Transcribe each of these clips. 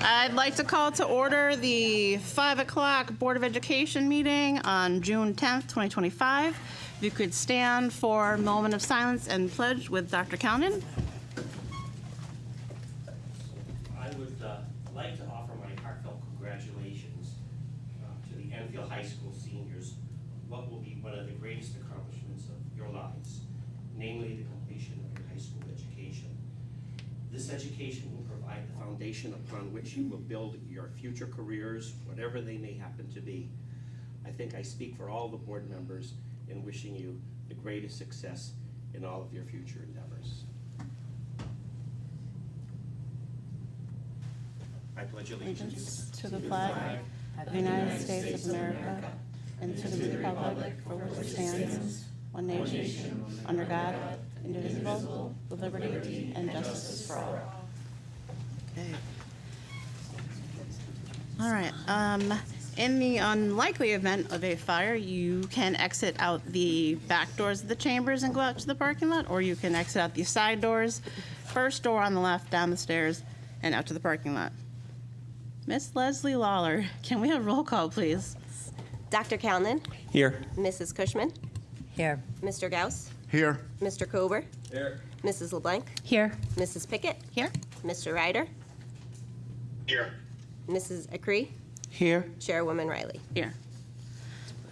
I'd like to call to order the 5 o'clock Board of Education meeting on June 10th, 2025. If you could stand for a moment of silence and pledge with Dr. Calnan. I would like to offer my heartfelt congratulations to the Enfield High School seniors, what will be one of the greatest accomplishments of your lives, namely the completion of your high school education. This education will provide the foundation upon which you will build your future careers, whatever they may happen to be. I think I speak for all the board members in wishing you the greatest success in all of your future endeavors. I pledge allegiance To the flag of the United States of America and to the republic for which it stands, one nation, under God, indivisible, with liberty and justice for all. Okay. All right. In the unlikely event of a fire, you can exit out the back doors of the chambers and go out to the parking lot, or you can exit out the side doors, first door on the left, down the stairs, and out to the parking lot. Miss Leslie Lawler, can we have roll call, please? Dr. Calnan, Here. Mrs. Cushman, Here. Mr. Gauss, Here. Mr. Kober, Here. Mrs. LeBlanc, Here. Mrs. Pickett, Here? Mr. Ryder, Here. Mrs. Acree, Here. Chairwoman Riley. Here.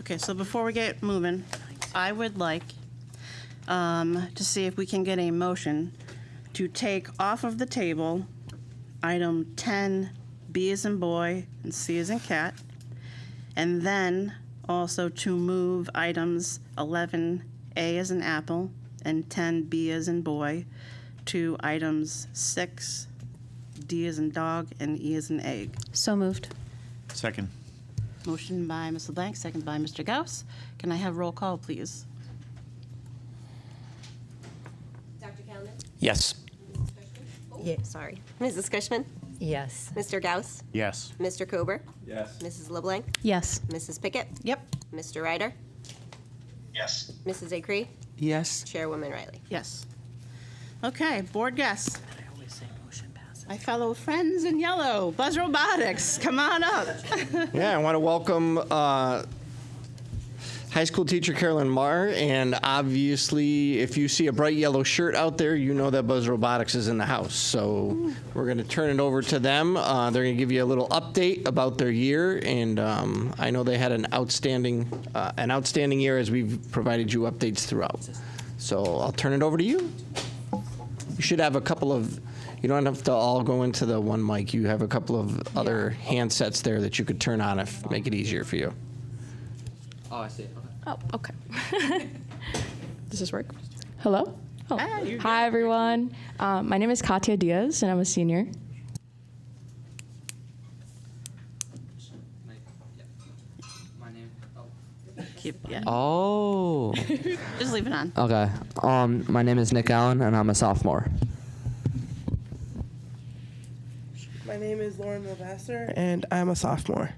Okay, so before we get moving, I would like to see if we can get a motion to take off of the table item 10, B as in boy and C as in cat, and then also to move items 11, A as in apple, and 10, B as in boy, to items 6, D as in dog, and E as in egg. So moved. Second. Motion by Ms. LeBlanc, second by Mr. Gauss. Can I have roll call, please? Dr. Calnan, Yes. Mrs. Cushman. Ye- Sorry. Mrs. Cushman, Yes. Mr. Gauss, Yes. Mr. Kober, Yes. Mrs. LeBlanc, Yes. Mrs. Pickett, Yep. Mr. Ryder, Yes. Mrs. Acree, Yes. Chairwoman Riley. Yes. Okay, board guests. My fellow friends in yellow, Buzz Robotics, come on up. Yeah, I want to welcome high school teacher Carolyn Marr, and obviously, if you see a bright yellow shirt out there, you know that Buzz Robotics is in the house. So we're going to turn it over to them. They're going to give you a little update about their year, and I know they had an outstanding year as we've provided you updates throughout. So I'll turn it over to you. You should have a couple of. You don't have to all go into the one mic. You have a couple of other handsets there that you could turn on if make it easier for you. Oh, I see. Okay. Oh, okay. Does this work? Hello? Oh. Hi, you're Hi, everyone. My name is Katya Diaz, and I'm a senior. My name. Oh. Yeah, Oh. just leave it on. Okay. My name is Nick Allen, and I'm a sophomore. My name is Lauren Milvasser, and I'm a sophomore.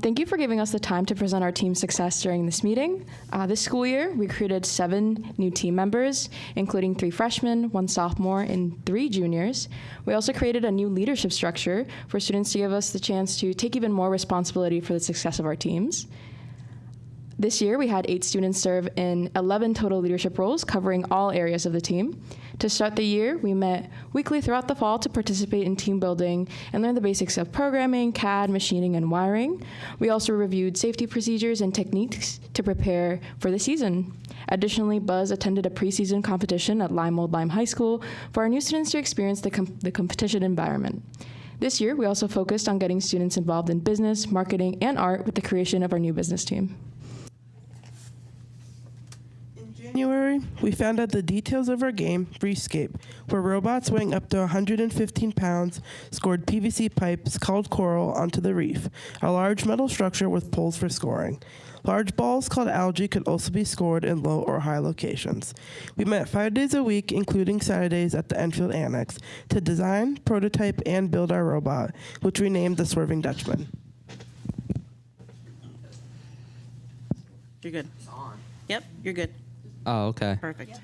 Thank you for giving us the time to present our team's success during this meeting. This school year, we recruited 7 new team members, including 3 freshmen, 1 sophomore, and 3 juniors. We also created a new leadership structure for students to give us the chance to take even more responsibility for the success of our teams. This year, we had 8 students serve in 11 total leadership roles covering all areas of the team. To start the year, we met weekly throughout the fall to participate in team building and learn the basics of programming, CAD, machining, and wiring. We also reviewed safety procedures and techniques to prepare for the season. Additionally, Buzz attended a preseason competition at Lime Old Lime High School for our new students to experience the competition environment. This year, we also focused on getting students involved in business, marketing, and art with the creation of our new business team. January, we found out the details of our game, Freescape, where robots weighing up to 115 pounds scored PVC pipes called coral onto the reef, a large metal structure with poles for scoring. Large balls called algae could also be scored in low or high locations. We met 5 days a week, including Saturdays at the Enfield Annex, to design, prototype, and build our robot, which we named the Swerving Dutchman. You're good. It's on. Yep, you're good. Oh, okay. Perfect.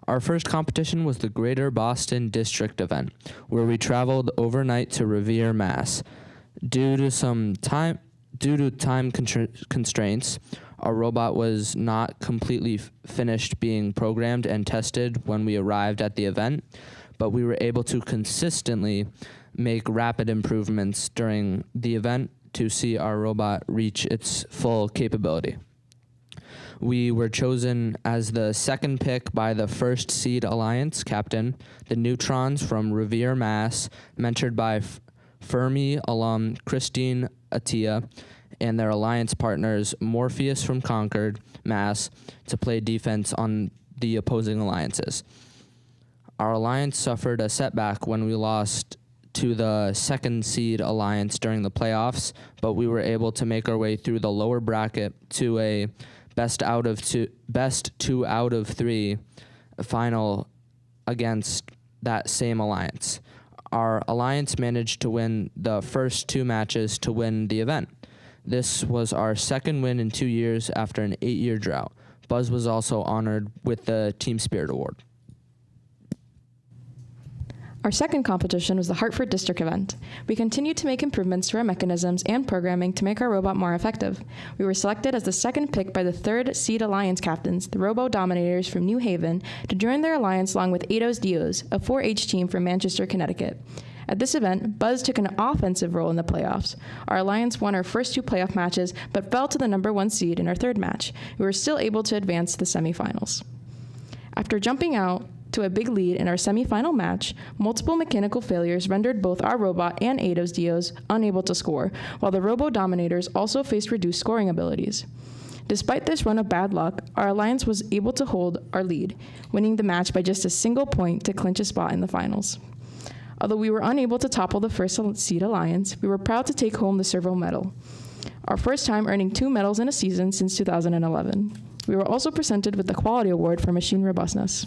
Our first competition was the Greater Boston District event, where we traveled overnight to Revere, Mass. Due to time constraints, our robot was not completely finished being programmed and tested when we arrived at the event, but we were able to consistently make rapid improvements during the event to see our robot reach its full capability. We were chosen as the second pick by the First Seed Alliance captain, the Neutrons from Revere, Mass, mentored by Fermi alum Christine Attia, and their alliance partners Morpheus from Concord, Mass, to play defense on the opposing alliances. Our alliance suffered a setback when we lost to the second seed alliance during the playoffs, but we were able to make our way through the lower bracket to a best two out of three final against that same alliance. Our alliance managed to win the first two matches to win the event. This was our second win in 2 years after an 8-year drought. Buzz was also honored with the Team Spirit Award. Our second competition was the Hartford District event. We continued to make improvements to our mechanisms and programming to make our robot more effective. We were selected as the second pick by the Third Seed Alliance captains, the Robo Dominators from New Haven, to join their alliance along with Eidos Dios, a 4-H team from Manchester, Connecticut. At this event, Buzz took an offensive role in the playoffs. Our alliance won our first 2 playoff matches, but fell to the number 1 seed in our third match. We were still able to advance to the semifinals. After jumping out to a big lead in our semifinal match, multiple mechanical failures rendered both our robot and Eidos Dios unable to score, while the Robo Dominators also faced reduced scoring abilities. Despite this run of bad luck, our alliance was able to hold our lead, winning the match by just a single point to clinch a spot in the finals. Although we were unable to topple the First Seed Alliance, we were proud to take home the Servo Medal, our first time earning 2 medals in a season since 2011. We were also presented with the Quality Award for Machine Robustness.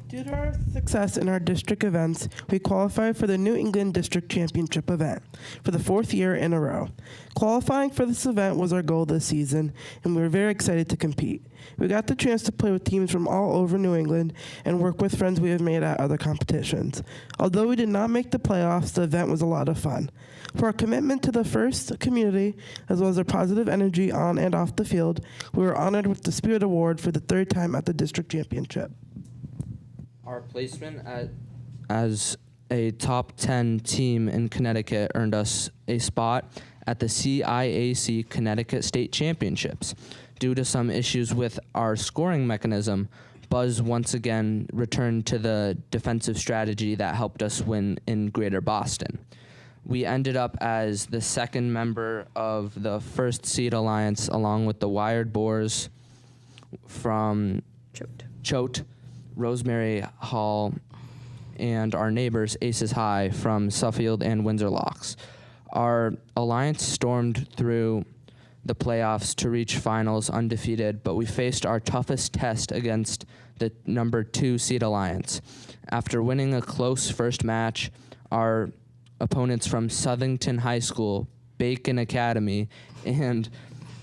Due to our success in our district events, we qualified for the New England District Championship event for the 4th year in a row. Qualifying for this event was our goal this season, and we were very excited to compete. We got the chance to play with teams from all over New England and work with friends we have made at other competitions. Although we did not make the playoffs, the event was a lot of fun. For our commitment to the first community, as well as our positive energy on and off the field, we were honored with the Spirit Award for the 3rd time at the district championship. Our placement as a top 10 team in Connecticut earned us a spot at the CIAC Connecticut State Championships. Due to some issues with our scoring mechanism, Buzz once again returned to the defensive strategy that helped us win in Greater Boston. We ended up as the second member of the First Seed Alliance, along with the Wired Boars from Choate, Rosemary Hall, and our neighbors, Aces High from Suffield and Windsor Locks. Our alliance stormed through the playoffs to reach finals undefeated, but we faced our toughest test against the number 2 seed alliance. After winning a close first match, our opponents from Southington High School, Bacon Academy, and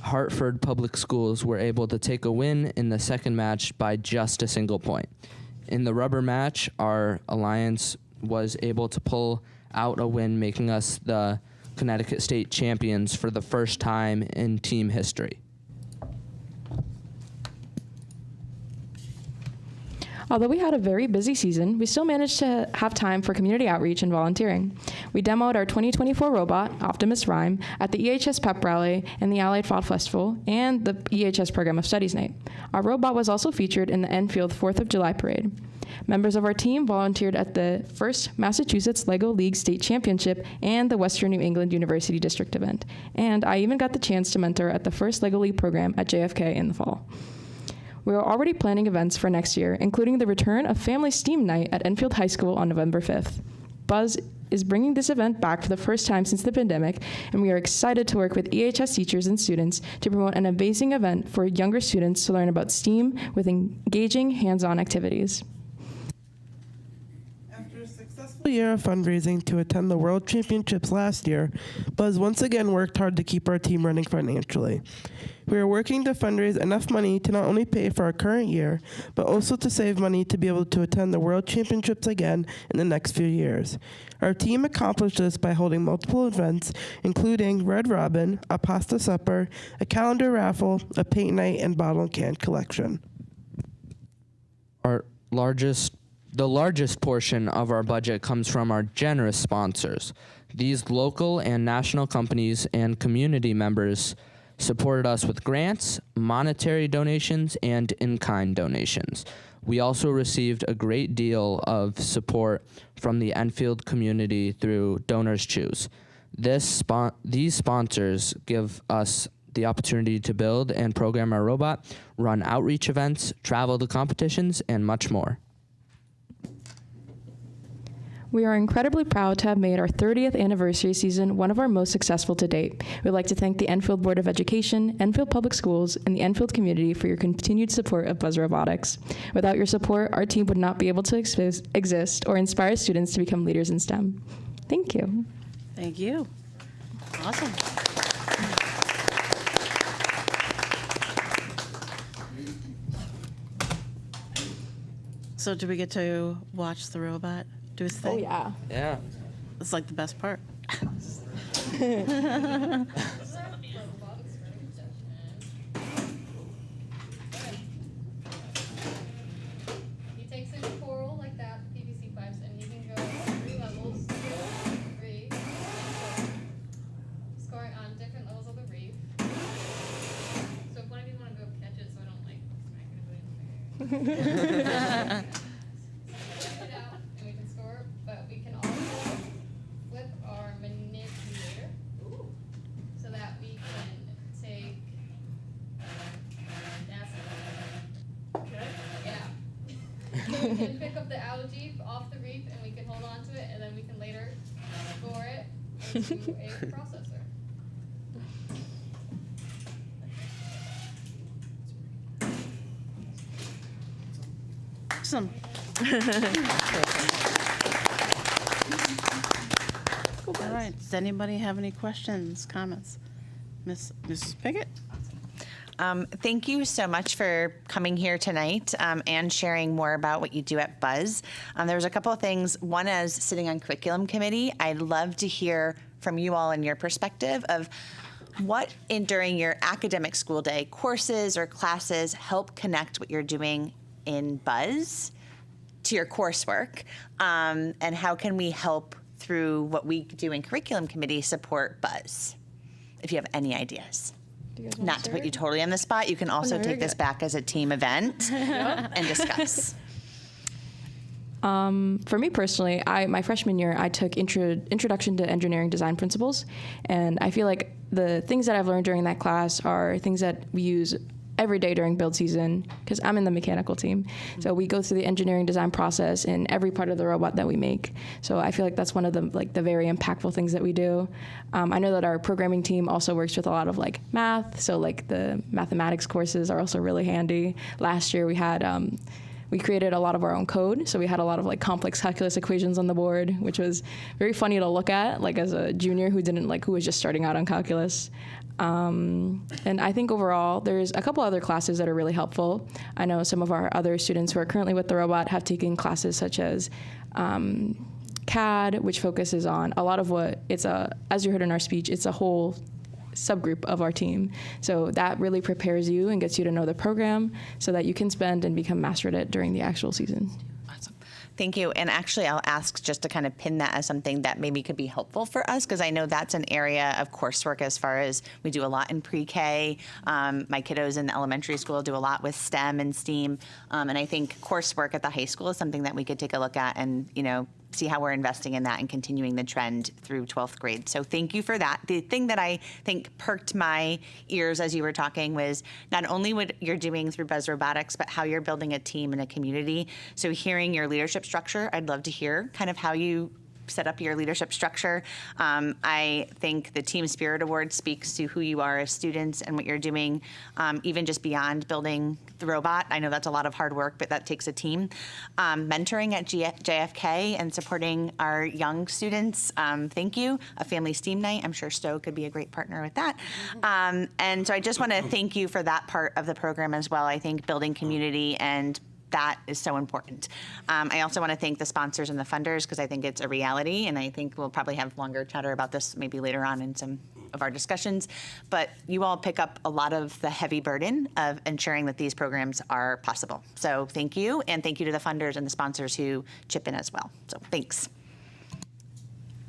Hartford Public Schools were able to take a win in the second match by just a single point. In the rubber match, our alliance was able to pull out a win, making us the Connecticut State champions for the first time in team history. Although we had a very busy season, we still managed to have time for community outreach and volunteering. We demoed our 2024 robot, Optimus Rhyme, at the EHS Pep Rally and the Allied Fall Festival and the EHS Program of Studies Night. Our robot was also featured in the Enfield 4th of July Parade. Members of our team volunteered at the first Massachusetts LEGO League State Championship and the Western New England University District event. And I even got the chance to mentor at the first LEGO League program at JFK in the fall. We are already planning events for next year, including the return of Family STEAM Night at Enfield High School on November 5th. Buzz is bringing this event back for the first time since the pandemic, and we are excited to work with EHS teachers and students to promote an amazing event for younger students to learn about STEAM with engaging hands-on activities. After a successful year of fundraising to attend the World Championships last year, Buzz once again worked hard to keep our team running financially. We are working to fundraise enough money to not only pay for our current year, but also to save money to be able to attend the World Championships again in the next few years. Our team accomplished this by holding multiple events, including Red Robin, a pasta supper, a calendar raffle, a paint night, and bottle and can collection. The largest portion of our budget comes from our generous sponsors. These local and national companies and community members supported us with grants, monetary donations, and in-kind donations. We also received a great deal of support from the Enfield community through Donors Choose. These sponsors give us the opportunity to build and program our robot, run outreach events, travel to competitions, and much more. We are incredibly proud to have made our 30th anniversary season one of our most successful to date. We'd like to thank the Enfield Board of Education, Enfield Public Schools, and the Enfield community for your continued support of Buzz Robotics. Without your support, our team would not be able to exist or inspire students to become leaders in STEM. Thank you. Thank you. Awesome. So do we get to watch the robot do his thing? Oh, yeah. Yeah. It's like the best part. He takes in coral like that, PVC pipes, and you can go 3 levels, 3, scoring on different levels of the reef. So if one of you want to go catch it, so I don't like smack anybody in the face. It out, and we can score, but we can also flip our manipulator so that we can take yeah. We can pick up the algae off the reef and we can hold on to it, and then we can later store it into a processor. Awesome. All right. Does anybody have any questions, comments? Mrs. Pickett? Thank you so much for coming here tonight and sharing more about what you do at Buzz. There was a couple of things. One, as sitting on curriculum committee, I'd love to hear from you all and your perspective of what during your academic school day courses or classes help connect what you're doing in Buzz to your coursework, and how can we help through what we do in curriculum committee support Buzz, if you have any ideas. Not to put you totally on the spot, you can also take this back as a team event and discuss. For me personally, my freshman year, I took Introduction to Engineering Design Principles, and I feel like the things that I've learned during that class are things that we use every day during build season, because I'm in the mechanical team. So we go through the engineering design process in every part of the robot that we make. So I feel like that's one of the very impactful things that we do. I know that our programming team also works with a lot of math, so the mathematics courses are also really handy. Last year we had we created a lot of our own code, so we had a lot of complex calculus equations on the board, which was very funny to look at, as a junior who was just starting out on calculus. And I think overall, there's a couple other classes that are really helpful. I know some of our other students who are currently with the robot have taken classes such as CAD, which focuses on a lot of as you heard in our speech, it's a whole subgroup of our team. So that really prepares you and gets you to know the program so that you can spend and become master at it during the actual season. Thank you. And actually, I'll ask just to kind of pin that as something that maybe could be helpful for us, because I know that's an area of coursework as far as we do a lot in pre-K. My kiddos in elementary school do a lot with STEM and STEAM. And I think coursework at the high school is something that we could take a look at and, see how we're investing in that and continuing the trend through 12th grade. So thank you for that. The thing that I think perked my ears as you were talking was not only what you're doing through Buzz Robotics, but how you're building a team and a community. So hearing your leadership structure, I'd love to hear kind of how you set up your leadership structure. I think the Team Spirit Award speaks to who you are as students and what you're doing, even just beyond building the robot. I know that's a lot of hard work, but that takes a team. Mentoring at JFK and supporting our young students, thank you. A family STEAM night, I'm sure Stowe could be a great partner with that. And so I just want to thank you for that part of the program as well. I think building community and that is so important. I also want to thank the sponsors and the funders because I think it's a reality, and I think we'll probably have longer chatter about this maybe later on in some of our discussions. But you all pick up a lot of the heavy burden of ensuring that these programs are possible. So thank you, and thank you to the funders and the sponsors who chip in as well. So thanks.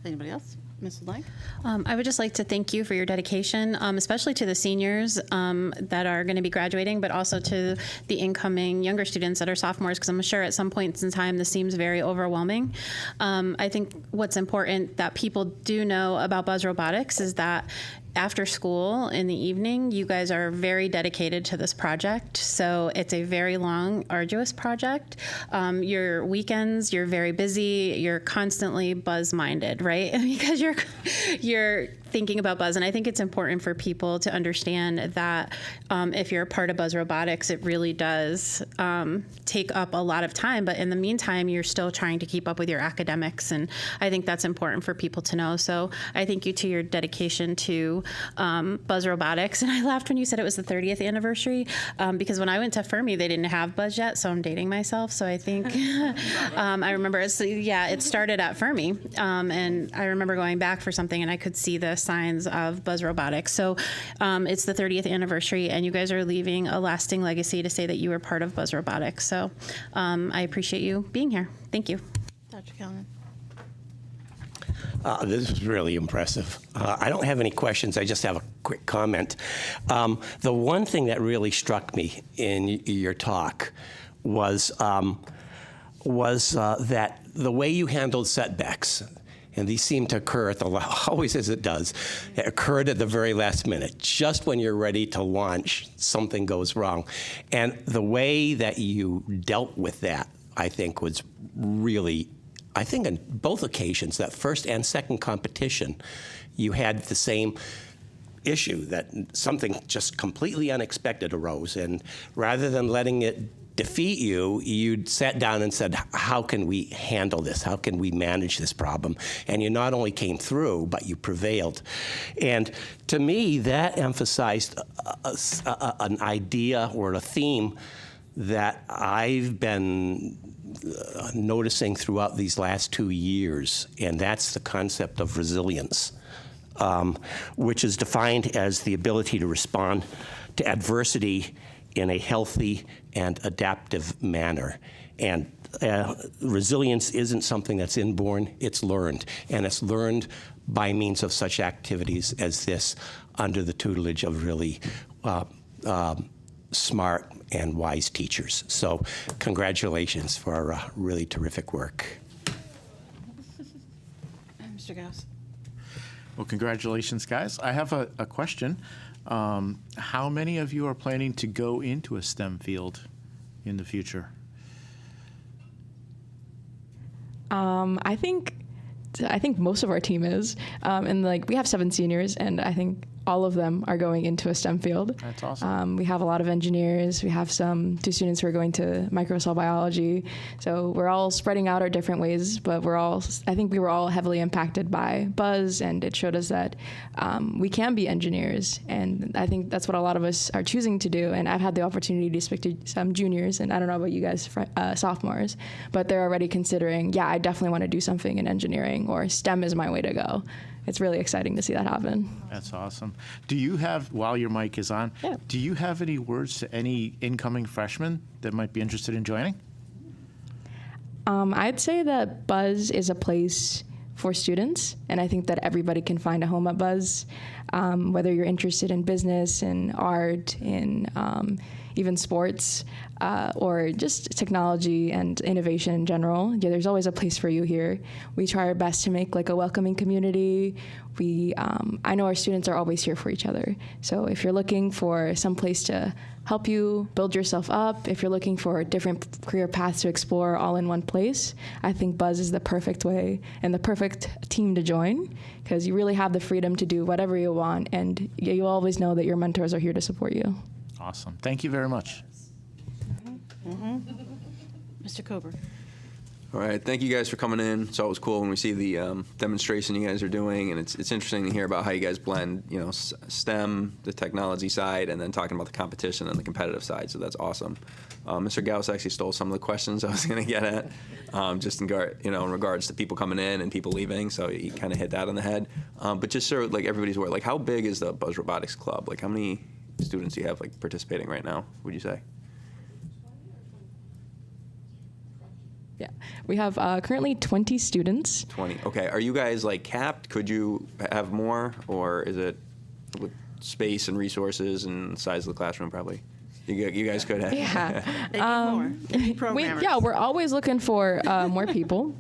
Anybody else? Mrs. Lang? I would just like to thank you for your dedication, especially to the seniors that are going to be graduating, but also to the incoming younger students that are sophomores, because I'm sure at some points in time this seems very overwhelming. I think what's important that people do know about Buzz Robotics is that after school in the evening, you guys are very dedicated to this project. So it's a very long, arduous project. Your weekends, you're very busy. You're constantly Buzz-minded, right? Because you're thinking about Buzz. And I think it's important for people to understand that if you're a part of Buzz Robotics, it really does take up a lot of time. But in the meantime, you're still trying to keep up with your academics. And I think that's important for people to know. So I thank you to your dedication to Buzz Robotics. And I laughed when you said it was the 30th anniversary because when I went to Fermi, they didn't have Buzz yet. So I'm dating myself. So I think I remember, it started at Fermi. And I remember going back for something and I could see the signs of Buzz Robotics. So it's the 30th anniversary and you guys are leaving a lasting legacy to say that you were part of Buzz Robotics. So I appreciate you being here. Thank you. Dr. Callahan? This is really impressive. I don't have any questions. I just have a quick comment. The one thing that really struck me in your talk was that the way you handled setbacks, and these seem to occur always as it does, it occurred at the very last minute. Just when you're ready to launch, something goes wrong. And the way that you dealt with that, I think, was really, I think on both occasions, that first and second competition, you had the same issue, that something just completely unexpected arose. And rather than letting it defeat you, you sat down and said, how can we handle this? How can we manage this problem? And you not only came through, but you prevailed. And to me, that emphasized an idea or a theme that I've been noticing throughout these last 2 years, and that's the concept of resilience, which is defined as the ability to respond to adversity in a healthy and adaptive manner. And resilience isn't something that's inborn, it's learned. And it's learned by means of such activities as this under the tutelage of really smart and wise teachers. So congratulations for really terrific work. Mr. Gauss? Well, congratulations, guys. I have a question. How many of you are planning to go into a STEM field in the future? I think most of our team is, and like we have 7 seniors, and I think all of them are going into a STEM field. That's awesome. We have a lot of engineers. We have 2 students who are going to microcell biology. So we're all spreading out our different ways, but I think we were all heavily impacted by Buzz, and it showed us that we can be engineers. And I think that's what a lot of us are choosing to do. And I've had the opportunity to speak to some juniors, and I don't know about you guys, sophomores, but they're already considering, I definitely want to do something in engineering, or STEM is my way to go. It's really exciting to see that happen. That's awesome. Do you have, while your mic is on, do you have any words to any incoming freshmen that might be interested in joining? I'd say that Buzz is a place for students, and I think that everybody can find a home at Buzz, whether you're interested in business, in art, in even sports, or just technology and innovation in general. There's always a place for you here. We try our best to make like a welcoming community. I know our students are always here for each other. So if you're looking for some place to help you build yourself up, if you're looking for different career paths to explore all in one place, I think Buzz is the perfect way and the perfect team to join, because you really have the freedom to do whatever you want, and you always know that your mentors are here to support you. Awesome. Thank you very much. Mr. Kober. All right, thank you guys for coming in. It's always cool when we see the demonstration you guys are doing, and it's interesting to hear about how you guys blend, STEM, the technology side, and then talking about the competition and the competitive side. So that's awesome. Mr. Gauss actually stole some of the questions I was going to get at, just in regards to people coming in and people leaving. So he kind of hit that on the head. But just so everybody's aware, how big is the Buzz Robotics Club? How many students do you have participating right now? Would you say? Yeah, we have currently 20 students. 20. Okay. Are you guys capped? Could you have more, or is it with space and resources and size of the classroom? Probably. You guys could have. Yeah. They need more. They need programmers. We're always looking for more people.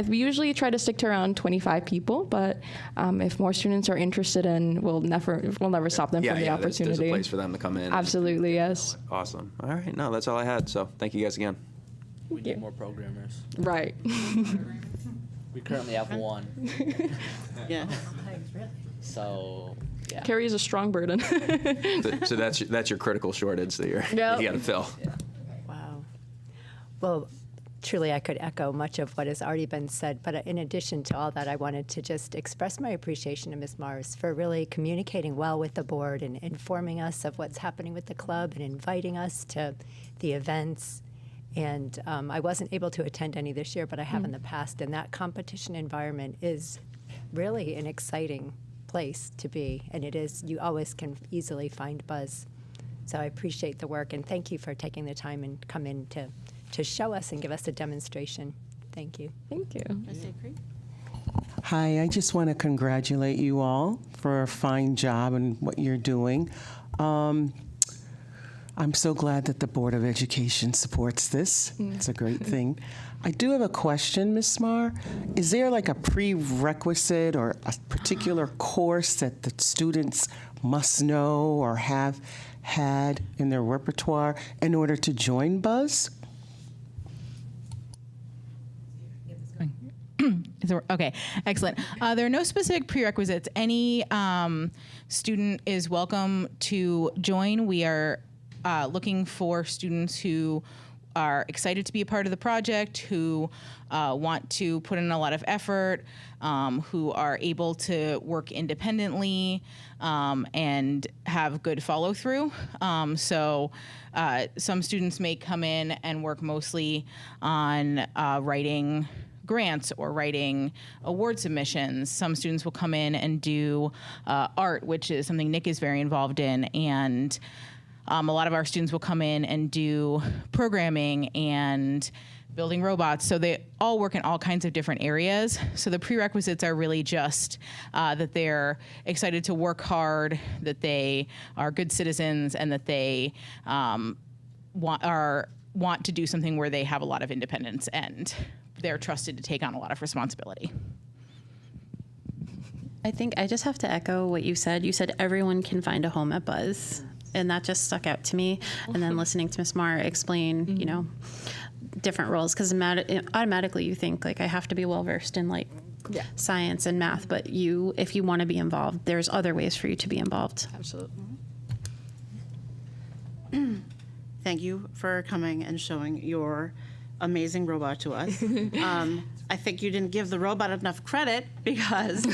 We usually try to stick to around 25 people, but if more students are interested in, we'll never stop them from the opportunity. There's a place for them to come in. Absolutely, yes. Awesome. All right. No, that's all I had. So thank you guys again. We need more programmers. Right. We currently have one. Yeah. So, yeah. Carries a strong burden. So that's your critical shortage that you got to fill. Wow. Well, truly, I could echo much of what has already been said. But in addition to all that, I wanted to just express my appreciation to Ms. Mars for really communicating well with the board and informing us of what's happening with the club and inviting us to the events. And I wasn't able to attend any this year, but I have in the past. And that competition environment is really an exciting place to be. And it is, you always can easily find Buzz. So I appreciate the work. And thank you for taking the time and come in to show us and give us a demonstration. Thank you. Thank you. Hi, I just want to congratulate you all for a fine job and what you're doing. I'm so glad that the Board of Education supports this. It's a great thing. I do have a question, Ms. Smar. Is there a prerequisite or a particular course that the students must know or have had in their repertoire in order to join Buzz? Okay, excellent. There are no specific prerequisites. Any student is welcome to join. We are looking for students who are excited to be a part of the project, who want to put in a lot of effort, who are able to work independently and have good follow through. So some students may come in and work mostly on writing grants or writing award submissions. Some students will come in and do art, which is something Nick is very involved in, and a lot of our students will come in and do programming and building robots. So they all work in all kinds of different areas. So the prerequisites are really just that they're excited to work hard, that they are good citizens, and that they want to do something where they have a lot of independence and they're trusted to take on a lot of responsibility. I think I just have to echo what you said. You said everyone can find a home at Buzz. And that just stuck out to me. And then listening to Ms. Marr explain, different roles, because automatically you think I have to be well versed in science and math. But if you want to be involved, there's other ways for you to be involved. Absolutely. Thank you for coming and showing your amazing robot to us. I think you didn't give the robot enough credit, because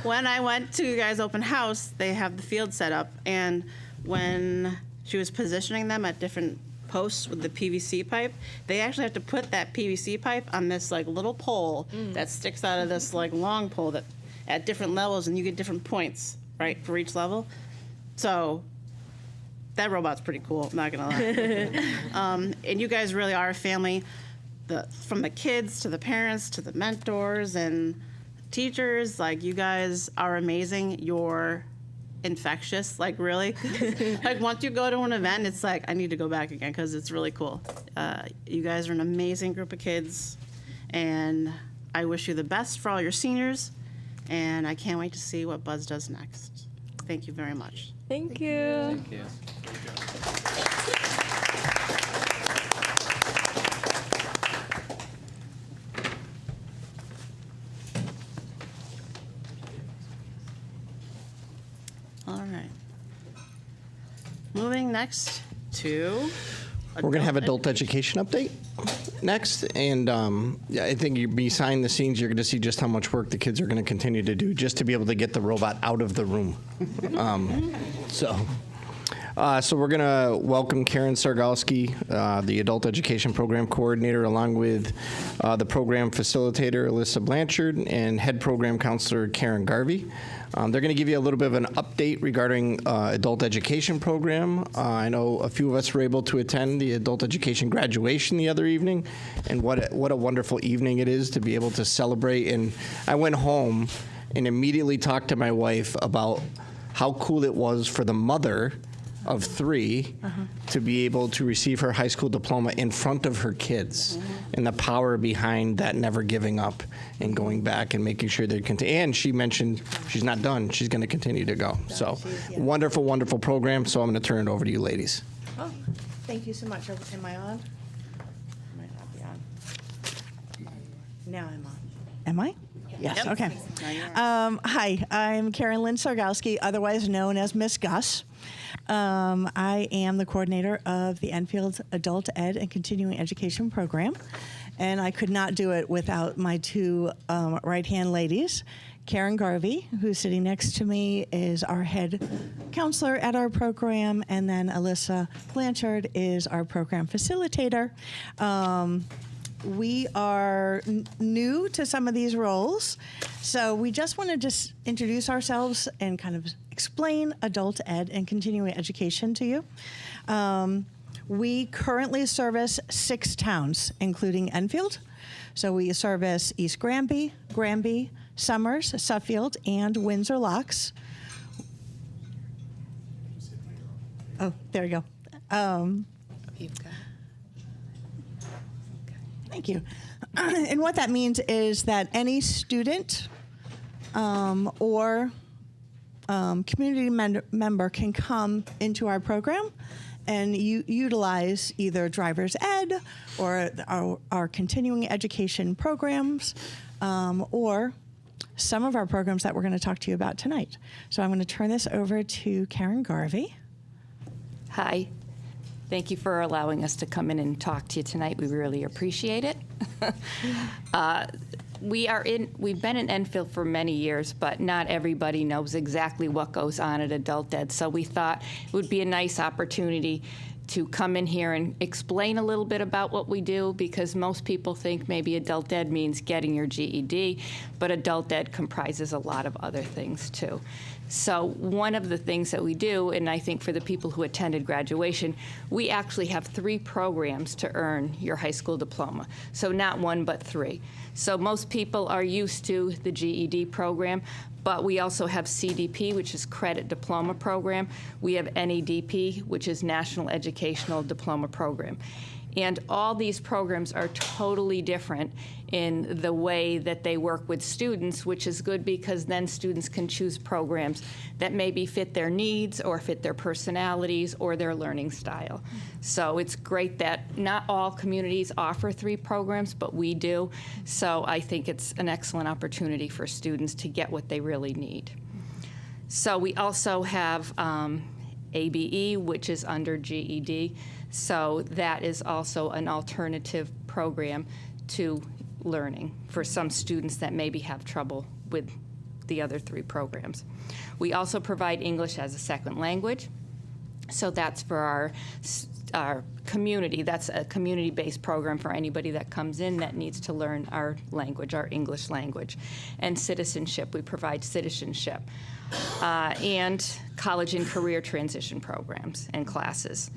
when I went to you guys' open house, they have the field set up, and when she was positioning them at different posts with the PVC pipe, they actually have to put that PVC pipe on this little pole that sticks out of this long pole that at different levels, and you get different points, right, for each level. So that robot's pretty cool, I'm not gonna lie. And you guys really are a family, from the kids to the parents to the mentors and teachers. You guys are amazing. You're infectious, really. Once you go to an event, it's I need to go back again, because it's really cool. You guys are an amazing group of kids, and I wish you the best for all your seniors. and I can't wait to see what Buzz does next. Thank you very much. Thank you. Thank you. All right. Moving next to. We're going to have adult education update next. And yeah, I think behind the scenes, you're going to see just how much work the kids are going to continue to do just to be able to get the robot out of the room. So we're going to welcome Karen Sargalski, the Adult Education Program Coordinator, along with the program facilitator, Alyssa Blanchard, and head program counselor, Karen Garvey. They're going to give you a little bit of an update regarding adult education program. I know a few of us were able to attend the adult education graduation the other evening, and what a wonderful evening it is to be able to celebrate. And I went home and immediately talked to my wife about how cool it was for the mother of 3 to be able to receive her high school diploma in front of her kids, and the power behind that never giving up and going back and making sure they continue. And she mentioned she's not done. She's going to continue to go. So wonderful, wonderful program. So I'm going to turn it over to you ladies. Oh, thank you so much. Am I on? I might not be on. Now I'm on. Am I? Yes. Yep. Okay. Now you are. Hi, I'm Karen Lynn Sargalski, otherwise known as Miss Gus. I am the coordinator of the Enfield Adult Ed and Continuing Education Program, and I could not do it without my 2 right-hand ladies. Karen Garvey, who's sitting next to me, is our head counselor at our program, and then Alyssa Blanchard is our program facilitator. We are new to some of these roles, so we just want to just introduce ourselves and kind of explain adult ed and continuing education to you. We currently service 6 towns, including Enfield. So we service East Granby, Summers, Suffield, and Windsor Locks. Oh, there you go. You've got. Thank you. And what that means is that any student or community member can come into our program and utilize either driver's ed or our continuing education programs or some of our programs that we're going to talk to you about tonight. So I'm going to turn this over to Karen Garvey. Hi. Thank you for allowing us to come in and talk to you tonight. We really appreciate it. We've been in Enfield for many years, but not everybody knows exactly what goes on at Adult Ed. So we thought it would be a nice opportunity to come in here and explain a little bit about what we do, because most people think maybe Adult Ed means getting your GED, but Adult Ed comprises a lot of other things too. So one of the things that we do, and I think for the people who attended graduation, we actually have 3 programs to earn your high school diploma. So not 1, but 3. So most people are used to the GED program, but we also have CDP, which is Credit Diploma Program. We have NEDP, which is National Educational Diploma Program. And all these programs are totally different in the way that they work with students, which is good because then students can choose programs that maybe fit their needs or fit their personalities or their learning style. So it's great that not all communities offer 3 programs, but we do. So I think it's an excellent opportunity for students to get what they really need. So we also have ABE, which is under GED. So that is also an alternative program to learning for some students that maybe have trouble with the other 3 programs. We also provide English as a second language. So that's for our community. That's a community-based program for anybody that comes in that needs to learn our language, our English language. And citizenship, we provide citizenship. And college and career transition programs and classes.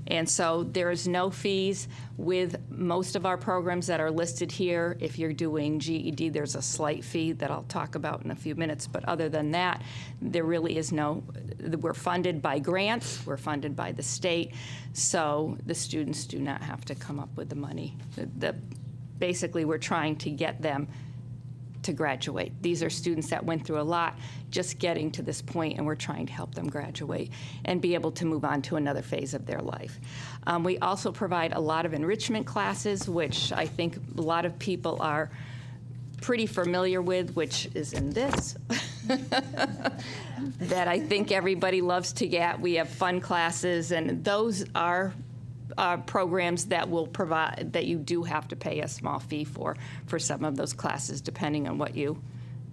And so there is no fees with most of our programs that are listed here. If you're doing GED, there's a slight fee that I'll talk about in a few minutes. But other than that, there really is no, we're funded by grants, we're funded by the state, so the students do not have to come up with the money. Basically, we're trying to get them to graduate. These are students that went through a lot just getting to this point, and we're trying to help them graduate and be able to move on to another phase of their life. We also provide a lot of enrichment classes, which I think a lot of people are pretty familiar with, which is in this. That I think everybody loves to get. We have fun classes, and those are programs that will provide, that you do have to pay a small fee for some of those classes, depending on what you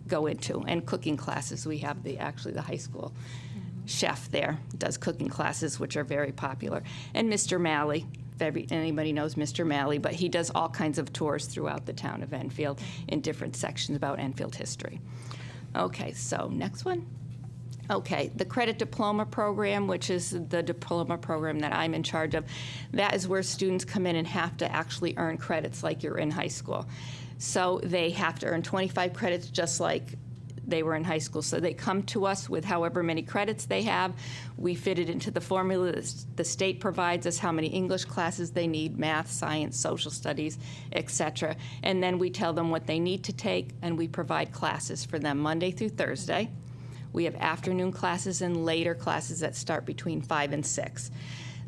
go into. And cooking classes, we have actually the high school chef there does cooking classes, which are very popular. And Mr. Malley, if anybody knows Mr. Malley, but he does all kinds of tours throughout the town of Enfield in different sections about Enfield history. Okay, so next one. Okay, the credit diploma program, which is the diploma program that I'm in charge of, that is where students come in and have to actually earn credits like you're in high school. So they have to earn 25 credits just like they were in high school. So they come to us with however many credits they have. We fit it into the formula. The state provides us how many English classes they need, math, science, social studies, etc. And then we tell them what they need to take, and we provide classes for them Monday through Thursday. We have afternoon classes and later classes that start between 5 and 6.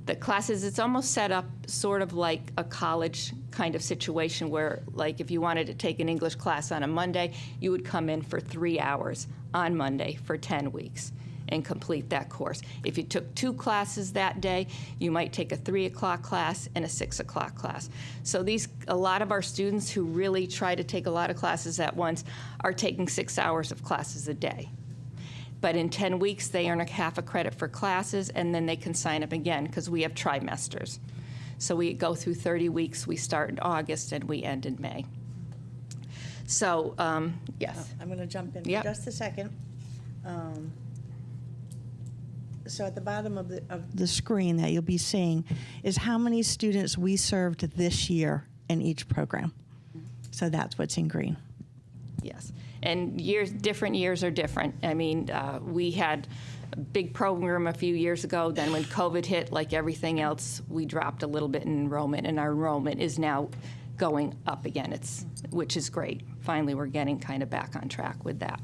The classes, it's almost set up sort of like a college kind of situation where, like, if you wanted to take an English class on a Monday, you would come in for 3 hours on Monday for 10 weeks and complete that course. If you took 2 classes that day, you might take a 3 o'clock class and a 6 o'clock class. So a lot of our students who really try to take a lot of classes at once are taking 6 hours of classes a day. But in 10 weeks, they earn a half a credit for classes, and then they can sign up again because we have trimesters. So we go through 30 weeks. We start in August, and we end in May. So, yes. I'm going to jump in Yep. for just a second. So at the bottom of the screen that you'll be seeing is how many students we served this year in each program. So that's what's in green. Yes. And different years are different. I mean, we had a big program a few years ago. Then when COVID hit, like everything else, we dropped a little bit in enrollment, and our enrollment is now going up again, which is great. Finally, we're getting kind of back on track with that.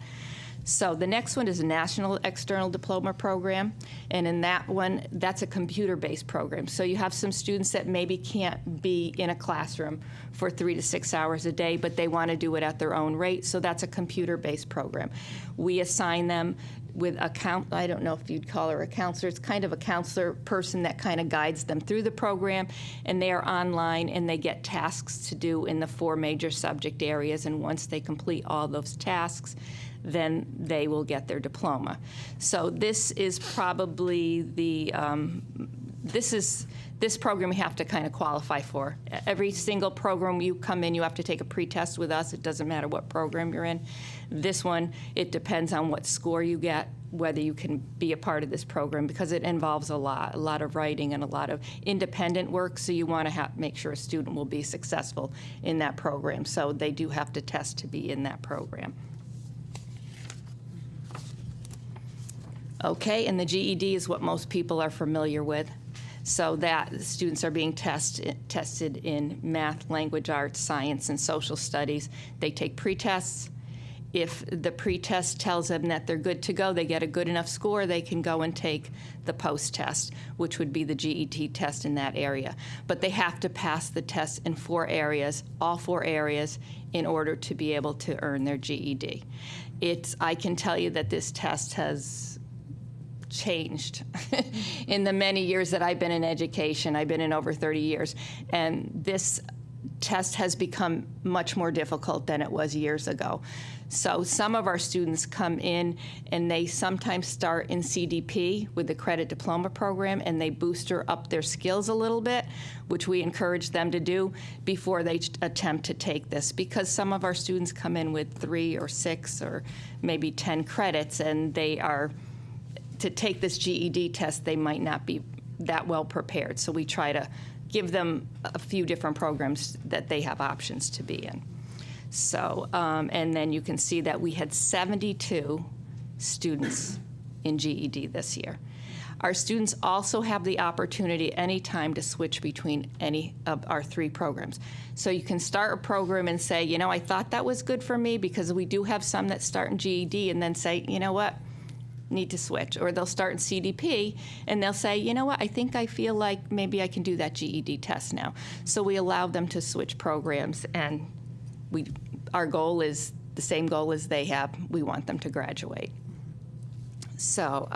So the next one is a National External Diploma Program, and in that one, that's a computer-based program. So you have some students that maybe can't be in a classroom for 3 to 6 hours a day, but they want to do it at their own rate, so that's a computer-based program. We assign them with I don't know if you'd call her a counselor, it's kind of a counselor person that kind of guides them through the program, and they are online, and they get tasks to do in the 4 major subject areas, and once they complete all those tasks, then they will get their diploma. So this is probably this program you have to kind of qualify for. Every single program you come in, you have to take a pretest with us. It doesn't matter what program you're in. This one, it depends on what score you get, whether you can be a part of this program, because it involves a lot of writing and a lot of independent work, so you want to make sure a student will be successful in that program. So they do have to test to be in that program. Okay, and the GED is what most people are familiar with. So that students are being tested in math, language arts, science, and social studies. They take pretests. If the pretest tells them that they're good to go, they get a good enough score, they can go and take the post-test, which would be the GED test in that area. But they have to pass the test in 4 areas, all 4 areas, in order to be able to earn their GED. I can tell you that this test has changed in the many years that I've been in education. I've been in over 30 years, and this test has become much more difficult than it was years ago. So some of our students come in and they sometimes start in CDP with the credit diploma program, and they booster up their skills a little bit, which we encourage them to do before they attempt to take this, because some of our students come in with 3 or 6 or maybe 10 credits, and to take this GED test, they might not be that well prepared. So we try to give them a few different programs that they have options to be in. So, and then you can see that we had 72 students in GED this year. Our students also have the opportunity anytime to switch between any of our 3 programs. So you can start a program and say, you know, I thought that was good for me, because we do have some that start in GED and then say, you know what, need to switch. Or they'll start in CDP and they'll say, you know what, I think I feel like maybe I can do that GED test now. So we allow them to switch programs, and our goal is the same goal as they have. We want them to graduate. So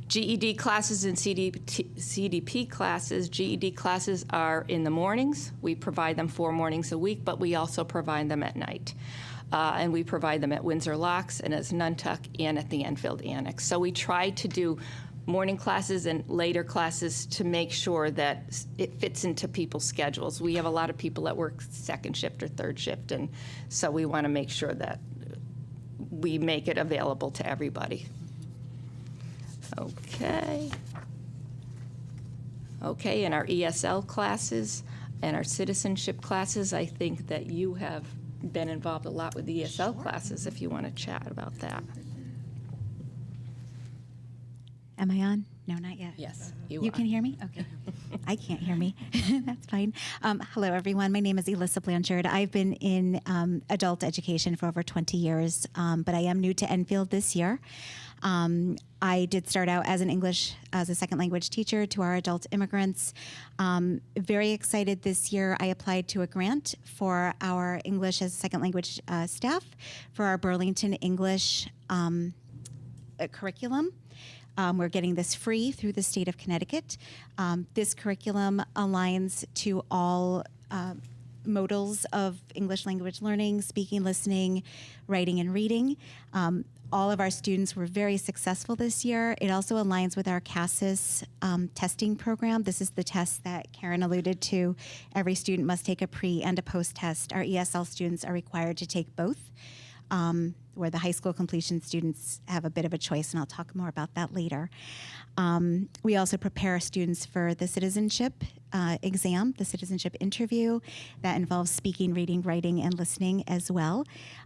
GED classes and CDP classes, GED classes are in the mornings. We provide them 4 mornings a week, but we also provide them at night. And we provide them at Windsor Locks and as Nuntuck and at the Enfield Annex. So we try to do morning classes and later classes to make sure that it fits into people's schedules. We have a lot of people that work 2nd shift or 3rd shift, and so we want to make sure that we make it available to everybody. Okay. Okay, in our ESL classes and our citizenship classes, I think that you have been involved a lot with the ESL classes, if you want to chat about that. Am I on? No, not yet. Yes, you can hear me? Okay. I can't hear me. That's fine. Hello, everyone. My name is Elissa Blanchard. I've been in adult education for over 20 years, but I am new to Enfield this year. I did start out as an English as a second language teacher to our adult immigrants. Very excited this year. I applied to a grant for our English as a second language staff for our Burlington English curriculum. We're getting this free through the state of Connecticut. This curriculum aligns to all modals of English language learning, speaking, listening, writing, and reading. All of our students were very successful this year. It also aligns with our CASAS testing program. This is the test that Karen alluded to. Every student must take a pre and a post test. Our ESL students are required to take both, where the high school completion students have a bit of a choice, and I'll talk more about that later. We also prepare students for the citizenship exam, the citizenship interview that involves speaking, reading, writing, and listening as well.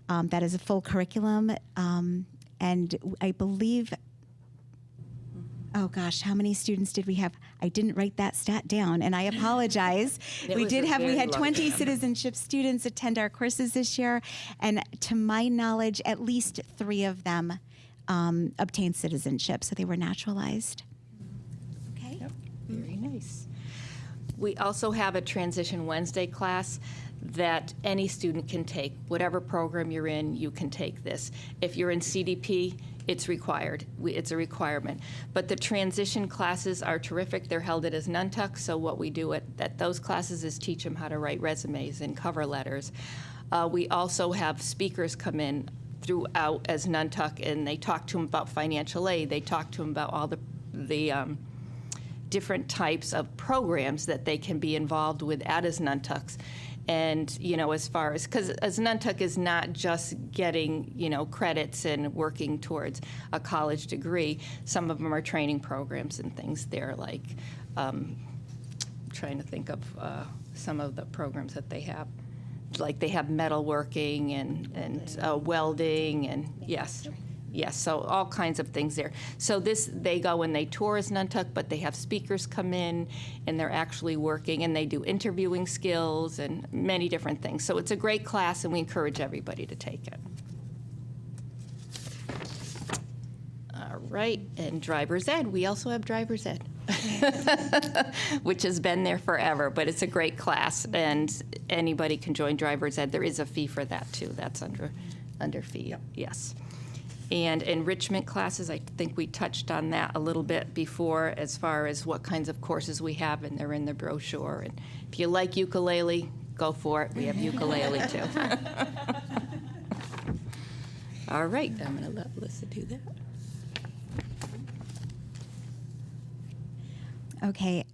That is a full curriculum, and I believe, oh gosh, how many students did we have? I didn't write that stat down, and I apologize. We had 20 citizenship students attend our courses this year, and to my knowledge, at least 3 of them obtained citizenship, so they were naturalized. Okay. Yep. Very nice. We also have a Transition Wednesday class that any student can take. Whatever program you're in, you can take this. If you're in CDP, it's required. It's a requirement. But the transition classes are terrific. They're held at as Nuntuck, so what we do at those classes is teach them how to write resumes and cover letters. We also have speakers come in throughout as Nuntuck, and they talk to them about financial aid. They talk to them about all the different types of programs that they can be involved with at as Nuntucks. And, you know, as far as, because as Nuntuck is not just getting, you know, credits and working towards a college degree, some of them are training programs and things there, like trying to think of some of the programs that they have. Like they have metalworking and welding and yes. Yes, so all kinds of things there. So they go and they tour as Nuntuck, but they have speakers come in and they're actually working, and they do interviewing skills and many different things. So it's a great class, and we encourage everybody to take it. All right, and driver's ed. We also have driver's ed, which has been there forever, but it's a great class, and anybody can join driver's ed. There is a fee for that too. That's under fee. Yep. Yes. And enrichment classes, I think we touched on that a little bit before as far as what kinds of courses we have, and they're in the brochure. And if you like ukulele, go for it. We have ukulele too. All right, I'm going to let Alyssa do that. Okay.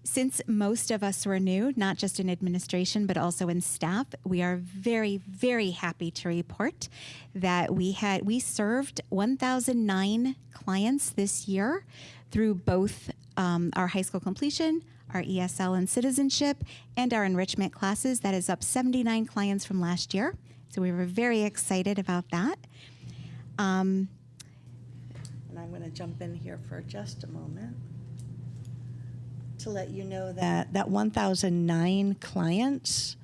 Since most of us were new, not just in administration, but also in staff, we are very, very happy to report that we served 1,009 clients this year through both our high school completion, our ESL and citizenship, and our enrichment classes. That is up 79 clients from last year. So we were very excited about that. And I'm going to jump in here for just a moment to let you know that 1,009 clients,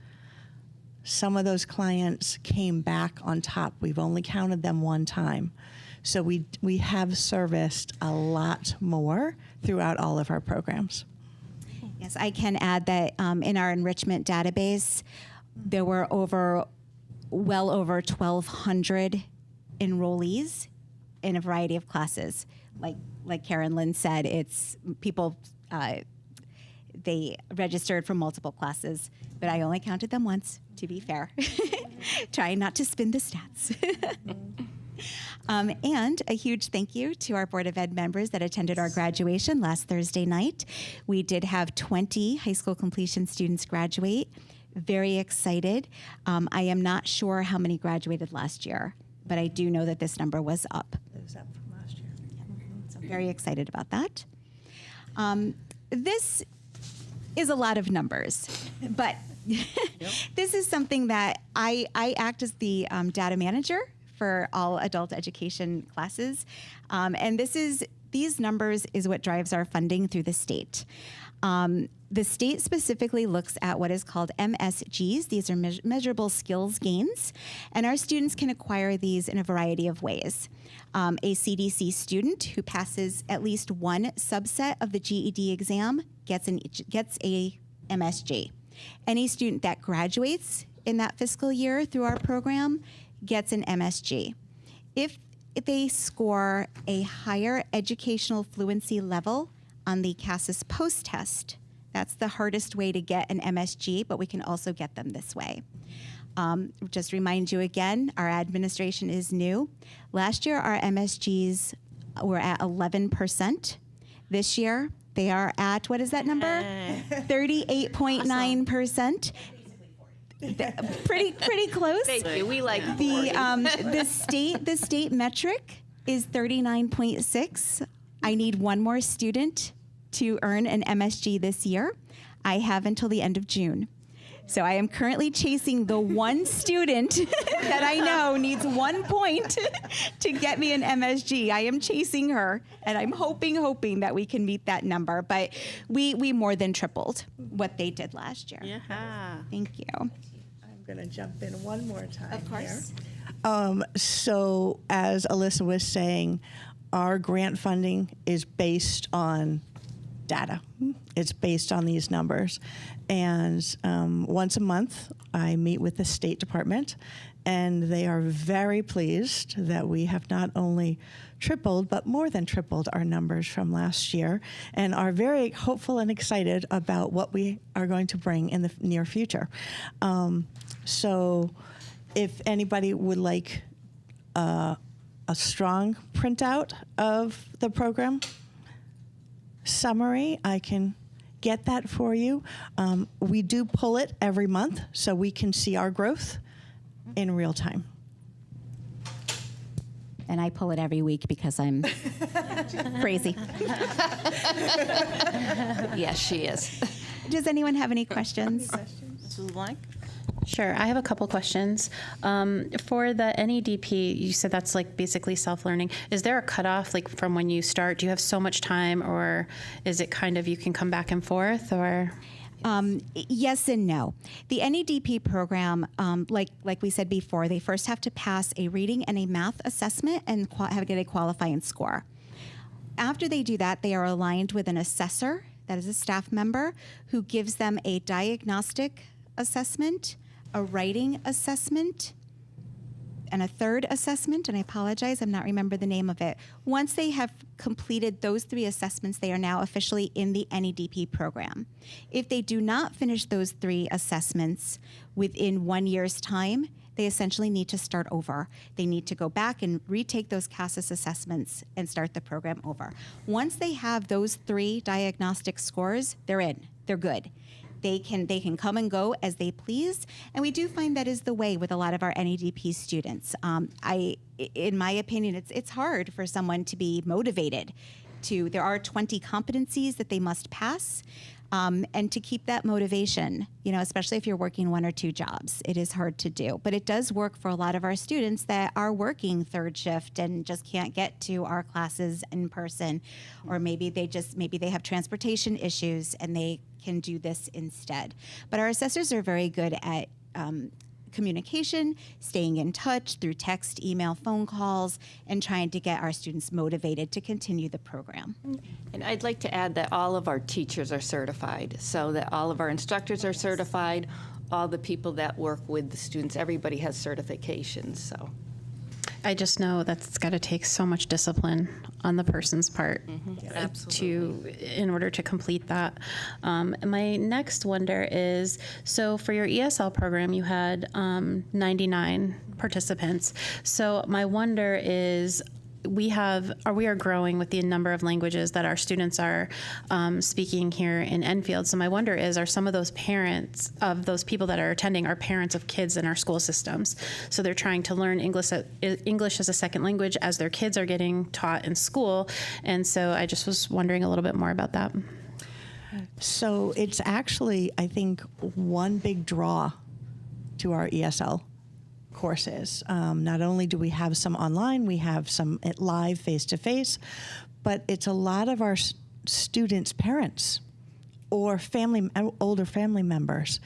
some of those clients came back on top. We've only counted them one time. So we have serviced a lot more throughout all of our programs. Yes, I can add that in our enrichment database, there were well over 1,200 enrollees in a variety of classes. Like Karen Lynn said, it's people, they registered for multiple classes, but I only counted them once, to be fair. Trying not to spin the stats. And a huge thank you to our Board of Ed members that attended our graduation last Thursday night. We did have 20 high school completion students graduate. Very excited. I am not sure how many graduated last year, but I do know that this number was up. It was up from last year. So I'm very excited about that. This is a lot of numbers, but this is something that I act as the data manager for all adult education classes. And these numbers is what drives our funding through the state. The state specifically looks at what is called MSGs. These are measurable skills gains, and our students can acquire these in a variety of ways. A CDC student who passes at least one subset of the GED exam gets a MSG. Any student that graduates in that fiscal year through our program gets an MSG. If they score a higher educational fluency level on the CASAS post test, that's the hardest way to get an MSG, but we can also get them this way. Just remind you again, our administration is new. Last year, our MSGs were at 11%. This year, they are at, what is that number? 38.9%. Pretty close. Thank you. We like the state metric is 39.6. I need one more student to earn an MSG this year. I have until the end of June. So I am currently chasing the one student that I know needs 1 point to get me an MSG. I am chasing her, and I'm hoping that we can meet that number. But we more than tripled what they did last year. Yeah. Thank you. I'm going to jump in one more time. Of course. So as Alyssa was saying, our grant funding is based on data. It's based on these numbers. And once a month, I meet with the State Department, and they are very pleased that we have not only tripled, but more than tripled our numbers from last year, and are very hopeful and excited about what we are going to bring in the near future. So if anybody would like a strong printout of the program summary, I can get that for you. We do pull it every month so we can see our growth in real time. And I pull it every week because I'm crazy. Yes, she is. Does anyone have any questions? Mrs. Blank? Sure, I have a couple questions. For the NEDP, you said that's like basically self-learning. Is there a cutoff, like from when you start? Do you have so much time, or is it kind of you can come back and forth, or? Yes and no. The NEDP program, like we said before, they first have to pass a reading and a math assessment and get a qualifying score. After they do that, they are aligned with an assessor, that is a staff member, who gives them a diagnostic assessment, a writing assessment, and a third assessment, and I apologize, I'm not remembering the name of it. Once they have completed those 3 assessments, they are now officially in the NEDP program. If they do not finish those 3 assessments within 1 year's time, they essentially need to start over. They need to go back and retake those CASAS assessments and start the program over. Once they have those 3 diagnostic scores, they're in, they're good. They can come and go as they please, and we do find that is the way with a lot of our NEDP students. In my opinion, it's hard for someone to be motivated. There are 20 competencies that they must pass. And to keep that motivation, you know, especially if you're working 1 or 2 jobs, it is hard to do. But it does work for a lot of our students that are working 3rd shift and just can't get to our classes in person. Or maybe they have transportation issues and they can do this instead. But our assessors are very good at communication, staying in touch through text, email, phone calls, and trying to get our students motivated to continue the program. And I'd like to add that all of our teachers are certified, so that all of our instructors are certified, all the people that work with the students, everybody has certifications, so. I just know that's got to take so much discipline on the person's part in order to complete that. My next wonder is, so for your ESL program, you had 99 participants. So my wonder is, we are growing with the number of languages that our students are speaking here in Enfield. So my wonder is, are some of those parents of those people that are attending are parents of kids in our school systems? So they're trying to learn English as a second language as their kids are getting taught in school. And so I just was wondering a little bit more about that. So it's actually, I think, one big draw to our ESL courses. Not only do we have some online, we have some live face-to-face, but it's a lot of our students' parents or older family members.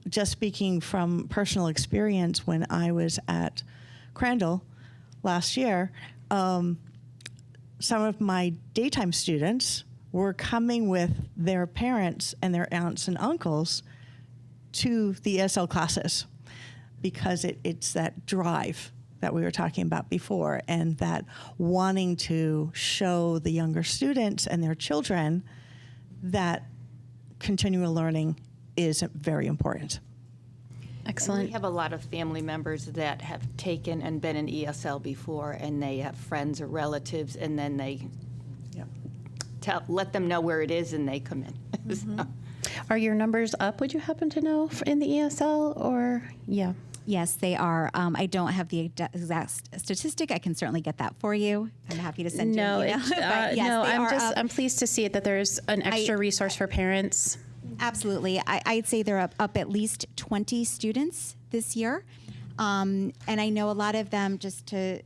Just speaking from personal experience, when I was at Crandall last year, some of my daytime students were coming with their parents and their aunts and uncles to the ESL classes, because it's that drive that we were talking about before, and that wanting to show the younger students and their children that continual learning is very important. Excellent. And we have a lot of family members that have taken and been in ESL before, and they have friends or relatives, and then they let them know where it is, and they come in. So. Are your numbers up, would you happen to know, in the ESL, or, yeah? Yes, they are. I don't have the exact statistic. I can certainly get that for you. I'm happy to send you an email. I'm pleased to see it, that there's an extra resource for parents. Absolutely. I'd say they're up at least 20 students this year. And I know a lot of them, just to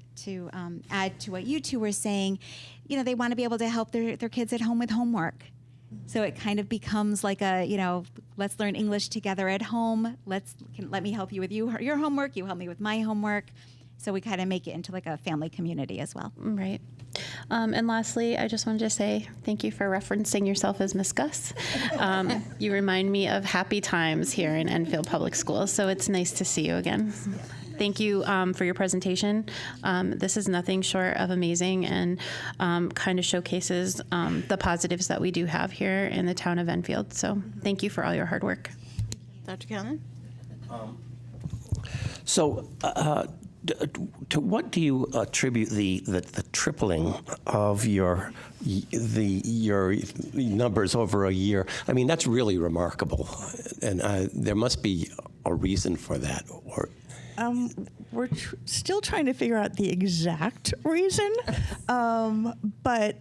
add to what you two were saying, you know, they want to be able to help their kids at home with homework. So it kind of becomes like a, you know, let's learn English together at home. Let me help you with your homework. You help me with my homework. So we kind of make it into like a family community as well. Right. And lastly, I just wanted to say thank you for referencing yourself as Miss Gus. You remind me of happy times here in Enfield Public Schools. So it's nice to see you again. Thank you for your presentation. This is nothing short of amazing, and kind of showcases the positives that we do have here in the town of Enfield. So thank you for all your hard work. Dr. Callan? To what do you attribute the tripling of your numbers over a year? I mean, that's really remarkable, and there must be a reason for that. Or we're still trying to figure out the exact reason, but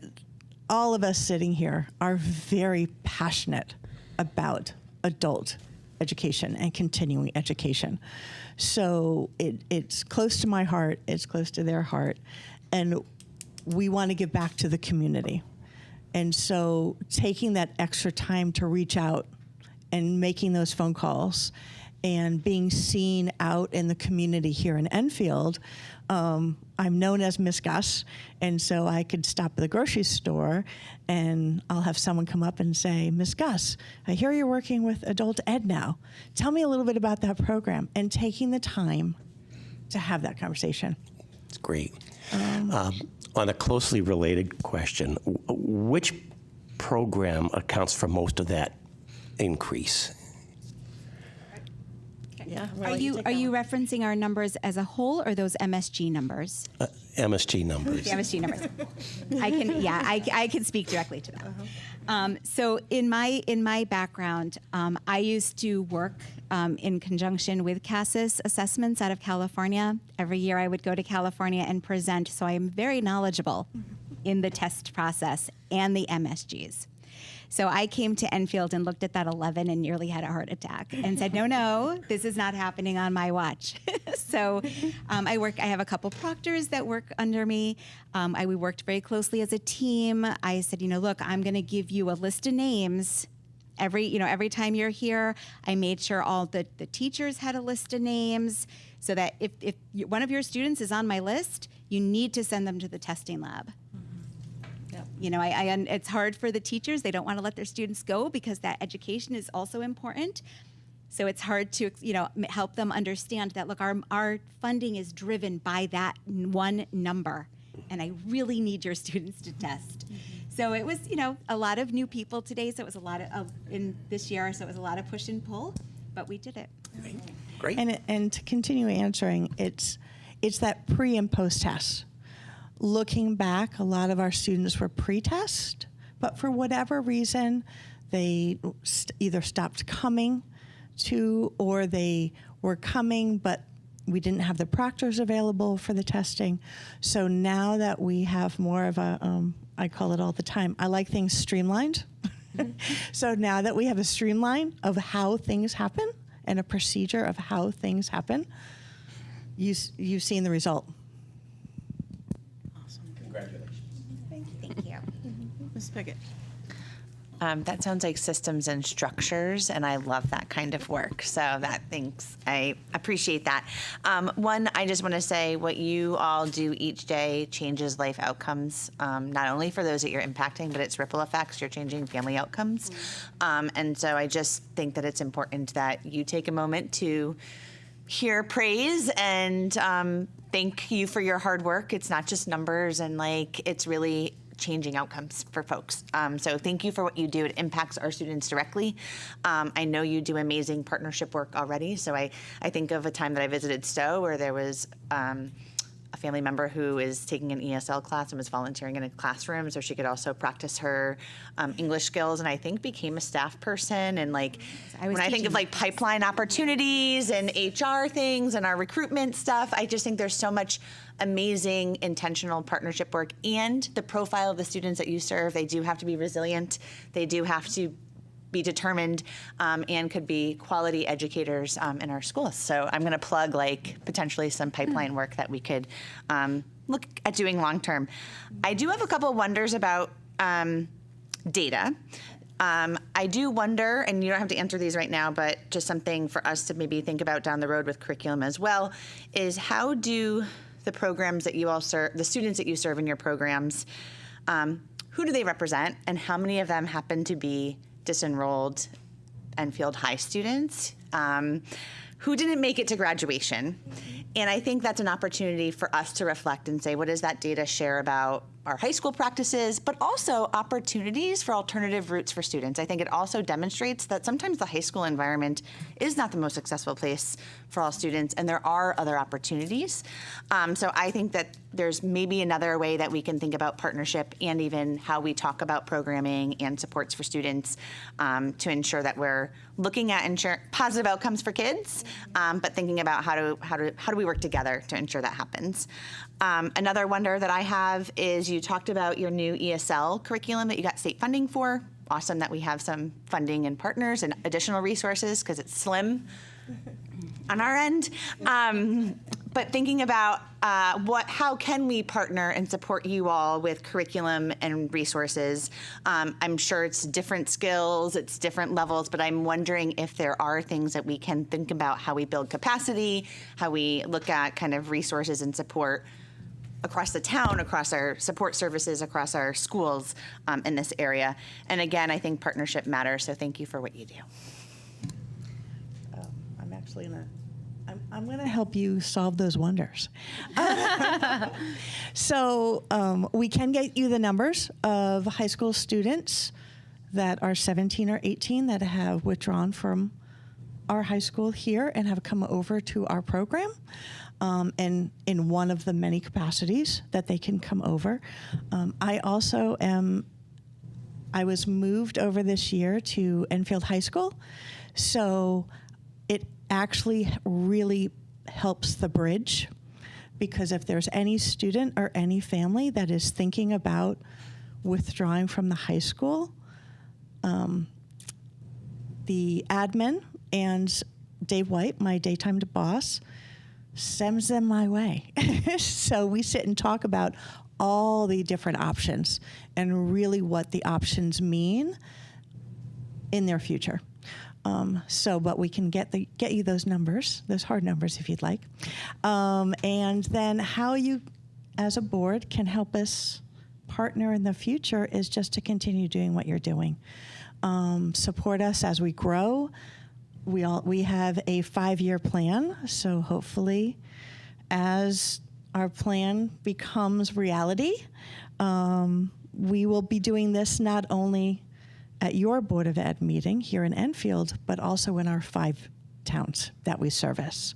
all of us sitting here are very passionate about adult education and continuing education. So it's close to my heart, it's close to their heart, and we want to give back to the community. And so taking that extra time to reach out and making those phone calls and being seen out in the community here in Enfield. I'm known as Miss Gus, and so I could stop at the grocery store and I'll have someone come up and say, Miss Gus, I hear you're working with adult ed now. Tell me a little bit about that program, and taking the time to have that conversation. It's great. On a closely related question, which program accounts for most of that increase? Yeah. Are you referencing our numbers as a whole, or those MSG numbers? MSG numbers. The MSG numbers. I can speak directly to that. So in my background, I used to work in conjunction with CASAS assessments out of California. Every year I would go to California and present, so I am very knowledgeable in the test process and the MSGs. So I came to Enfield and looked at that 11 and nearly had a heart attack and said, no, this is not happening on my watch. So I have a couple proctors that work under me. We worked very closely as a team. I said, look, I'm going to give you a list of names. Every time you're here, I made sure all the teachers had a list of names so that if one of your students is on my list, you need to send them to the testing lab. It's hard for the teachers. They don't want to let their students go because that education is also important. So it's hard to, help them understand that, look, our funding is driven by that one number, and I really need your students to test. So it was, a lot of new people today. So it was a lot of in this year. So it was a lot of push and pull, but we did it. Great. And to continue answering, it's that pre and post test. Looking back, a lot of our students were pre-test, but for whatever reason, they either stopped coming to, or they were coming, but we didn't have the proctors available for the testing. So now that we have more of a, I call it all the time, I like things streamlined. So now that we have a streamline of how things happen and a procedure of how things happen, you've seen the result. Congratulations. Thank you. Ms. Pickett. That sounds like systems and structures, and I love that kind of work. So I appreciate that. One, I just want to say what you all do each day changes life outcomes, not only for those that you're impacting, but it's ripple effects. You're changing family outcomes. And so I just think that it's important that you take a moment to hear praise and thank you for your hard work. It's not just numbers, and it's really changing outcomes for folks. So thank you for what you do. It impacts our students directly. I know you do amazing partnership work already. So I think of a time that I visited Stowe where there was a family member who is taking an ESL class and was volunteering in a classroom so she could also practice her English skills, and I think became a staff person. And when I think of pipeline opportunities and HR things and our recruitment stuff, I just think there's so much amazing intentional partnership work. And the profile of the students that you serve, they do have to be resilient. They do have to be determined and could be quality educators in our schools. So I'm going to plug potentially some pipeline work that we could look at doing long term. I do have a couple wonders about data. I do wonder, and you don't have to answer these right now, but just something for us to maybe think about down the road with curriculum as well, is how do the programs that you all serve, the students that you serve in your programs, who do they represent, and how many of them happen to be disenrolled Enfield High students who didn't make it to graduation? And I think that's an opportunity for us to reflect and say, what does that data share about our high school practices, but also opportunities for alternative routes for students? I think it also demonstrates that sometimes the high school environment is not the most successful place for all students, and there are other opportunities. So I think that there's maybe another way that we can think about partnership and even how we talk about programming and supports for students to ensure that we're looking at positive outcomes for kids, but thinking about how do we work together to ensure that happens. Another wonder that I have is you talked about your new ESL curriculum that you got state funding for. Awesome that we have some funding and partners and additional resources because it's slim on our end. But thinking about how can we partner and support you all with curriculum and resources? I'm sure it's different skills, it's different levels, but I'm wondering if there are things that we can think about how we build capacity, how we look at kind of resources and support across the town, across our support services, across our schools in this area. And again, I think partnership matters, so thank you for what you do. I'm actually I'm going to help you solve those wonders. So we can get you the numbers of high school students that are 17 or 18 that have withdrawn from our high school here and have come over to our program. And in one of the many capacities that they can come over. I also I was moved over this year to Enfield High School, so it actually really helps the bridge, because if there's any student or any family that is thinking about withdrawing from the high school, the admin and Dave White, my daytime boss, sends them my way. So we sit and talk about all the different options and really what the options mean in their future. But we can get you those numbers, those hard numbers if you'd like. And then how you, as a board, can help us partner in the future is just to continue doing what you're doing. Support us as we grow. We have a 5-year plan, so hopefully as our plan becomes reality, we will be doing this not only at your Board of Ed meeting here in Enfield, but also in our 5 towns that we service.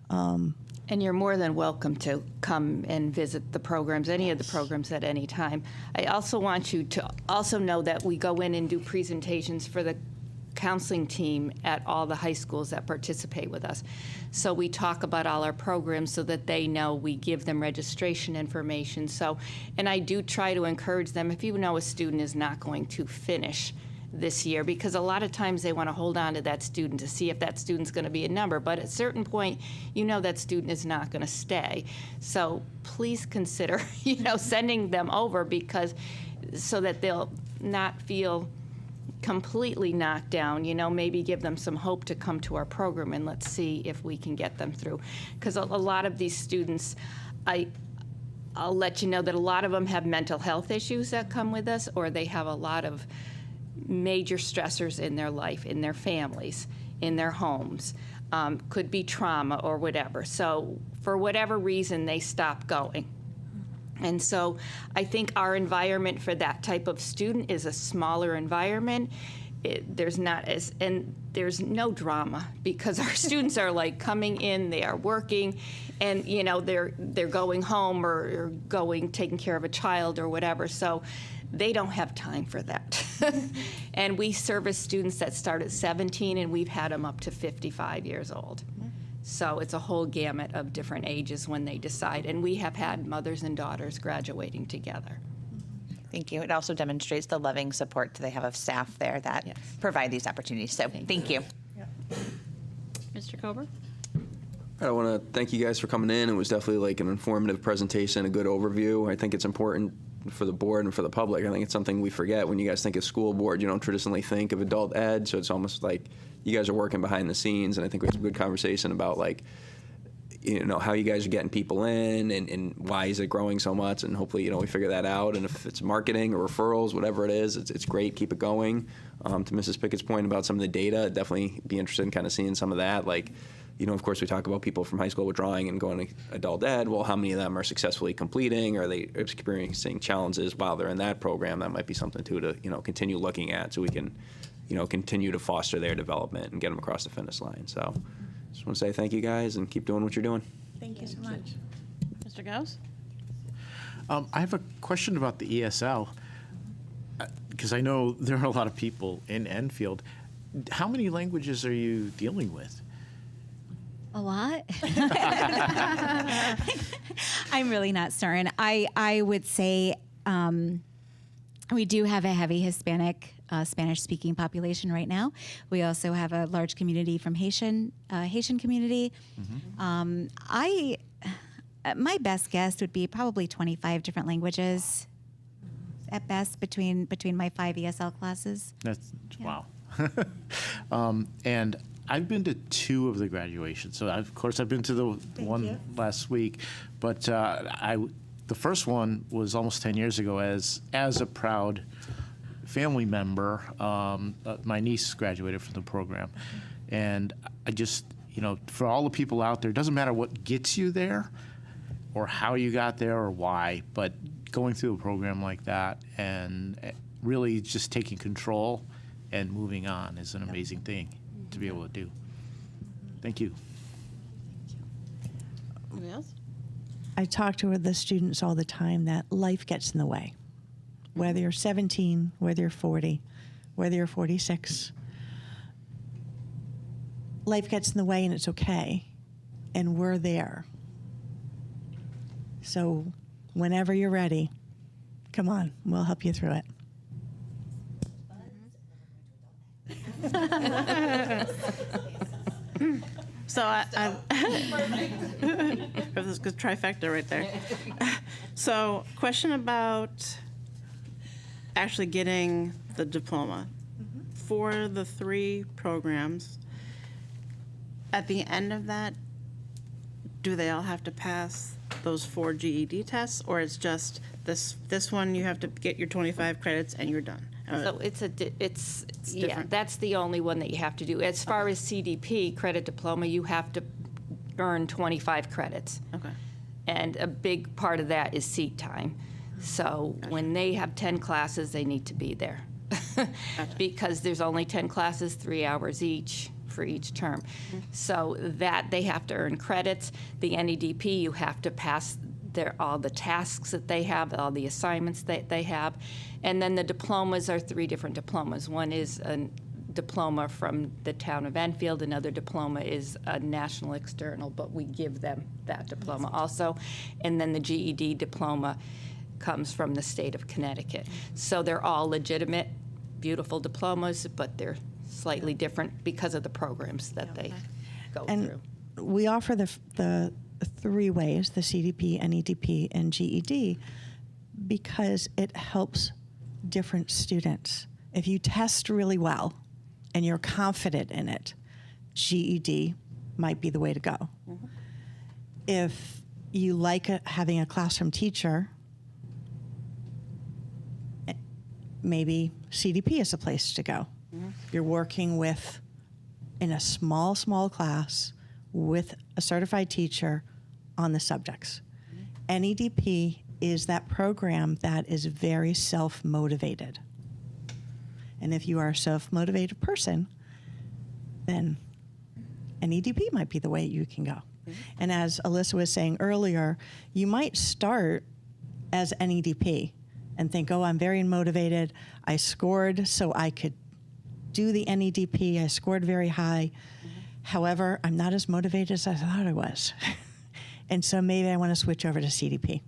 And you're more than welcome to come and visit the programs, any of the programs at any time. I also want you to also know that we go in and do presentations for the counseling team at all the high schools that participate with us. So we talk about all our programs so that they know. We give them registration information. So, and I do try to encourage them, if you know a student is not going to finish this year, because a lot of times they want to hold on to that student to see if that student's going to be a number, but at a certain point, you know that student is not going to stay. So please consider, sending them over, because so that they'll not feel completely knocked down, maybe give them some hope to come to our program, and let's see if we can get them through. Because a lot of these students, I'll let you know that a lot of them have mental health issues that come with us, or they have a lot of major stressors in their life, in their families, in their homes. Could be trauma or whatever. So for whatever reason, they stop going. And so I think our environment for that type of student is a smaller environment. There's no drama, because our students are like coming in, they are working, and they're going home or taking care of a child or whatever. So they don't have time for that. And we service students that start at 17, and we've had them up to 55 years old. So it's a whole gamut of different ages when they decide. And we have had mothers and daughters graduating together. Thank you. It also demonstrates the loving support they have of staff there that provide these opportunities. So thank you. Mr. Kober? I want to thank you guys for coming in. It was definitely like an informative presentation, a good overview. I think it's important for the board and for the public. I think it's something we forget when you guys think of school board. You don't traditionally think of adult ed, so it's almost like you guys are working behind the scenes. And I think we had some good conversation about how you guys are getting people in and why is it growing so much, and hopefully we figure that out. And if it's marketing or referrals, whatever it is, it's great. Keep it going. To Mrs. Pickett's point about some of the data, I'd definitely be interested in kind of seeing some of that. Of course, we talk about people from high school withdrawing and going to adult ed. Well, how many of them are successfully completing? Are they experiencing challenges while they're in that program? That might be something too to continue looking at, so we can continue to foster their development and get them across the finish line. So just want to say thank you guys and keep doing what you're doing. Thank you so much. Mr. Gauss? I have a question about the ESL, because I know there are a lot of people in Enfield. How many languages are you dealing with? A lot. I'm really not certain. I would say we do have a heavy Hispanic, Spanish-speaking population right now. We also have a large community from Haitian community. My best guess would be probably 25 different languages at best between my 5 ESL classes. That's wow. And I've been to 2 of the graduations. So of course I've been to the one last week, but the first one was almost 10 years ago as a proud family member. My niece graduated from the program, and I just, for all the people out there, it doesn't matter what gets you there or how you got there or why, but going through a program like that and really just taking control and moving on is an amazing thing to be able to do. Thank you. Anybody else? I talk to the students all the time that life gets in the way. Whether you're 17, whether you're 40, whether you're 46, life gets in the way and it's okay. And we're there. So whenever you're ready, come on, we'll help you through it. So I have this good trifecta right there. So, question about actually getting the diploma. For the 3 programs, at the end of that, do they all have to pass those 4 GED tests, or it's just this one you have to get your 25 credits and you're done? So it's yeah, different. that's the only one that you have to do. As far as CDP, credit diploma, you have to earn 25 credits. Okay. And a big part of that is seat time. So when they have 10 classes, they need to be there. Because there's only 10 classes, 3 hours each for each term. So that they have to earn credits. The NEDP, you have to pass all the tasks that they have, all the assignments that they have. And then the diplomas are 3 different diplomas. One is a diploma from the town of Enfield, another diploma is a national external, but we give them that diploma also. And then the GED diploma comes from the state of Connecticut. So they're all legitimate, beautiful diplomas, but they're slightly different because of the programs that they go through. We offer the 3 ways, the CDP, NEDP, and GED, because it helps different students. If you test really well and you're confident in it, GED might be the way to go. If you like having a classroom teacher, maybe CDP is a place to go. You're working in a small class with a certified teacher on the subjects. NEDP is that program that is very self-motivated. And if you are a self-motivated person, then NEDP might be the way you can go. And as Alyssa was saying earlier, you might start as NEDP and think, oh, I'm very motivated. I scored so I could do the NEDP. I scored very high. However, I'm not as motivated as I thought I was. And so maybe I want to switch over to CDP.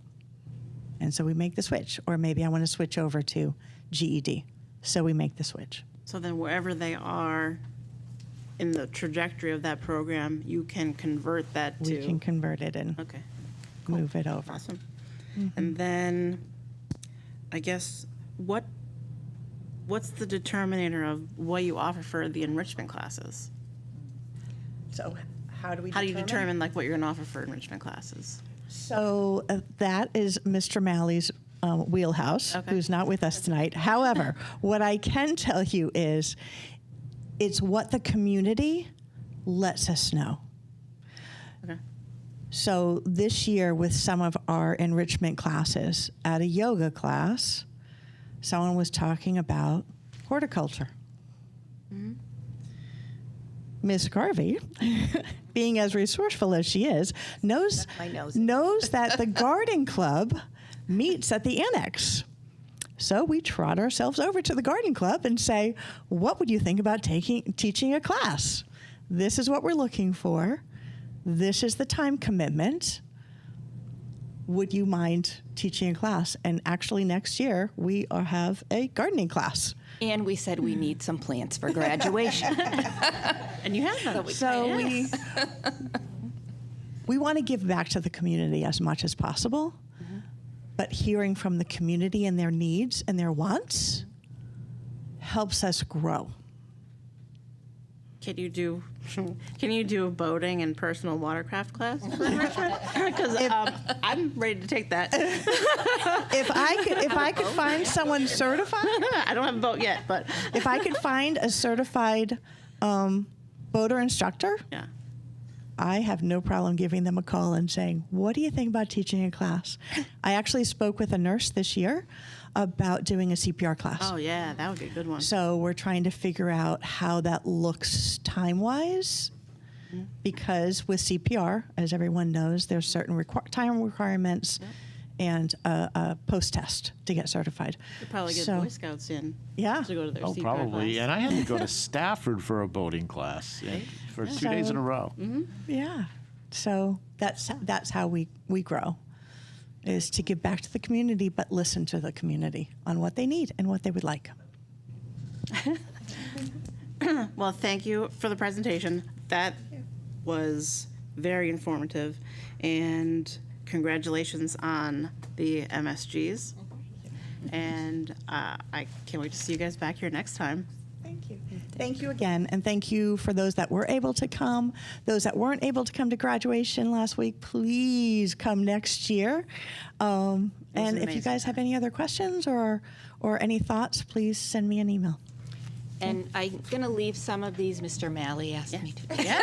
And so we make the switch. Or maybe I want to switch over to GED. So we make the switch. So then wherever they are in the trajectory of that program, you can convert that to... We can convert it and move it over. Awesome. And then, I guess, what's the determinator of what you offer for the enrichment classes? So how do we How do you determine like what you're going to offer for enrichment classes? So that is Mr. Malley's wheelhouse, who's not with us tonight. However, what I can tell you is it's what the community lets us know. Okay. So this year with some of our enrichment classes, at a yoga class, someone was talking about horticulture. Ms. Garvey, being as resourceful as she is, knows that the garden club meets at the annex. So we trot ourselves over to the garden club and say, what would you think about teaching a class? This is what we're looking for. This is the time commitment. Would you mind teaching a class? And actually next year, we have a gardening class. And we said we need some plants for graduation. And you have them. So we want to give back to the community as much as possible, but hearing from the community and their needs and their wants helps us grow. Can you do boating and personal watercraft class for enrichment? Because I'm ready to take that. If I could find someone certified, I don't have a boat yet, but if I could find a certified boater instructor, I have no problem giving them a call and saying, what do you think about teaching a class? I actually spoke with a nurse this year about doing a CPR class. Oh, yeah, that would be a good one. So we're trying to figure out how that looks time-wise, because with CPR, as everyone knows, there's certain time requirements and a post-test to get certified. You'd probably get So- Boy Scouts in Yeah. to go to their Oh, CPR probably. class. And I had to go to Stafford for a boating class for 2 days in a row. Yeah. So that's how we grow, is to give back to the community, but listen to the community on what they need and what they would like. Well, thank you for the presentation. That was very informative, and congratulations on the MSGs. And I can't wait to see you guys back here next time. Thank you. Thank you again, and thank you for those that were able to come. Those that weren't able to come to graduation last week, please come next year. And if you amazing. guys have any other questions or any thoughts, please send me an email. And I'm going to leave some of these, Mr. Malley asked me to. Yeah,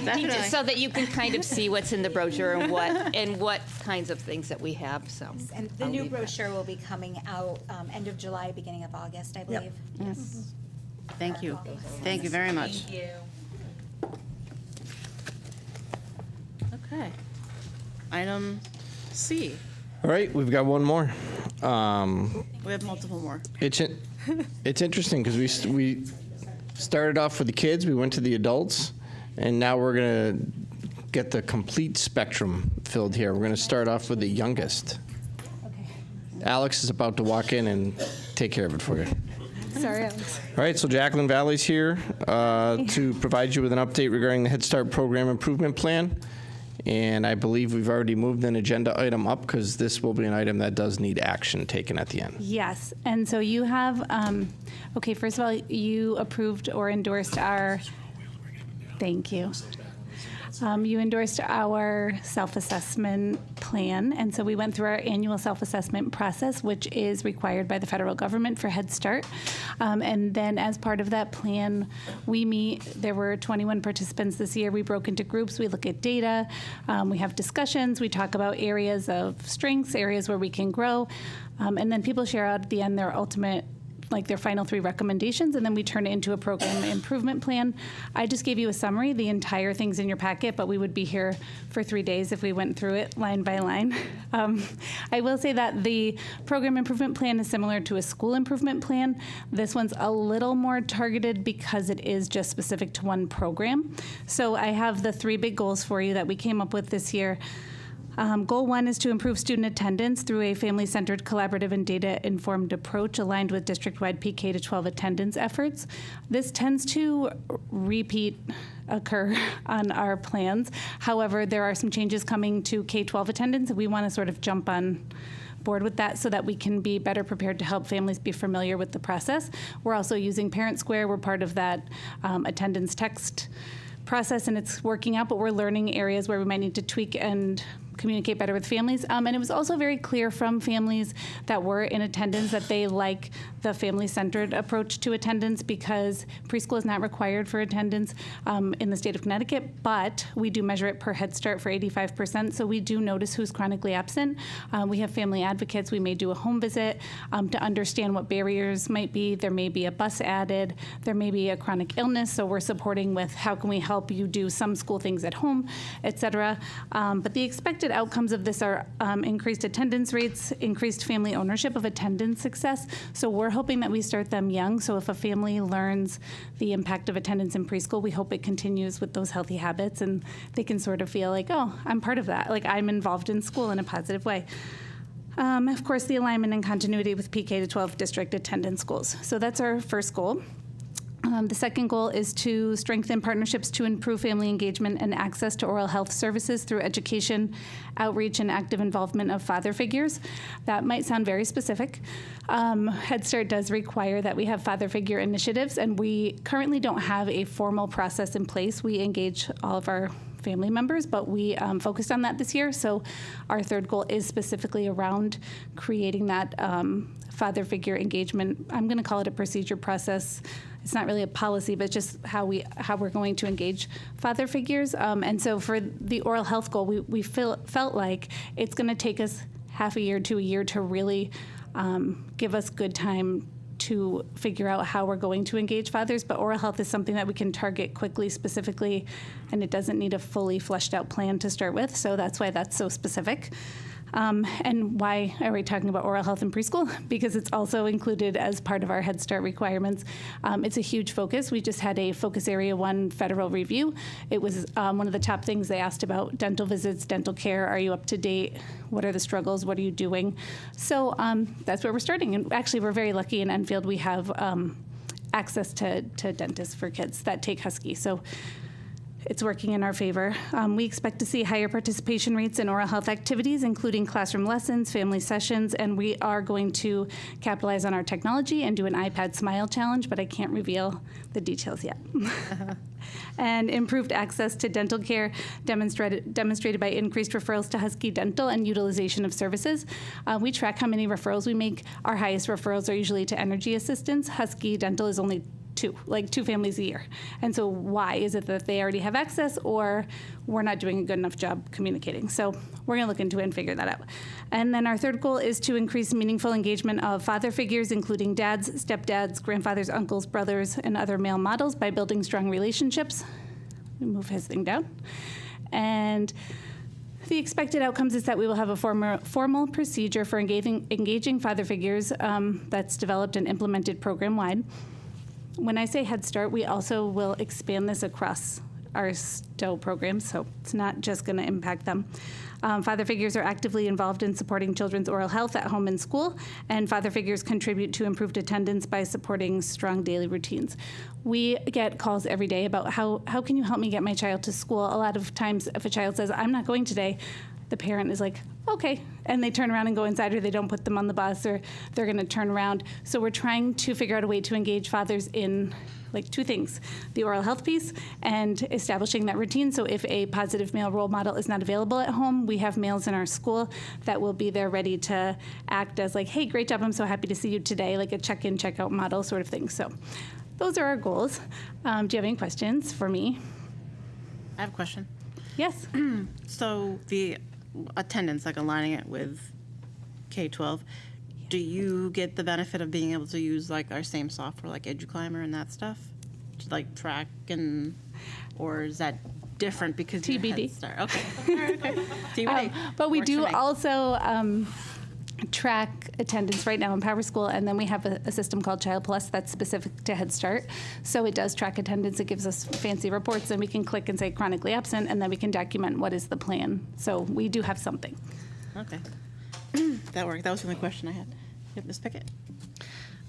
definitely. So that you can kind of see what's in the brochure and what kinds of things that we have, so. And the I'll new leave that. brochure will be coming out end of July, beginning of August, I believe. Yes. Thank you. Thank you very much. Thank you. Okay. Item C. All right, we've got one more. We have multiple more. It's interesting because we started off with the kids, we went to the adults, and now we're going to get the complete spectrum filled here. We're going to start off with the youngest. Alex is about to walk in and take care of it for you. Sorry, Alex. All right, so Jacqueline Valley's here to provide you with an update regarding the Head Start Program Improvement Plan. And I believe we've already moved an agenda item up because this will be an item that does need action taken at the end. Yes, and so you have, okay, first of all, you approved or endorsed our, thank you. You endorsed our self-assessment plan, and so we went through our annual self-assessment process, which is required by the federal government for Head Start. And then as part of that plan, we meet, there were 21 participants this year. We broke into groups, we look at data, we have discussions, we talk about areas of strengths, areas where we can grow, and then people share out at the end their ultimate, like their final 3 recommendations, and then we turn it into a program improvement plan. I just gave you a summary. The entire thing's in your packet, but we would be here for 3 days if we went through it line by line. I will say that the program improvement plan is similar to a school improvement plan. This one's a little more targeted because it is just specific to one program. So I have the 3 big goals for you that we came up with this year. Goal 1 is to improve student attendance through a family-centered, collaborative, and data-informed approach aligned with district-wide K-12 attendance efforts. This tends to occur on our plans. However, there are some changes coming to K-12 attendance, and we want to sort of jump on board with that so that we can be better prepared to help families be familiar with the process. We're also using Parent Square. We're part of that attendance text process, and it's working out, but we're learning areas where we might need to tweak and communicate better with families. And it was also very clear from families that were in attendance that they like the family-centered approach to attendance because preschool is not required for attendance in the state of Connecticut, but we do measure it per Head Start for 85%, so we do notice who's chronically absent. We have family advocates. We may do a home visit to understand what barriers might be. There may be a bus added. There may be a chronic illness, so we're supporting with how can we help you do some school things at home, et cetera. But the expected outcomes of this are increased attendance rates, increased family ownership of attendance success. So we're hoping that we start them young. So if a family learns the impact of attendance in preschool, we hope it continues with those healthy habits and they can sort of feel like, oh, I'm part of that. Like I'm involved in school in a positive way. Of course, the alignment and continuity with K-12 district attendance goals. So that's our first goal. The second goal is to strengthen partnerships to improve family engagement and access to oral health services through education, outreach, and active involvement of father figures. That might sound very specific. Head Start does require that we have father figure initiatives, and we currently don't have a formal process in place. We engage all of our family members, but we focused on that this year. So our third goal is specifically around creating that father figure engagement. I'm going to call it a procedure process. It's not really a policy, but just how we're going to engage father figures. And so for the oral health goal, we felt like it's going to take us half a year to a year to really give us good time to figure out how we're going to engage fathers, but oral health is something that we can target quickly, specifically, and it doesn't need a fully fleshed out plan to start with, so that's why that's so specific. And why are we talking about oral health in preschool? Because it's also included as part of our Head Start requirements. It's a huge focus. We just had a Focus Area 1 federal review. It was one of the top things they asked about: dental visits, dental care. Are you up to date? What are the struggles? What are you doing? So that's where we're starting. And actually, we're very lucky in Enfield. We have access to dentists for kids that take Husky. So it's working in our favor. We expect to see higher participation rates in oral health activities, including classroom lessons, family sessions, and we are going to capitalize on our technology and do an iPad Smile Challenge, but I can't reveal the details yet. And improved access to dental care demonstrated by increased referrals to Husky Dental and utilization of services. We track how many referrals we make. Our highest referrals are usually to energy assistance. Husky Dental is only two families a year. And so why? Is it that they already have access, or we're not doing a good enough job communicating? So we're gonna look into it and figure that out. And then our third goal is to increase meaningful engagement of father figures, including dads, stepdads, grandfathers, uncles, brothers, and other male models by building strong relationships. Let me move his thing down. And the expected outcomes is that we will have a formal procedure for engaging father figures that's developed and implemented program-wide. When I say Head Start, we also will expand this across our STOW programs, so it's not just going to impact them. Father figures are actively involved in supporting children's oral health at home and school, and father figures contribute to improved attendance by supporting strong daily routines. We get calls every day about how can you help me get my child to school? A lot of times if a child says, I'm not going today, the parent is like, okay, and they turn around and go inside, or they don't put them on the bus, or they're going to turn around. So we're trying to figure out a way to engage fathers in like two things: the oral health piece and establishing that routine. So if a positive male role model is not available at home, we have males in our school that will be there ready to act as like, hey, great job, I'm so happy to see you today, like a check-in, check-out model sort of thing. So those are our goals. Do you have any questions for me? I have a question. Yes. So the attendance, like aligning it with K-12, do you get the benefit of being able to use like our same software, like EduClimber and that stuff, to like track or is that different because you're TBD. Head Start? Okay. All right, okay. TBD. But we Works do for me. also track attendance right now in Power School, and then we have a system called Child Plus that's specific to Head Start. So it does track attendance. It gives us fancy reports, and we can click and say chronically absent, and then we can document what is the plan. So we do have something. Okay. That worked. That was the only question I had. Yep, Ms. Pickett.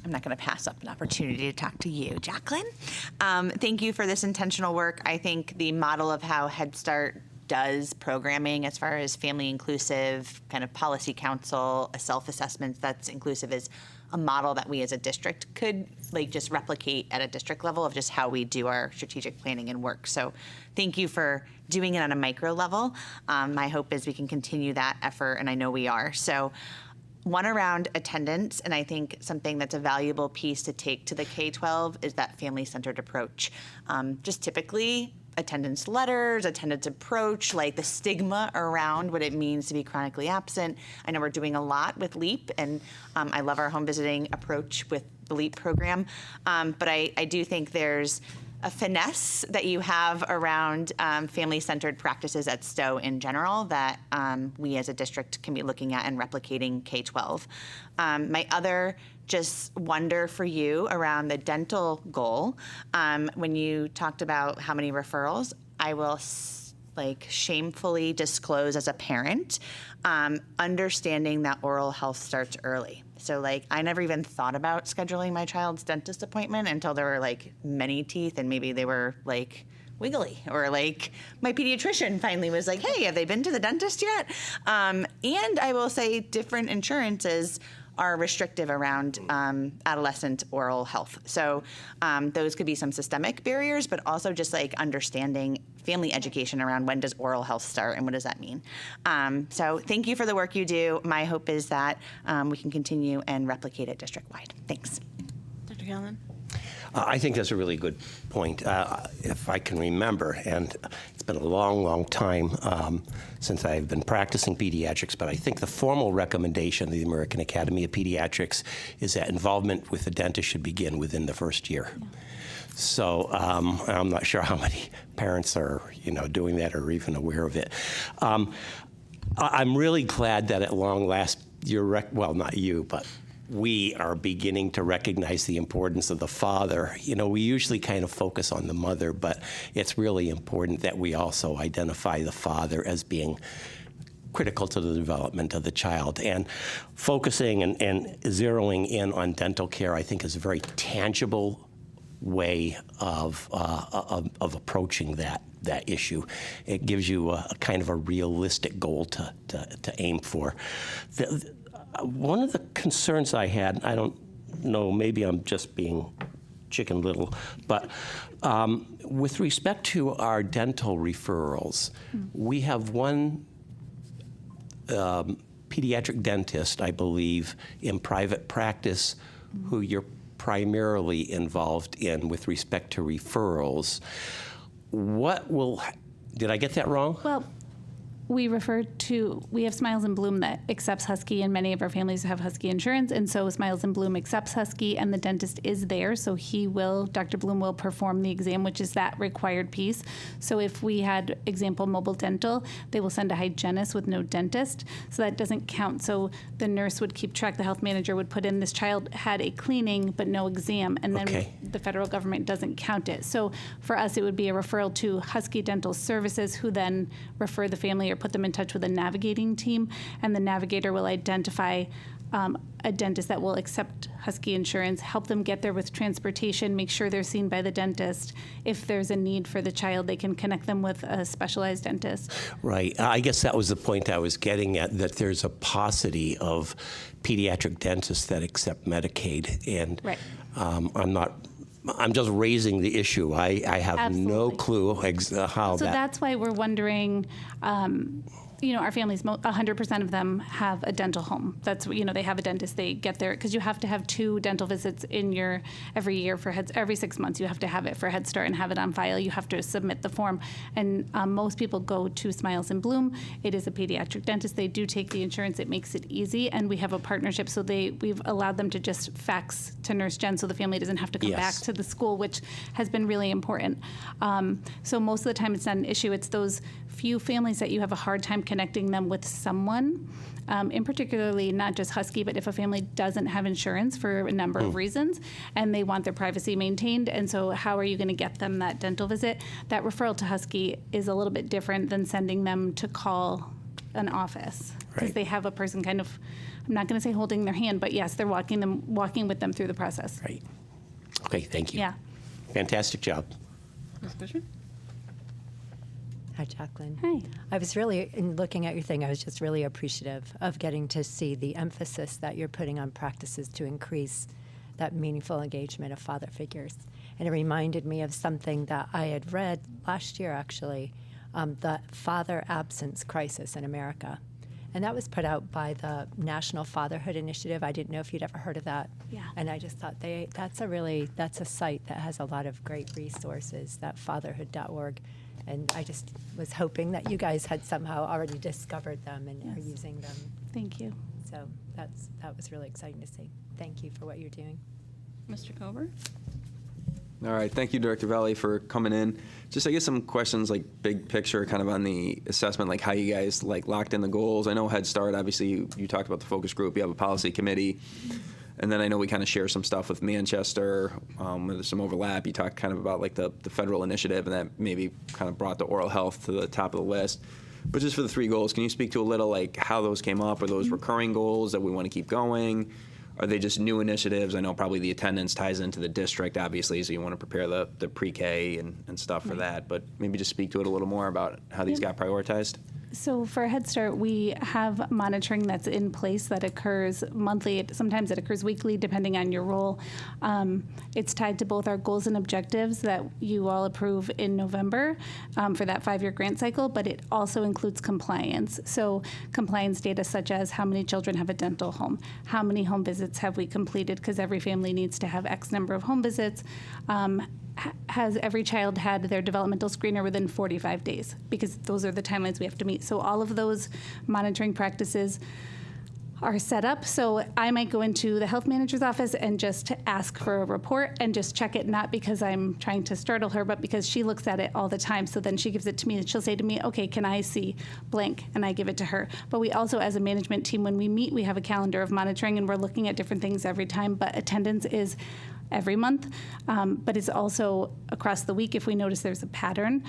I'm not going to pass up an opportunity to talk to you, Jacqueline. Thank you for this intentional work. I think the model of how Head Start does programming as far as family inclusive, kind of policy council, a self-assessment that's inclusive is a model that we as a district could like just replicate at a district level of just how we do our strategic planning and work. So thank you for doing it on a micro level. My hope is we can continue that effort, and I know we are. So one around attendance, and I think something that's a valuable piece to take to the K-12 is that family-centered approach. Just typically, attendance letters, attendance approach, like the stigma around what it means to be chronically absent. I know we're doing a lot with LEAP, and I love our home visiting approach with the LEAP program. But I do think there's a finesse that you have around family-centered practices at Stowe in general that we as a district can be looking at and replicating K-12. My other just wonder for you around the dental goal, when you talked about how many referrals, I will shamefully disclose as a parent, understanding that oral health starts early. So I never even thought about scheduling my child's dentist appointment until there were many teeth and maybe they were wiggly, or my pediatrician finally was like, hey, have they been to the dentist yet? And I will say different insurances are restrictive around adolescent oral health. So those could be some systemic barriers, but also just understanding family education around when does oral health start and what does that mean. So thank you for the work you do. My hope is that we can continue and replicate it district-wide. Thanks. Dr. Callan? I think that's a really good point. If I can remember, and it's been a long, long time since I've been practicing pediatrics, but I think the formal recommendation of the American Academy of Pediatrics is that involvement with the dentist should begin within the first year. So I'm not sure how many parents are, doing that or even aware of it. I'm really glad that at long last, well, not you, but we are beginning to recognize the importance of the father. We usually kind of focus on the mother, but it's really important that we also identify the father as being critical to the development of the child. And focusing and zeroing in on dental care, I think, is a very tangible way of approaching that issue. It gives you a kind of a realistic goal to aim for. One of the concerns I had, I don't know, maybe I'm just being Chicken Little, but with respect to our dental referrals, we have one pediatric dentist, I believe, in private practice who you're primarily involved in with respect to referrals. Did I get that wrong? Well, we have Smiles and Bloom that accepts Husky, and many of our families have Husky insurance, and so Smiles and Bloom accepts Husky, and the dentist is there, so Dr. Bloom will perform the exam, which is that required piece. So if we had, example, mobile dental, they will send a hygienist with no dentist, so that doesn't count. So the nurse would keep track, the health manager would put in, this child had a cleaning but no exam, and then the federal government doesn't count it. So for us, it would be a referral to Husky Dental Services, who then refer the family or put them in touch with a navigating team, and the navigator will identify a dentist that will accept Husky insurance, help them get there with transportation, make sure they're seen by the dentist. If there's a need for the child, they can connect them with a specialized dentist. Right. I guess that was the point I was getting at, that there's a paucity of pediatric dentists that accept Medicaid, and right. I'm just raising the issue. I have Absolutely. no clue how So that. that's why we're wondering, our families, 100% of them have a dental home. That's, they have a dentist, they get there, because you have to have 2 dental visits every year for every 6 months. You have to have it for Head Start and have it on file. You have to submit the form. And most people go to Smiles and Bloom. It is a pediatric dentist. They do take the insurance. It makes it easy. And we have a partnership, so we've allowed them to just fax to Nurse Jen, so the family doesn't have to come back to the school, which has been really important. So most of the time it's not an issue. It's those few families that you have a hard time connecting them with someone, in particularly not just Husky, but if a family doesn't have insurance for a number of reasons and they want their privacy maintained, and so how are you going to get them that dental visit? That referral to Husky is a little bit different than sending them to call an office, because they have a person kind of, I'm not going to say holding their hand, but yes, they're walking with them through the process. Right. Okay, thank you. Yeah. Fantastic job. Hi, Jacqueline. Hi. I was really, in looking at your thing, I was just really appreciative of getting to see the emphasis that you're putting on practices to increase that meaningful engagement of father figures. And it reminded me of something that I had read last year, actually, the Father Absence Crisis in America. And that was put out by the National Fatherhood Initiative. I didn't know if you'd ever heard of that. Yeah. And I just thought that's a site that has a lot of great resources, that fatherhood.org. And I just was hoping that you guys had somehow already discovered them and are using them. Thank you. So that was really exciting to see. Thank you for what you're doing. Mr. Cover? All right, thank you, Director Valley, for coming in. Just, I guess, some questions, like big picture, kind of on the assessment, like how you guys locked in the goals. I know Head Start, obviously, you talked about the focus group. You have a policy committee. And then I know we kind of share some stuff with Manchester, where there's some overlap. You talked kind of about the federal initiative, and that maybe kind of brought the oral health to the top of the list. But just for the 3 goals, can you speak to a little how those came up? Are those recurring goals that we want to keep going? Are they just new initiatives? I know probably the attendance ties into the district, obviously, so you want to prepare the pre-K and stuff for that. But maybe just speak to it a little more about how these got prioritized. So for Head Start, we have monitoring that's in place that occurs monthly. Sometimes it occurs weekly, depending on your role. It's tied to both our goals and objectives that you all approve in November for that 5-year grant cycle, but it also includes compliance. So compliance data such as how many children have a dental home, how many home visits have we completed, because every family needs to have X number of home visits. Has every child had their developmental screener within 45 days? Because those are the timelines we have to meet. So all of those monitoring practices are set up. So I might go into the health manager's office and just ask for a report and just check it, not because I'm trying to startle her, but because she looks at it all the time. So then she gives it to me and she'll say to me, okay, can I see blank? And I give it to her. But we also, as a management team, when we meet, we have a calendar of monitoring and we're looking at different things every time. But attendance is every month, but it's also across the week. If we notice there's a pattern,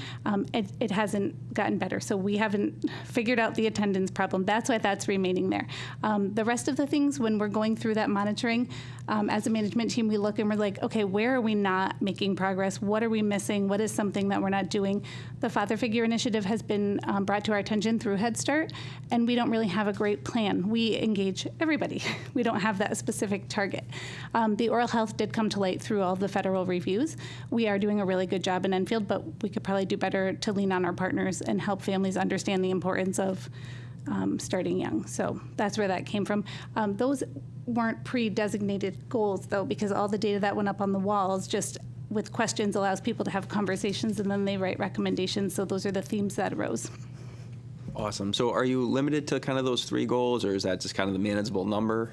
it hasn't gotten better. So we haven't figured out the attendance problem. That's why that's remaining there. The rest of the things, when we're going through that monitoring, as a management team, we look and we're like, okay, where are we not making progress? What are we missing? What is something that we're not doing? The Father Figure Initiative has been brought to our attention through Head Start, and we don't really have a great plan. We engage everybody. We don't have that specific target. The oral health did come to light through all the federal reviews. We are doing a really good job in Enfield, but we could probably do better to lean on our partners and help families understand the importance of starting young. So that's where that came from. Those weren't pre-designated goals, though, because all the data that went up on the walls just with questions allows people to have conversations, and then they write recommendations. So those are the themes that arose. Awesome. So are you limited to kind of those 3 goals, or is that just kind of the manageable number?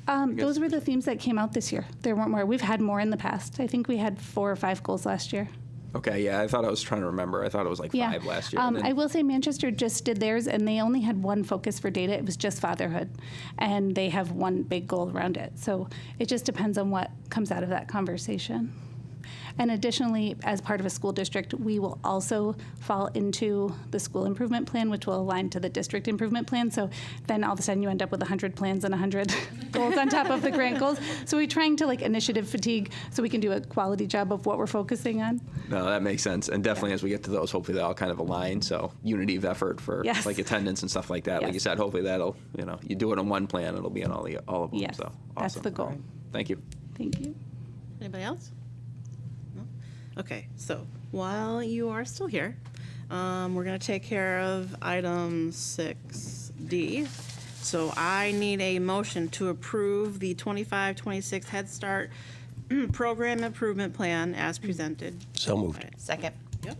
Those were the themes that came out this year. There weren't more. We've had more in the past. I think we had 4 or 5 goals last year. Okay, yeah, I thought I was trying to remember. I thought it was like 5 last year. and then- I will say Manchester just did theirs, and they only had one focus for data. It was just fatherhood, and they have one big goal around it. So it just depends on what comes out of that conversation. And additionally, as part of a school district, we will also fall into the school improvement plan, which will align to the district improvement plan. So then all of a sudden you end up with 100 plans and 100 goals on top of the grant goals. So we're trying to initiative fatigue so we can do a quality job of what we're focusing on. No, that makes sense. And definitely as we get to those, hopefully they all kind of align. So unity of effort for Yes. attendance and stuff like that. Like you Yes. said, hopefully that'll, you do it on one plan, it'll be on all of them. Yes, So that's awesome. the goal. Thank you. Thank you. Anybody else? No? Okay, so while you are still here, we're going to take care of item 6D. So I need a motion to approve the 25-26 Head Start Program Improvement Plan as presented. So moved. Second. Yep.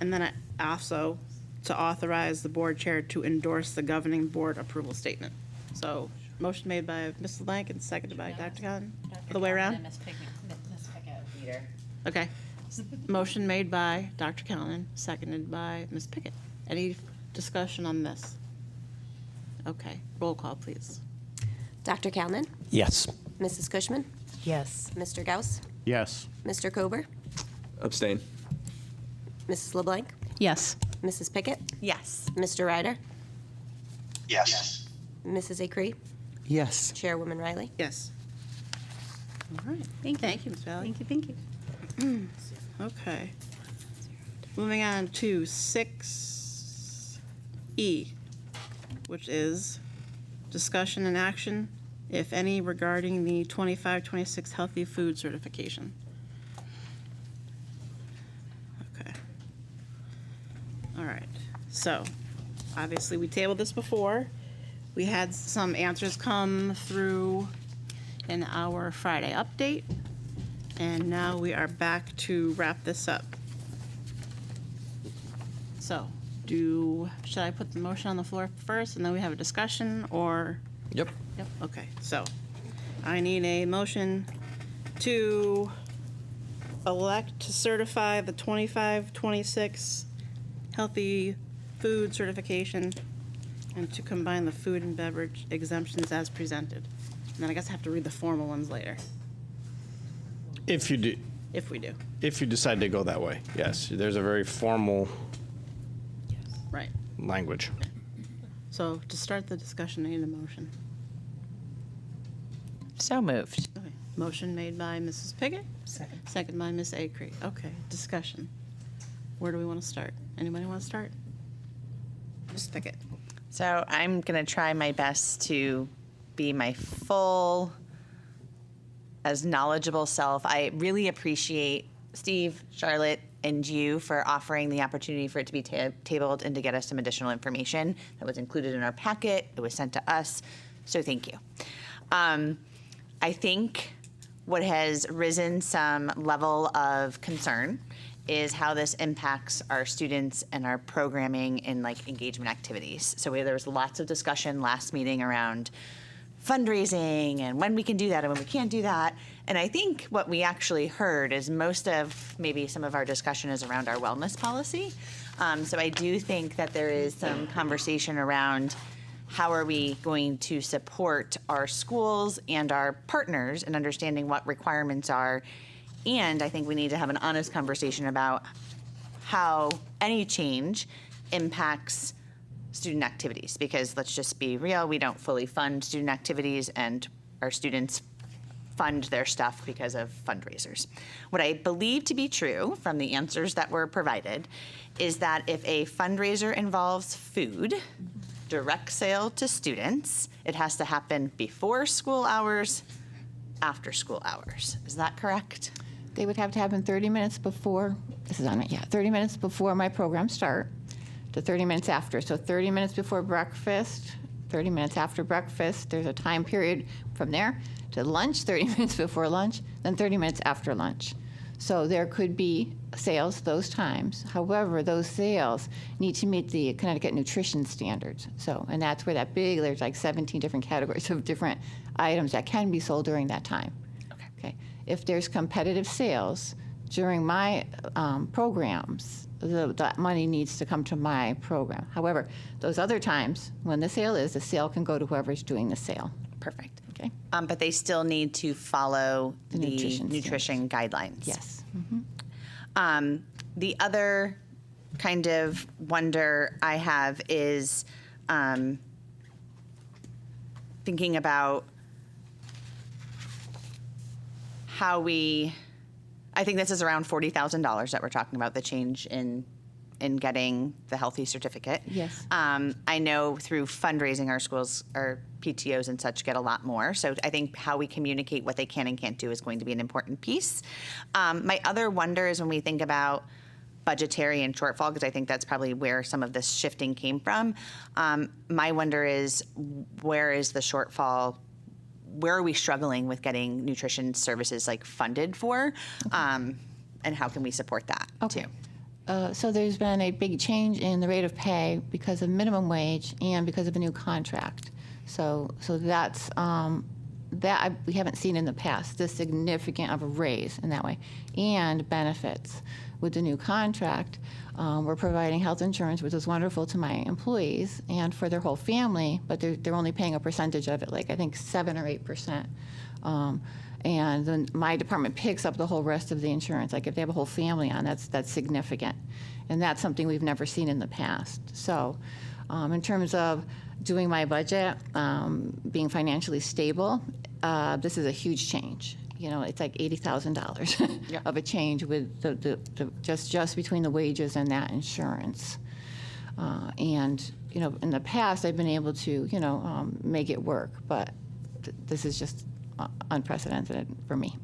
And then also to authorize the board chair to endorse the governing board approval statement. So motion made by Ms. LeBlanc and seconded by Dr. Khan. The way around? Okay. Motion made by Dr. Callan, seconded by Ms. Pickett. Any discussion on this? Okay, roll call, please. Dr. Kalman, Yes. Mrs. Cushman, Yes. Mr. Gauss, Yes. Mr. Kober, Abstain. Mrs. LeBlanc, Yes. Mrs. Pickett, Yes. Mr. Ryder, Yes. Mrs. Acree, Yes. Chairwoman Riley. Yes. All right. Thank you, Ms. Valley. Thank you. Okay. Moving on to 6E, which is discussion and action, if any, regarding the 25-26 healthy food certification. Okay. All right. So, obviously, we tabled this before. We had some answers come through in our Friday update. And now we are back to wrap this up. So, should I put the motion on the floor first and then we have a discussion, or? Yep. Yep, okay, so I need a motion to elect to certify the 25-26 healthy food certification and to combine the food and beverage exemptions as presented. And then I guess I have to read the formal ones later, If you do, if we do. if you decide to go that way, yes, there's a very formal Right. language. So to start the discussion, I need a motion. So moved. Okay. Motion made by Mrs. Piggott. Second. Second by Ms. Acree. Okay, discussion. Where do we want to start? Anybody want to start? Ms. Pickett. So I'm going to try my best to be my full, as knowledgeable self. I really appreciate Steve, Charlotte, and you for offering the opportunity for it to be tabled and to get us some additional information that was included in our packet. It was sent to us, so thank you. I think what has risen some level of concern is how this impacts our students and our programming and engagement activities. So there was lots of discussion last meeting around fundraising and when we can do that and when we can't do that. And I think what we actually heard is most of maybe some of our discussion is around our wellness policy. So I do think that there is some conversation around how are we going to support our schools and our partners in understanding what requirements are. And I think we need to have an honest conversation about how any change impacts student activities, because let's just be real, we don't fully fund student activities, and our students fund their stuff because of fundraisers. What I believe to be true from the answers that were provided is that if a fundraiser involves food, direct sale to students, it has to happen before school hours, after school hours. Is that correct? They would have to happen 30 minutes before, this is on it, yeah, 30 minutes before my program start to 30 minutes after. So 30 minutes before breakfast, 30 minutes after breakfast, there's a time period from there to lunch, 30 minutes before lunch, then 30 minutes after lunch. So there could be sales those times. However, those sales need to meet the Connecticut nutrition standards. So, and that's where that big, there's like 17 different categories of different items that can be sold during that time. Okay. If there's competitive sales during my programs, that money needs to come to my program. However, those other times when the sale can go to whoever's doing the sale. Perfect. Okay. But they still need to follow the nutrition nutrition guidelines. Yes. The other kind of wonder I have is thinking about how I think this is around $40,000 that we're talking about, the change in getting the healthy certificate. Yes. I know through fundraising, our schools, our PTOs and such get a lot more. So I think how we communicate what they can and can't do is going to be an important piece. My other wonder is when we think about budgetary and shortfall, because I think that's probably where some of this shifting came from. My wonder is, where is the shortfall? Where are we struggling with getting nutrition services like funded for? And how can we support that too? So there's been a big change in the rate of pay because of minimum wage and because of a new contract. So that's we haven't seen in the past, this significant of a raise in that way, and benefits. With the new contract, we're providing health insurance, which is wonderful to my employees and for their whole family, but they're only paying a percentage of it, like I think 7 or 8%. And then my department picks up the whole rest of the insurance. Like if they have a whole family on, that's significant. And that's something we've never seen in the past. So in terms of doing my budget, being financially stable, this is a huge change. You know, it's like $80,000 of a change with the just between the wages and that insurance. And, you know, in the past, I've been able to, you know, make it work, but this is just unprecedented for me.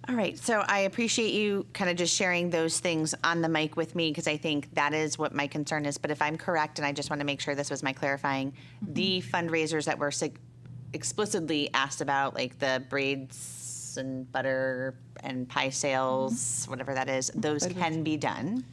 All right, so I appreciate you kind of just sharing those things on the mic with me, because I think that is what my concern is. But if I'm correct, and I just want to make sure this was my clarifying, the fundraisers that were explicitly asked about, like the braids and butter and pie sales, whatever that is, those can be done.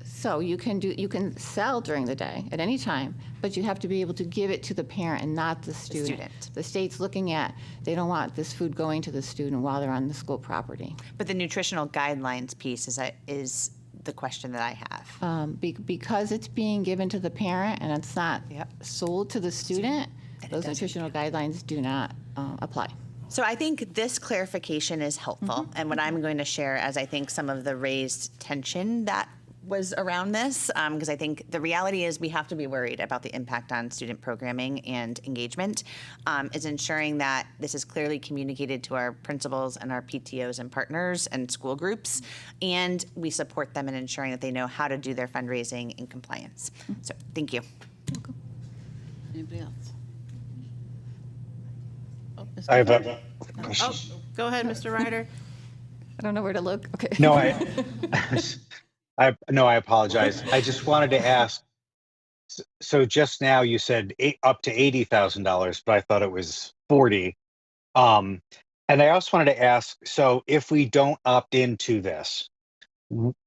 So you can sell during the day at any time, but you have to be able to give it to the parent and not the student. The state's looking at, they don't want this food going to the student while they're on the school property. But the nutritional guidelines piece is the question that I have. Because it's being given to the parent and it's not sold to the student, those nutritional guidelines do not apply. So I think this clarification is helpful. And what I'm going to share as I think some of the raised tension that was around this, because I think the reality is we have to be worried about the impact on student programming and engagement, is ensuring that this is clearly communicated to our principals and our PTOs and partners and school groups, and we support them in ensuring that they know how to do their fundraising in compliance. So thank you. Anybody else? Oh, I have a question. Oh, go ahead, Mr. Ryder. I don't know where to look. Okay. No, I apologize. I just wanted to ask. So just now you said up to $80,000, but I thought it was 40. And I also wanted to ask. So if we don't opt into this,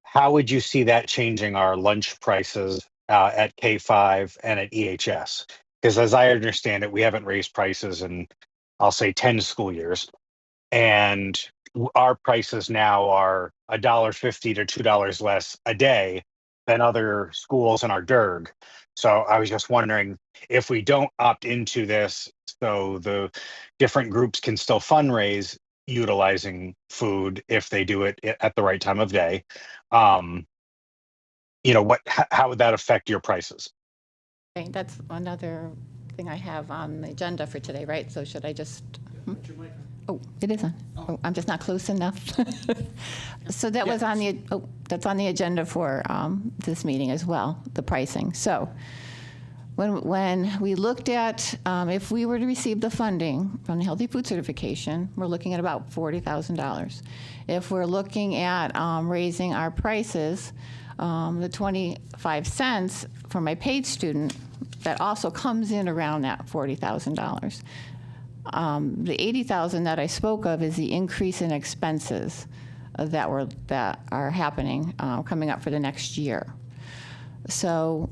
how would you see that changing our lunch prices at K-5 and at EHS? Because as I understand it, we haven't raised prices in, I'll say, 10 school years, and our prices now are $1.50 to $2 less a day, than other schools in our DIRG. So I was just wondering if we don't opt into this, so the different groups can still fundraise utilizing food if they do it at the right time of day. How would that affect your prices? Okay, that's another thing I have on the agenda for today, right? So should I just? Oh, it is on. Oh, I'm just not close enough. So that was on the. Oh, that's on the agenda for this meeting as well. The pricing. So when we looked at if we were to receive the funding from the Healthy Food Certification, we're looking at about $40,000. If we're looking at raising our prices, the 25 cents for my paid student, that also comes in around that $40,000. The $80,000 that I spoke of is the increase in expenses that are happening coming up for the next year. So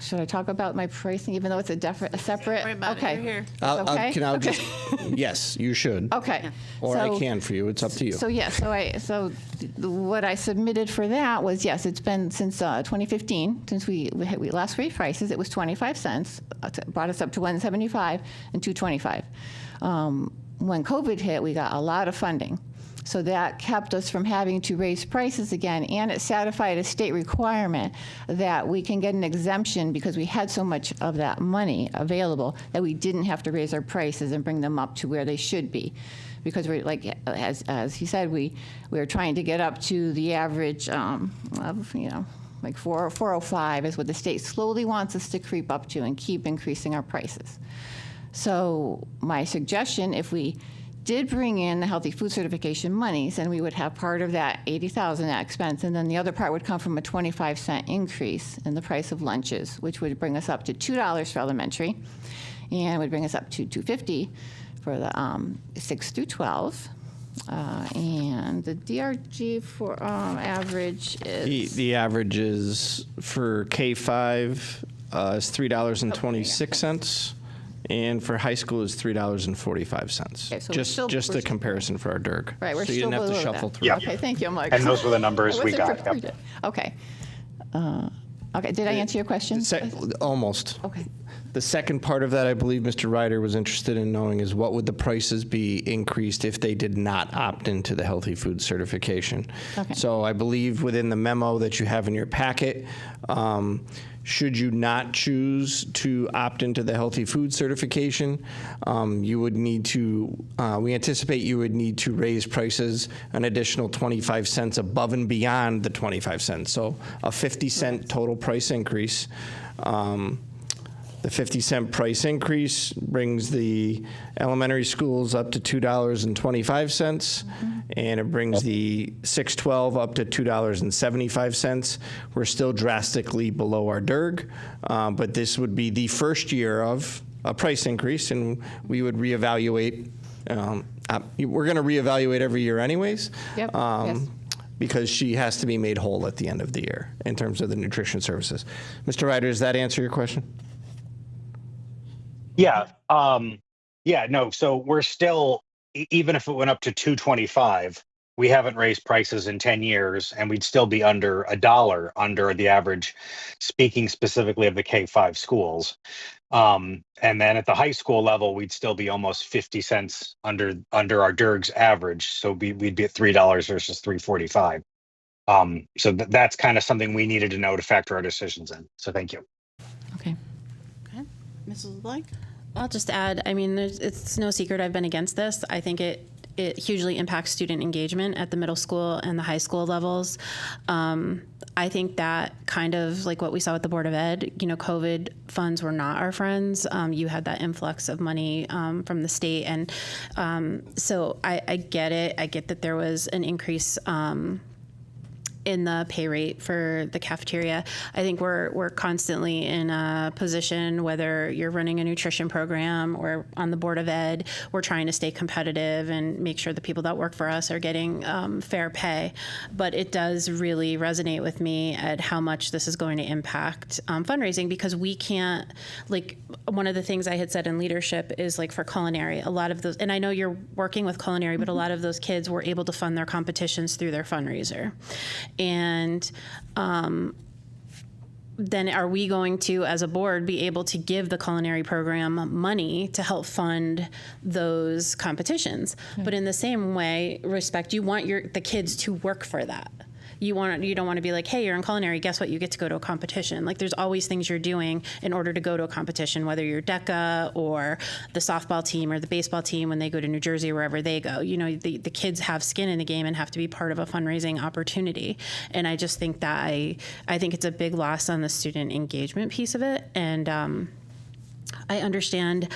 should I talk about my pricing, even though it's a separate? Worry about it. Okay. You're here. Okay. Yes, you should. Okay. Or So- I can for you. It's up to you. So what I submitted for that was, yes, it's been since 2015, since we last raised prices. It was 25 cents, brought us up to 175 and 225. When COVID hit, we got a lot of funding. So that kept us from having to raise prices again, and it satisfied a state requirement that we can get an exemption because we had so much of that money available that we didn't have to raise our prices and bring them up to where they should be. Because we're like, as he said, we were trying to get up to the average of, like 405 is what the state slowly wants us to creep up to and keep increasing our prices. So my suggestion, if we did bring in the Healthy Food Certification monies, and we would have part of that $80,000 that expense, and then the other part would come from a 25-cent increase in the price of lunches, which would bring us up to $2 for elementary, and would bring us up to $2.50 for the 6 through 12. And the DRG for average is The average is for K5 is $3.26. And for high school is $3.45. Okay, so we're still- just a comparison for our DIRG. Right, we're so you still didn't have to below shuffle that. through. Okay, thank you, Mike. And those were the numbers I we wasn't got. prepared. Okay. Okay, did I answer your question? Almost. Okay. The second part of that, I believe Mr. Ryder was interested in knowing, is what would the prices be increased if they did not opt into the Healthy Food Certification? Okay. So I believe within the memo that you have in your packet, should you not choose to opt into the Healthy Food Certification, you would need to, we anticipate you would need to raise prices an additional 25 cents above and beyond the 25 cents. So a 50-cent total price increase. The 50-cent price increase brings the elementary schools up to $2.25, and it brings the 6-12 up to $2.75. We're still drastically below our DIRG, but this would be the first year of a price increase, and we would reevaluate. We're going to reevaluate every year anyways. Yep, yes. Because she has to be made whole at the end of the year in terms of the nutrition services. Mr. Ryder, does that answer your question? Yeah. No. So we're still, even if it went up to 225, we haven't raised prices in 10 years, and we'd still be under $1 under the average, speaking specifically of the K-5 schools. And then at the high school level, we'd still be almost 50 cents under our DIRG's average. So we'd be at $3 versus $3.45. So that's kind of something we needed to know to factor our decisions in. So thank you. Okay. Mrs. LeBlanc? I'll just add, I mean, it's no secret I've been against this. I think it hugely impacts student engagement at the middle school and the high school levels. I think that kind of like what we saw with the Board of Ed, COVID funds were not our friends. You had that influx of money from the state. And so I get it. I get that there was an increase in the pay rate for the cafeteria. I think we're constantly in a position, whether you're running a nutrition program or on the Board of Ed, we're trying to stay competitive and make sure the people that work for us are getting fair pay. But it does really resonate with me at how much this is going to impact fundraising, because we can't, like, one of the things I had said in leadership is, like, for culinary, a lot of those, and I know you're working with culinary, but a lot of those kids were able to fund their competitions through their fundraiser. And then are we going to, as a board, be able to give the culinary program money to help fund those competitions? But in the same way, respect, you want the kids to work for that. You don't want to be like, hey, you're in culinary, guess what? You get to go to a competition. Like, there's always things you're doing in order to go to a competition, whether you're DECA or the softball team or the baseball team when they go to New Jersey, wherever they go. You know, the kids have skin in the game and have to be part of a fundraising opportunity. And I just think that I think it's a big loss on the student engagement piece of it. And I understand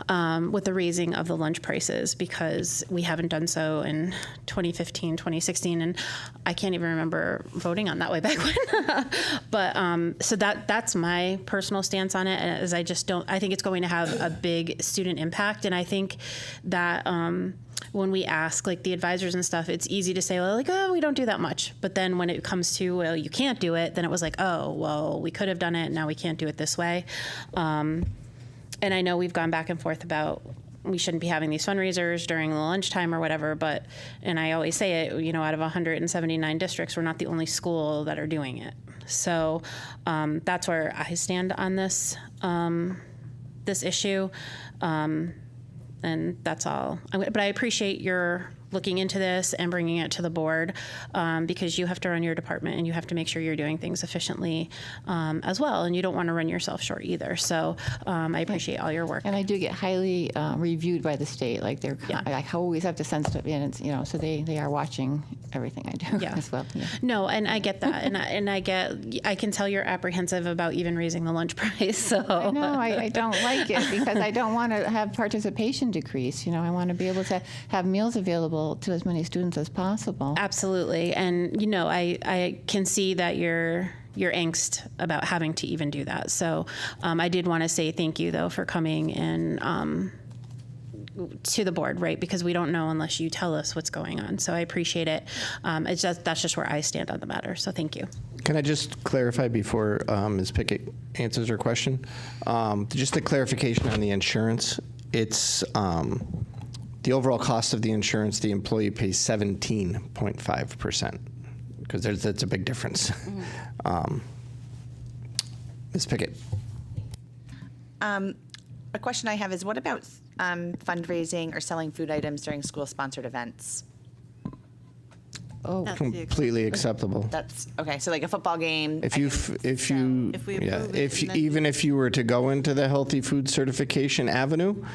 with the raising of the lunch prices, because we haven't done so in 2015, 2016, and I can't even remember voting on that way back when. But so that's my personal stance on it, as I think it's going to have a big student impact. And I think that when we ask like the advisors and stuff, it's easy to say, well, like, oh, we don't do that much. But then when it comes to, well, you can't do it, then it was like, oh, well, we could have done it, now we can't do it this way. And I know we've gone back and forth about we shouldn't be having these fundraisers during the lunchtime or whatever, and I always say it, you know, out of 179 districts, we're not the only school that are doing it. So that's where I stand on this issue, and that's all. But I appreciate your looking into this and bringing it to the board, because you have to run your department and you have to make sure you're doing things efficiently as well, and you don't want to run yourself short either. So I appreciate all your work. And I do get highly reviewed by the state. Like I always have to send stuff in. It's, you know, so they are watching everything I do as well. Yeah. No, and I get that, and I can tell you're apprehensive about even raising the lunch price. So I know I don't like it because I don't want to have participation decrease. You know, I want to be able to have meals available to as many students as possible. Absolutely, and you know, I can see that your angst about having to even do that. So I did want to say thank you though for coming and to the board, right? Because we don't know unless you tell us what's going on. So I appreciate it. That's just where I stand on the matter. So thank you. Can I just clarify before Ms. Pickett answers her question? Just a clarification on the insurance. It's the overall cost of the insurance, the employee pays 17.5%, because that's a big difference. Ms. Pickett. A question I have is, what about fundraising or selling food items during school-sponsored events? Oh, completely acceptable. That's okay. So like a football game. Even if you were to go into the healthy food certification avenue,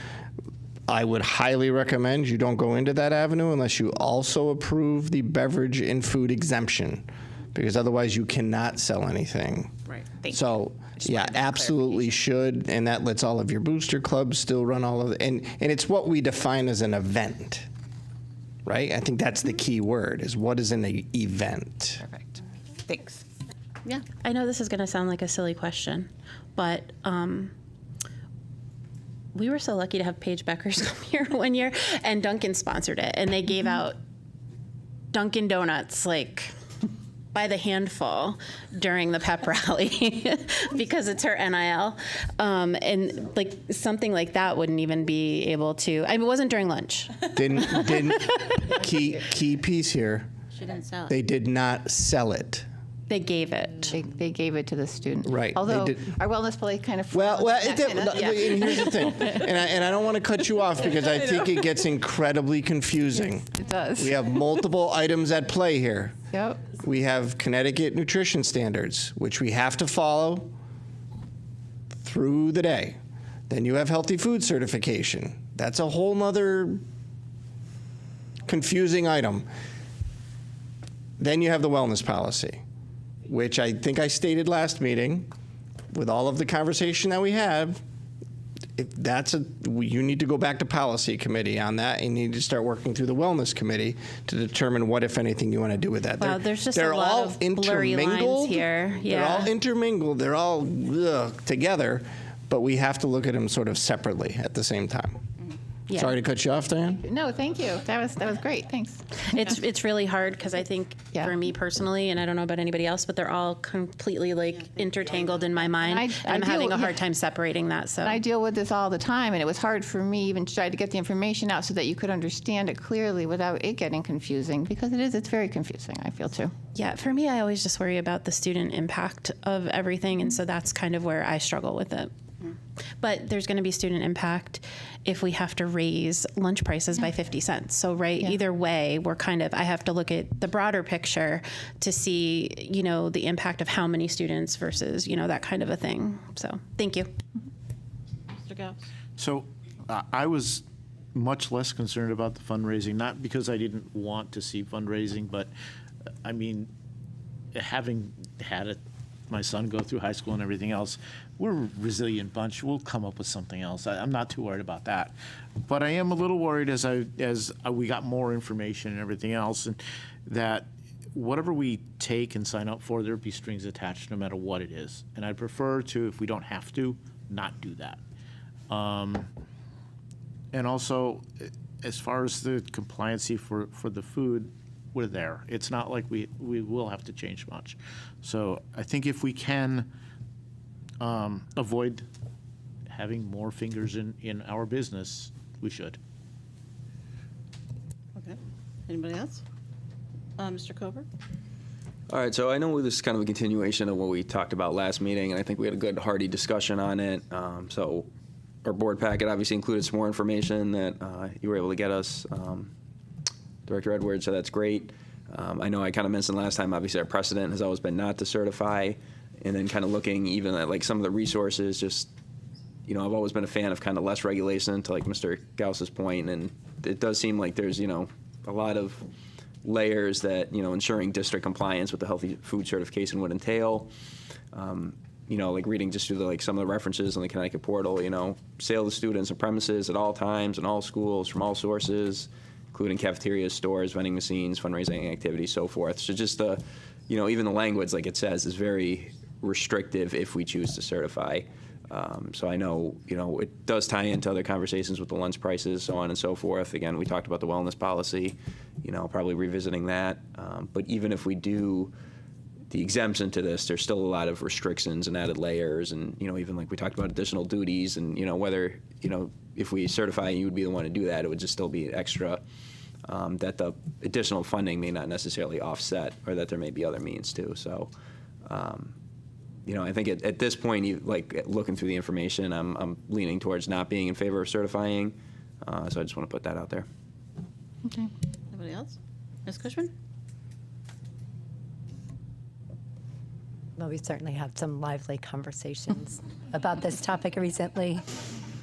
I would highly recommend you don't go into that avenue unless you also approve the beverage and food exemption, because otherwise you cannot sell anything. Right. So yeah, absolutely should, and that lets all of your booster clubs still run all of it, and it's what we define as an event, right? I think that's the key word, is what is an event. Perfect. Thanks. Yeah, I know this is going to sound like a silly question, but we were so lucky to have Paige Beckers come here one year, and Dunkin' sponsored it, and they gave out Dunkin' Donuts like by the handful during the pep rally because it's her NIL, and like something like that wouldn't even be able to. I mean, it wasn't during lunch. Didn't key piece here. She didn't sell it. They did not sell it. They gave it. They gave it to the student. Right. Although our wellness play kind of. And here's the thing, and I don't want to cut you off because I think it gets incredibly confusing. Yes, it does. We have multiple items at play here. Yep. We have Connecticut nutrition standards, which we have to follow through the day. Then you have healthy food certification. That's a whole nother confusing item. Then you have the wellness policy, which I think I stated last meeting, with all of the conversation that we have, you need to go back to policy committee on that, and you need to start working through the wellness committee to determine what, if anything, you want to do with that. Wow, there's just a lot of blurry lines here. Yeah. They're all intermingled. They're all together, but we have to look at them sort of separately at the same time. Yeah. Sorry to cut you off, Diane. No, thank you. That was great. Thanks. It's really hard because I think for me personally, and I don't know about anybody else, but they're all completely like intertangled in my mind. I'm having a hard time separating that. So I deal with this all the time, and it was hard for me even to try to get the information out so that you could understand it clearly without it getting confusing, because it's very confusing, I feel too. yeah, for me, I always just worry about the student impact of everything, and so that's kind of where I struggle with it. But there's going to be student impact if we have to raise lunch prices by 50 cents. So, either way, I have to look at the broader picture to see, the impact of how many students versus, that kind of a thing. So, thank you. Mr. Gauss. So I was much less concerned about the fundraising, not because I didn't want to see fundraising, but I mean, having had my son go through high school and everything else, we're a resilient bunch. We'll come up with something else. I'm not too worried about that. But I am a little worried as we got more information and everything else, and that whatever we take and sign up for, there'd be strings attached no matter what it is. And I'd prefer to, if we don't have to, not do that. And also, as far as the compliancy for the food, we're there. It's not like we will have to change much. So I think if we can avoid having more fingers in our business, we should. Okay. Anybody else? Mr. Cover? All right, so I know this is kind of a continuation of what we talked about last meeting, and I think we had a good, hearty discussion on it. So our board packet obviously included some more information that you were able to get us. Director Edwards, so that's great. I know I kind of mentioned last time, obviously our precedent has always been not to certify, and then kind of looking even at like some of the resources, just, I've always been a fan of kind of less regulation, to like Mr. Gauss's point, and it does seem like there's, a lot of layers that, ensuring district compliance with the healthy food certification would entail. Like reading just through some of the references on the Connecticut portal, sale to students and premises at all times in all schools from all sources, including cafeterias, stores, vending machines, fundraising activities, so forth. So just even the language, like it says, is very restrictive if we choose to certify. So I know, it does tie into other conversations with the lunch prices, so on and so forth. Again, we talked about the wellness policy, probably revisiting that. But even if we do the exemption to this, there's still a lot of restrictions and added layers, and even like we talked about additional duties, and whether if we certify you would be the one to do that, it would just still be extra that the additional funding may not necessarily offset, or that there may be other means too. So I think at this point, like looking through the information, I'm leaning towards not being in favor of certifying. So I just want to put that out there. Okay. Anybody else? Ms. Cushman? Well, we certainly had some lively conversations about this topic recently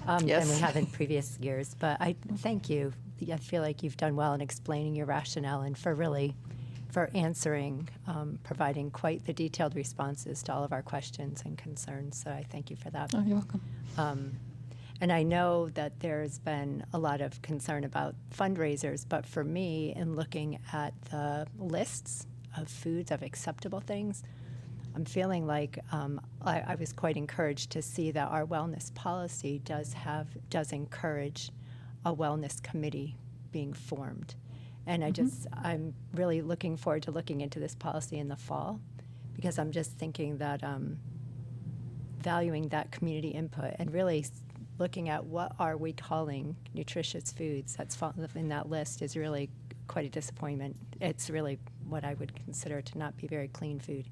than we have in previous years. But I thank you. I feel like you've done well in explaining your rationale and for answering, providing quite the detailed responses to all of our questions and concerns. So I thank you for that. Oh, you're welcome. And I know that there's been a lot of concern about fundraisers, but for me, in looking at the lists of foods, of acceptable things, I'm feeling like I was quite encouraged to see that our wellness policy does encourage a wellness committee being formed. And I'm really looking forward to looking into this policy in the fall, because I'm just thinking that valuing that community input and really looking at what are we calling nutritious foods that's in that list is really quite a disappointment. It's really what I would consider to not be very clean food,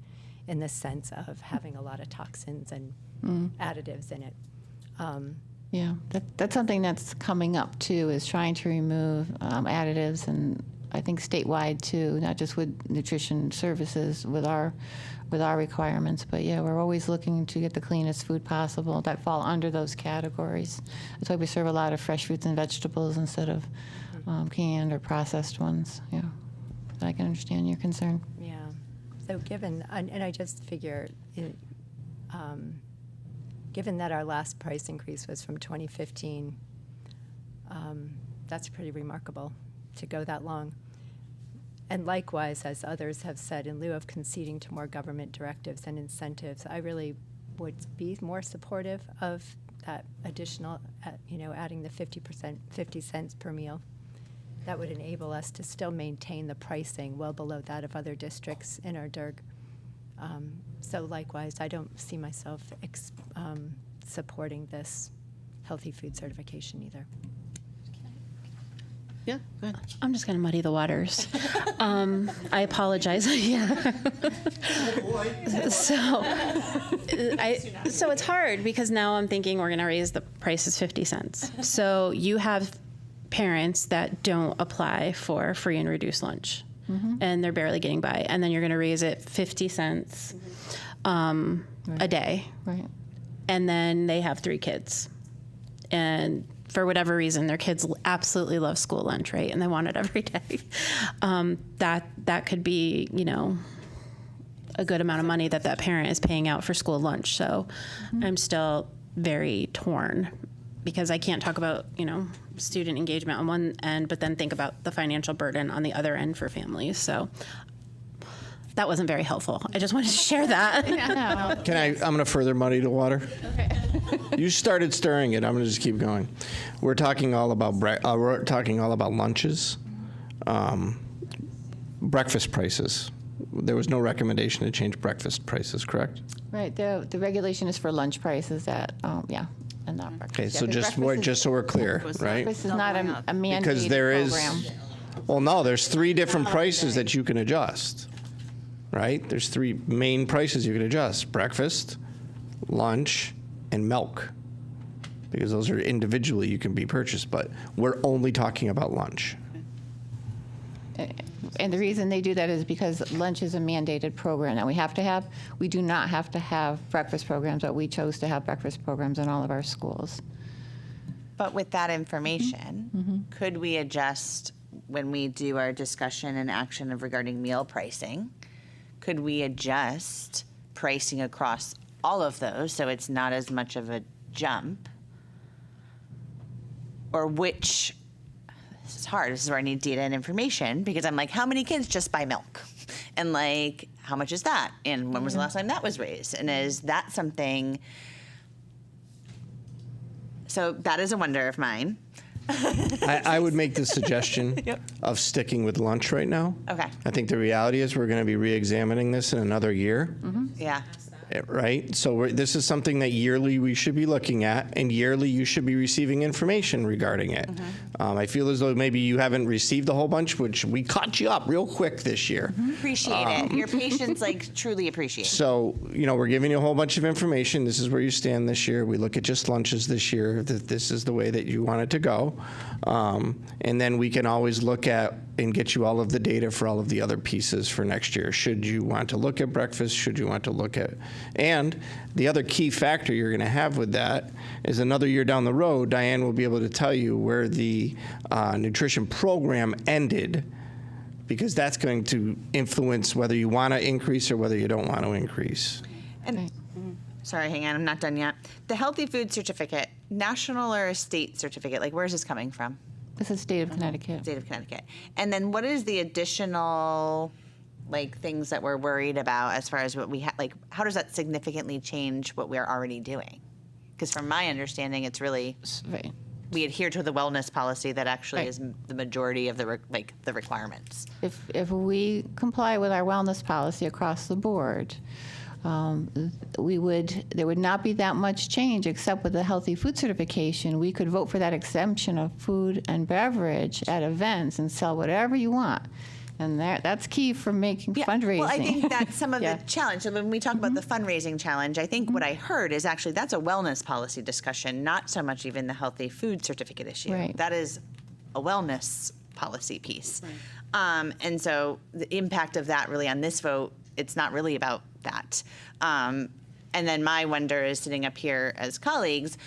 in the sense of having a lot of toxins and additives in it. Yeah, that's something that's coming up too, is trying to remove additives, and I think statewide too, not just with nutrition services with our requirements, but yeah, we're always looking to get the cleanest food possible that fall under those categories. That's why we serve a lot of fresh fruits and vegetables instead of canned or processed ones. Yeah, I can understand your concern. Yeah. So given, and I just figure, given that our last price increase was from 2015, that's pretty remarkable to go that long. And likewise, as others have said, in lieu of conceding to more government directives and incentives, I really would be more supportive of that additional, adding the 50%, 50 cents per meal. That would enable us to still maintain the pricing well below that of other districts in our DIRG. So likewise, I don't see myself supporting this healthy food certification either. Yeah, go ahead. I'm just going to muddy the waters. I apologize. Yeah. So it's hard because now I'm thinking we're going to raise the prices 50 cents. So you have parents that don't apply for free and reduced lunch, and they're barely getting by, and then you're going to raise it 50 cents a day, Right. and then they have 3 kids, and for whatever reason, their kids absolutely love school lunch, right? And they want it every day. That could be, a good amount of money that parent is paying out for school lunch. So I'm still very torn because I can't talk about, student engagement on one end, but then think about the financial burden on the other end for families. So that wasn't very helpful. I just wanted to share that. I'm going to further muddy the water. Okay. You started stirring it. I'm going to just keep going. We're talking all about lunches, breakfast prices. There was no recommendation to change breakfast prices, correct? Right. The regulation is for lunch prices and not breakfast. Okay, so just so we're clear, right? Breakfast is not a mandated Because there is, program. there's 3 different prices that you can adjust, right? There's 3 main prices you can adjust: breakfast, lunch, and milk, because those are individually you can be purchased, but we're only talking about lunch. And the reason they do that is because lunch is a mandated program that we have to have. We do not have to have breakfast programs, but we chose to have breakfast programs in all of our schools. But with that information, could we adjust when we do our discussion and action of regarding meal pricing? Could we adjust pricing across all of those so it's not as much of a jump? Or which, this is hard, this is where I need data and information, because I'm like, how many kids just buy milk? And like, how much is that? And when was the last time that was raised? And is that something, so that is a wonder of mine. I would make the suggestion of sticking with lunch right now. Okay. I think the reality is we're going to be re-examining this in another year. Yeah. Right? So this is something that yearly we should be looking at, and yearly you should be receiving information regarding it. I feel as though maybe you haven't received a whole bunch, which we caught you up real quick this year. Appreciate it. Your patience, truly appreciate it. So, we're giving you a whole bunch of information. This is where you stand this year. We look at just lunches this year, that this is the way that you want it to go. And then we can always look at and get you all of the data for all of the other pieces for next year. Should you want to look at breakfast? Should you want to look at, and the other key factor you're going to have with that is another year down the road, Diane will be able to tell you where the nutrition program ended, because that's going to influence whether you want to increase or whether you don't want to increase. And sorry, hang on, I'm not done yet. The healthy food certificate, national or a state certificate, where's this coming from? This is state of Connecticut. State of Connecticut. And then what is the additional things that we're worried about as far as what we have, how does that significantly change what we're already doing? Because from my understanding, it's really, we adhere to the wellness policy that actually is the majority of the the requirements. If we comply with our wellness policy across the board, there would not be that much change, except with the healthy food certification. We could vote for that exemption of food and beverage at events and sell whatever you want. And that's key for making fundraising. Well, I think that's some of the challenge. So when we talk about the fundraising challenge, I think what I heard is actually that's a wellness policy discussion, not so much even the healthy food certificate issue. Right. That is a wellness policy piece. Right. And so the impact of that really on this vote, it's not really about that. And then my wonder is sitting up here as colleagues,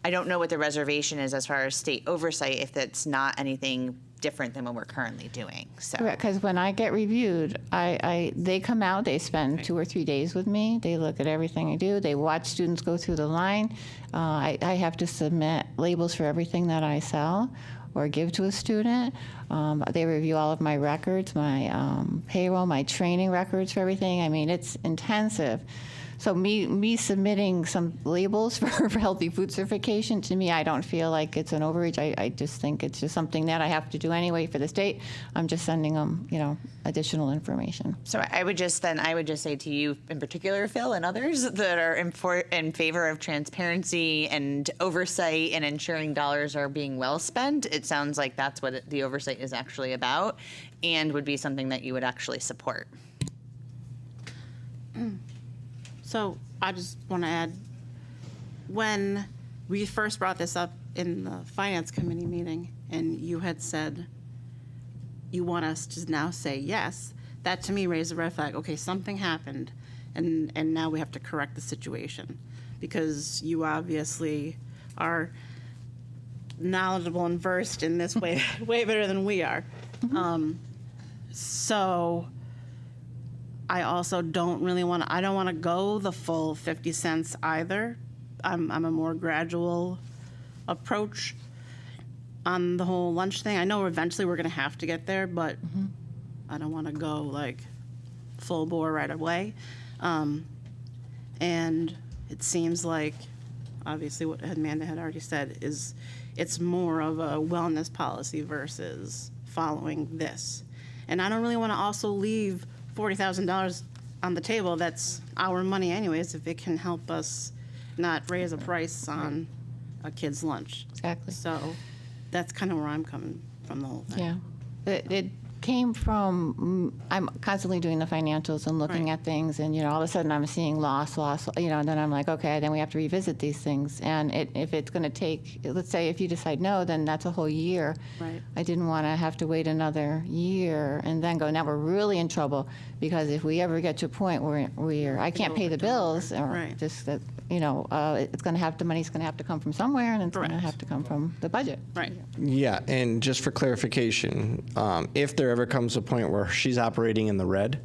I don't know what the reservation is as far as state oversight if that's not anything different than what we're currently doing. So because when I get reviewed, they come out, they spend 2 or 3 days with me. They look at everything I do. They watch students go through the line. I have to submit labels for everything that I sell or give to a student. They review all of my records, my payroll, my training records for everything. I mean, it's intensive. So me submitting some labels for healthy food certification, to me, I don't feel like it's an overreach. I just think it's just something that I have to do anyway for the state. I'm just sending them, additional information. So I would just say to you in particular, Phil, and others that are in favor of transparency and oversight and ensuring dollars are being well spent, it sounds like that's what the oversight is actually about and would be something that you would actually support. So I just want to add, when we first brought this up in the Finance Committee meeting, and you had said you want us to now say yes, that to me raised a red flag. Okay, something happened, and now we have to correct the situation, because you obviously are knowledgeable and versed in this way better than we are. So I also don't really want to, I don't want to go the full 50 cents either. I'm a more gradual approach on the whole lunch thing. I know eventually we're going to have to get there, but I don't want to go like full bore right away. And it seems like, obviously what Amanda had already said, is it's more of a wellness policy versus following this. And I don't really want to also leave $40,000 on the table. That's our money anyways, if it can help us not raise a price on a kid's lunch. Exactly. So that's kind of where I'm coming from the whole thing. Yeah. It came from, I'm constantly doing the financials and looking at things, and all of a sudden I'm seeing loss, and then I'm like, okay, then we have to revisit these things. And if it's going to take, let's say if you decide no, then that's a whole year. Right. I didn't want to have to wait another year and then go, now we're really in trouble, because if we ever get to a point where I can't pay the bills, or just that, it's going to have, the money's going to have to come from somewhere, and it's going to have to come from the budget. Right. Yeah, and just for clarification, if there ever comes a point where she's operating in the red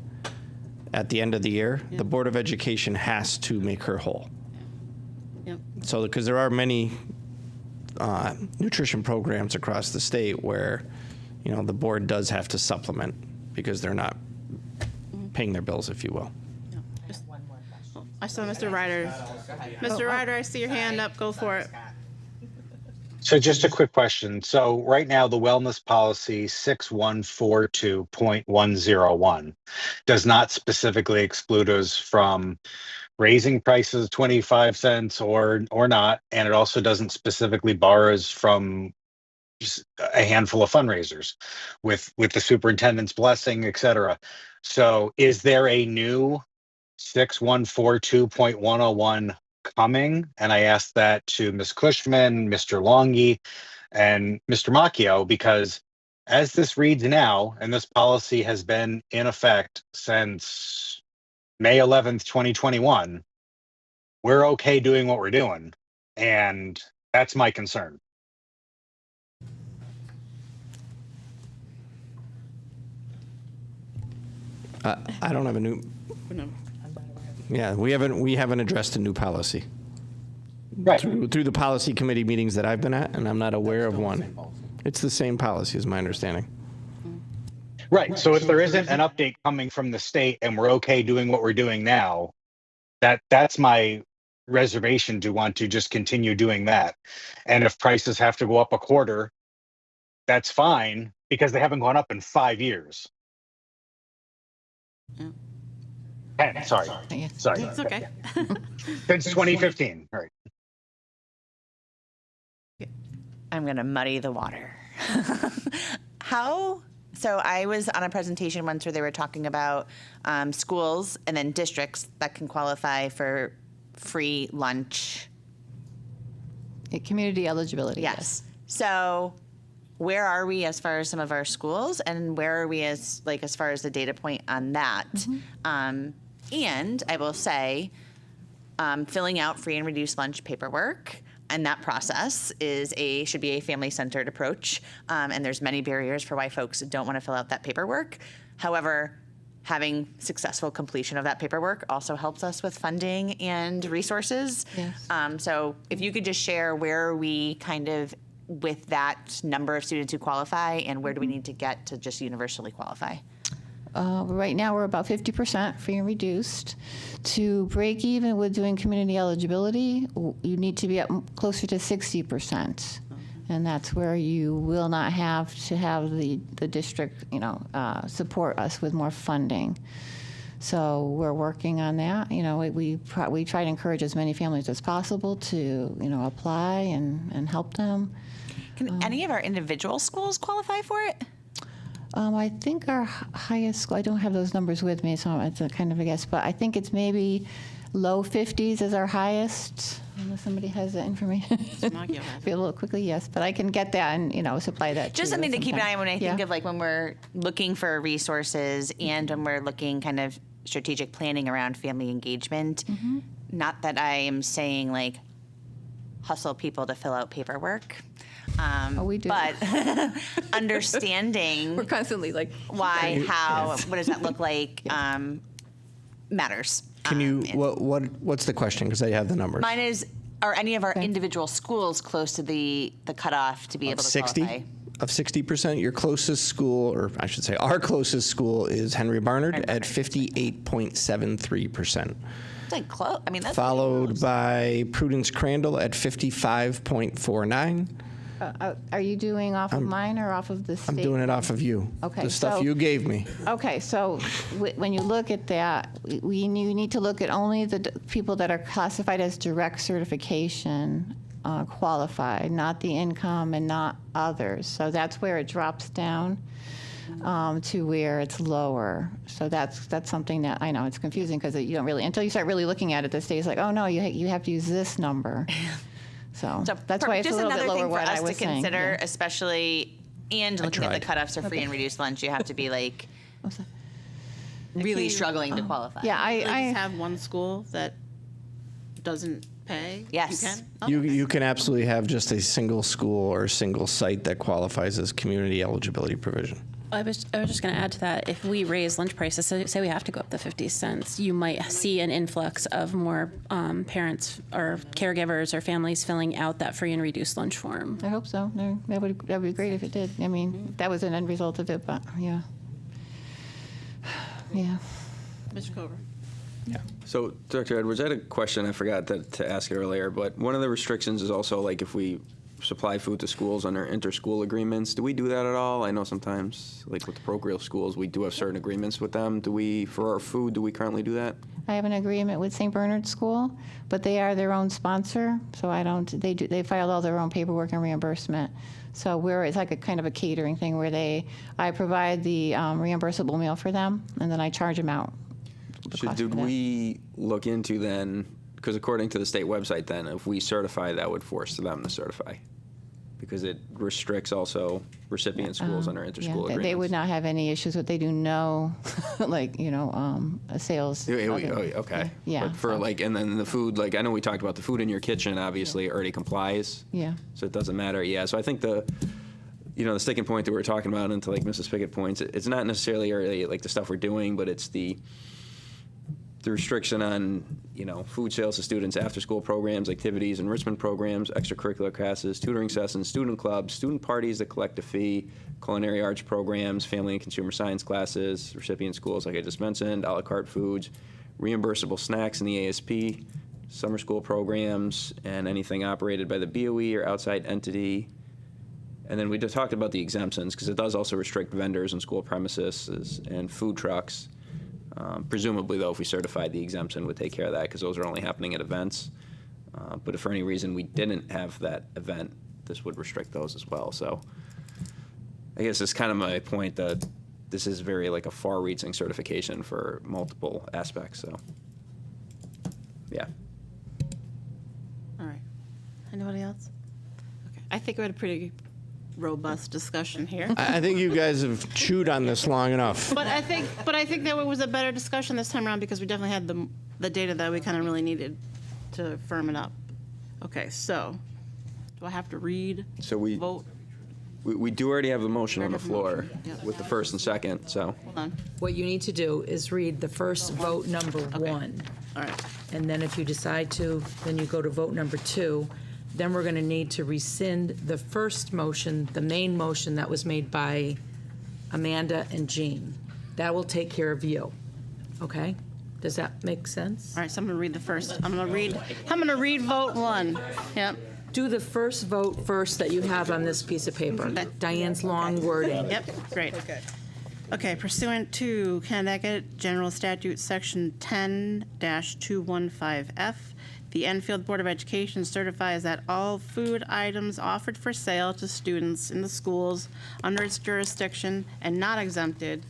at the end of the year, the Board of Education has to make her whole. Yep. So, because there are many nutrition programs across the state where, the board does have to supplement because they're not paying their bills, if you will. I saw Mr. Ryder. Mr. Ryder, I see your hand up. Go for it. So just a quick question. So right now, the wellness policy 6142.101 does not specifically exclude us from raising prices 25 cents or not, and it also doesn't specifically bar us from just a handful of fundraisers with the superintendent's blessing, et cetera. So is there a new 6142.101 coming? And I asked that to Ms. Cushman, Mr. Longy, and Mr. Macchio, because as this reads now, and this policy has been in effect since May 11th, 2021, we're okay doing what we're doing. And that's my concern. I don't have a new. Yeah, we haven't addressed a new policy. Right. Through the policy committee meetings that I've been at, and I'm not aware of one. It's the same policy, is my understanding. Right. So if there isn't an update coming from the state and we're okay doing what we're doing now, that's my reservation, to want to just continue doing that. And if prices have to go up a quarter, that's fine, because they haven't gone up in 5 years. 10, sorry. It's okay. Since 2015. Right. I'm going to muddy the water. So I was on a presentation once where they were talking about schools and then districts that can qualify for free lunch. Community eligibility. Yes. So where are we as far as some of our schools, and where are we as far as the data point on that? And I will say, filling out free and reduced lunch paperwork, and that process should be a family-centered approach. And there's many barriers for why folks don't want to fill out that paperwork. However, having successful completion of that paperwork also helps us with funding and resources. Yes. So if you could just share where we kind of with that number of students who qualify, and where do we need to get to just universally qualify? Right now, we're about 50% free and reduced. To break even with doing community eligibility, you need to be up closer to 60%. And that's where you will not have to have the district, support us with more funding. So we're working on that. We try to encourage as many families as possible to, apply and help them. Can any of our individual schools qualify for it? I think our highest school, I don't have those numbers with me, so it's a kind of a guess, but I think it's maybe low 50s is our highest, unless somebody has that information. Be a little quickly, yes, but I can get that and, supply that Just to something you to keep an sometime. eye on when I Yeah. think of like when we're looking for resources and when we're looking kind of strategic planning around family engagement. Mm-hmm. Not that I am saying like hustle people to fill out paperwork. We do. But understanding We're constantly like, why, how, what does that look like matters. Can you, what's the question? Because I have the numbers. Mine is, are any of our individual schools close to the cutoff to be able to 60? qualify? Of 60%, your closest school, or I should say our closest school is Henry Barnard at 58.73%. It's like close. I mean, that's Followed by Prudence Crandall at 55.49. Are you doing off of mine or off of the state? I'm doing it off of you. Okay, The stuff so- you gave me. Okay, so when you look at that, you need to look at only the people that are classified as direct certification qualified, not the income and not others. So that's where it drops down to where it's lower. So that's something that I know it's confusing because you don't really, until you start really looking at it, the state's like, oh no, you have to use this number. So that's why it's a just little bit another lower thing for what I us to was saying. consider, Yeah. especially and looking at the tried. cutoffs for free and reduced lunch. You have to be like What's that? really struggling to qualify. Yeah, I I just have one school that doesn't pay. Yes. You can? Oh, You can absolutely have just a single school or single site that qualifies as community eligibility provision. I was just going to add to that. If we raise lunch prices, say we have to go up to 50 cents, you might see an influx of more parents or caregivers or families filling out that free and reduced lunch form. I hope so. No, that would be great if it did. I mean, that was an end result of it, but yeah. Yeah. Mr. Cover. So, Dr. Edwards, I had a question. I forgot to ask it earlier, but one of the restrictions is also like if we supply food to schools under inter-school agreements. Do we do that at all? I know sometimes, like with the parochial schools, we do have certain agreements with them. For our food, do we currently do that? I have an agreement with St. Bernard School, but they are their own sponsor, so I don't. They filed all their own paperwork and reimbursement. So it's like a kind of a catering thing where I provide the reimbursable meal for them, and then I charge them out. Did we look into then, because according to the state website then, if we certify, that would force them to certify? Because it restricts also recipient schools under inter-school agreements. They would not have any issues with. They do no, sales. Okay. Yeah. But and then the food, I know we talked about the food in your kitchen, obviously already complies. Yeah. So it doesn't matter. Yeah. So I think the sticking point that we're talking about, and to Mrs. Pickett points, it's not necessarily already the stuff we're doing, but it's the restriction on, food sales to students, after-school programs, activities, enrichment programs, extracurricular classes, tutoring sessions, student clubs, student parties that collect a fee, culinary arts programs, family and consumer science classes, recipient schools, like I just mentioned, a la carte foods, reimbursable snacks in the ASP, summer school programs, and anything operated by the BOE or outside entity. And then we just talked about the exemptions, because it does also restrict vendors and school premises and food trucks. Presumably, though, if we certified, the exemption would take care of that because those are only happening at events. But if for any reason we didn't have that event, this would restrict those as well. So I guess it's kind of my point that this is very a far-reaching certification for multiple aspects. So, yeah. All right. Anybody else? Okay. I think we had a pretty robust discussion here. I think you guys have chewed on this long enough. But I think that it was a better discussion this time around because we definitely had the data that we kind of really needed to firm it up. Okay, so do I have to read? So vote? We do already have a motion on the floor with the first and second. So Hold on. What you need to do is read the first vote number 1. All right. And then if you decide to, then you go to vote number 2. then we're going to need to rescind the first motion, the main motion that was made by Amanda and Jean. That will take care of you, okay? Does that make sense? All right, so I'm going to read the first. I'm going to read vote 1. Yep. Do the first vote first that you have on this piece of paper. Diane's long wording. Yep, great. Okay, pursuant to Connecticut General Statute Section 10-215F, the Enfield Board of Education certifies that all food items offered for sale to students in the schools under its jurisdiction and not exempted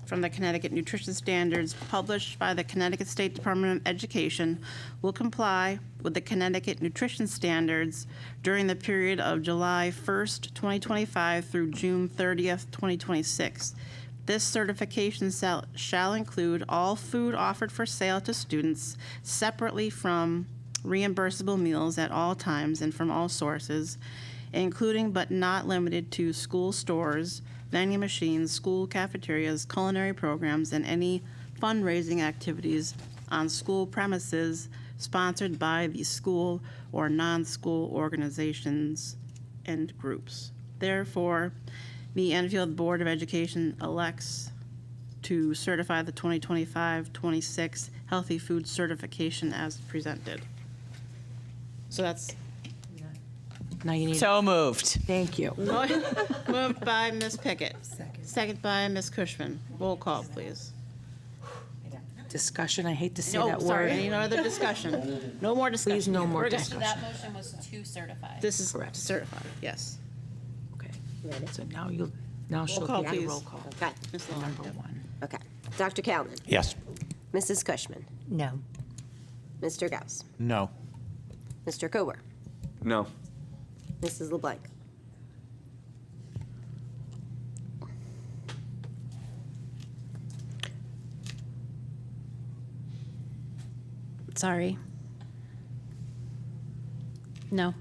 from the Connecticut nutrition standards published by the Connecticut State Department of Education will comply with the Connecticut nutrition standards during the period of July 1st, 2025 through June 30th, 2026. This certification shall include all food offered for sale to students separately from reimbursable meals at all times and from all sources, including but not limited to school stores, vending machines, school cafeterias, culinary programs, and any fundraising activities on school premises sponsored by the school or non-school organizations and groups. Therefore, the Enfield Board of Education elects to certify the 2025-26 Healthy Food Certification as presented. So that's Now you need. So moved. Thank you. moved by Ms. Pickett. Second by Ms. Cushman. Roll call, please. Discussion, I hate to say No, that sorry, word. any other discussion? No more discussion. Please, no more We're good. discussion. That motion was to certify. This is to certify, yes. Okay. So now she'll call, get a please. roll call. Okay. Number 1. Okay. Dr. Kalman. Yes. Mrs. Cushman. No. Mr. Gauss. No. Mr. Kober. No. Mrs. LeBlanc. Sorry. No.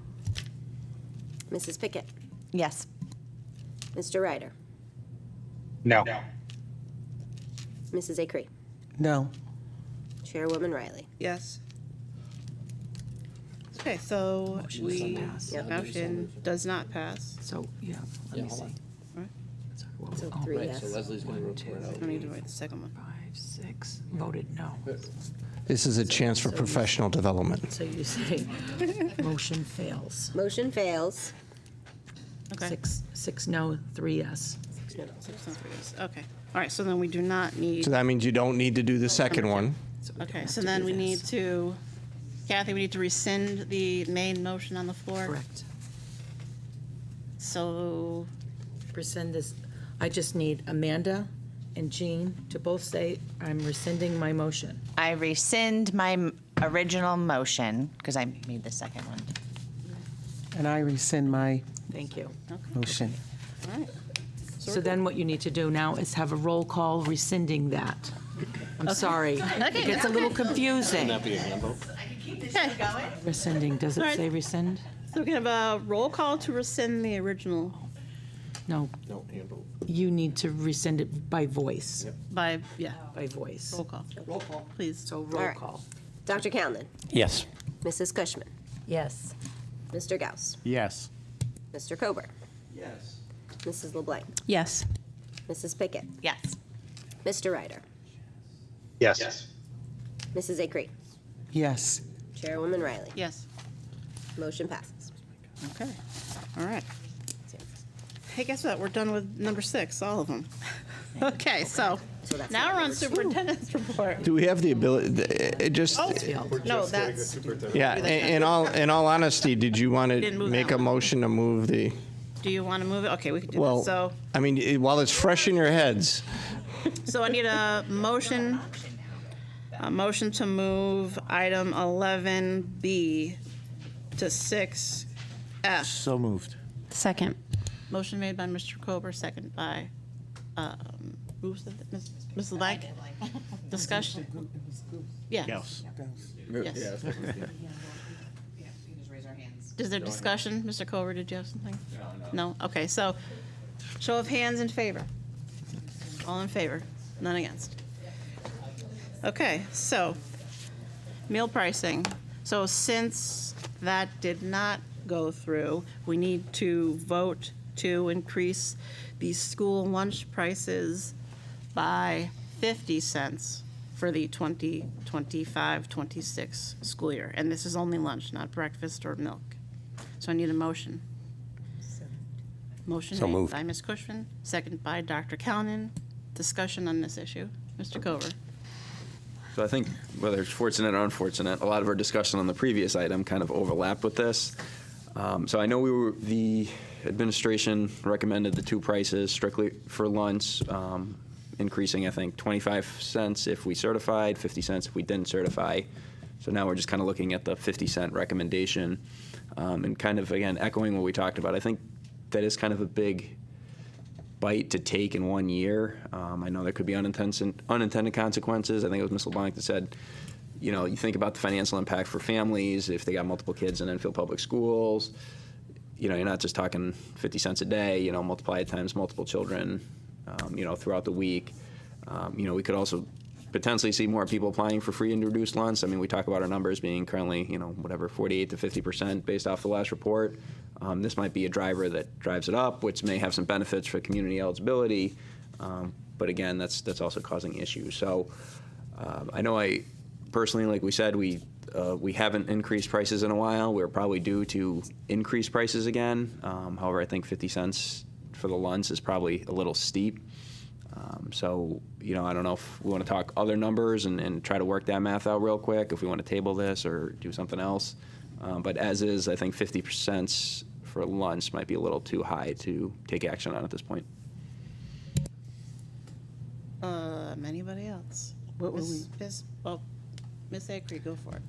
Mrs. Pickett. Yes. Mr. Ryder. No. Mrs. Acree. No. Chairwoman Riley. Yes. Okay, so motion does not pass. So, yeah, let me see. So 3 yes. Leslie's going to report out. I need to write the second one. 5, 6, voted no. This is a chance for professional development. So you say motion fails. Motion fails. Okay. 6 no, 3 yes. Okay, all right, so then we do not need, So that means you don't need to do the second one. okay, so then we need to, Kathy, we need to rescind the main motion on the floor. Correct. So, Rescind this. I just need Amanda and Jean to both say, I'm rescinding my motion. I rescind my original motion because I made the second one. And I rescind my Thank you. motion. all right. So then what you need to do now is have a roll call rescinding that. I'm sorry. It gets a little confusing. Rescinding, does All it right. say rescind? So we can have a roll call to rescind the original No. You need to rescind it by voice. by voice. roll call. Roll call. Please. So All roll right. call. Dr. Kalman. Yes. Mrs. Cushman. Yes. Mr. Gauss. Yes. Mr. Kober. Yes. Mrs. LeBlanc. Yes. Mrs. Pickett. Yes. Mr. Ryder. Yes. Mrs. Acree. Yes. Chairwoman Riley. Yes. Motion passes. Okay, all right. Hey, guess what? We're done with number 6, all of them. Okay, so that's now we're on superintendent's report. Do we have the ability, it just, No, that's, yeah, in all honesty, did you want to Didn't move make that a one. motion to move the, do you want to move it? Okay, we can do that. well, So, I mean, while it's fresh in your heads, so I need a motion to move item 11B to 6F. So moved. Second. Motion made by Mr. Kober, second by, who was that? Ms. LeBlanc? Discussion? Yeah. Yes. Yes. Is there discussion? Mr. Kober, did you have something? No? Okay, so show of hands in favor. All in favor, none against. Okay, so meal pricing. So since that did not go through. We need to vote to increase the school lunch prices by 50 cents for the 2025-26 school year. And this is only lunch, not breakfast or milk. So I need a motion. Motion So made moved. by Ms. Cushman, second by Dr. Callinan. Discussion on this issue. Mr. Cover. So I think whether it's fortunate or unfortunate, a lot of our discussion on the previous item kind of overlapped with this. So I know the administration recommended the two prices strictly for lunch, increasing, I think, 25 cents if we certified, 50 cents if we didn't certify. So now we're just kind of looking at the 50-cent recommendation and kind of, again, echoing what we talked about. I think that is kind of a big bite to take in 1 year. I know there could be unintended consequences. I think it was Ms. LeBlanc that said, you know, you think about the financial impact for families if they got multiple kids in Enfield Public Schools. You know, you're not just talking 50 cents a day, you know, multiply it times multiple children, you know, throughout the week. You know, we could also potentially see more people applying for free and reduced lunch. I mean, we talk about our numbers being currently, you know, whatever, 48 to 50% based off the last report. This might be a driver that drives it up, which may have some benefits for community eligibility. But again, that's also causing issues. So I know personally, like we said, we haven't increased prices in a while. We're probably due to increase prices again. However, I think 50 cents for the lunch is probably a little steep. So, you know, I don't know if we want to talk other numbers and try to work that math out real quick, if we want to table this or do something else. But as is, I think 50% for lunch might be a little too high to take action on at this point. Anybody else? Miss Acree, go for it.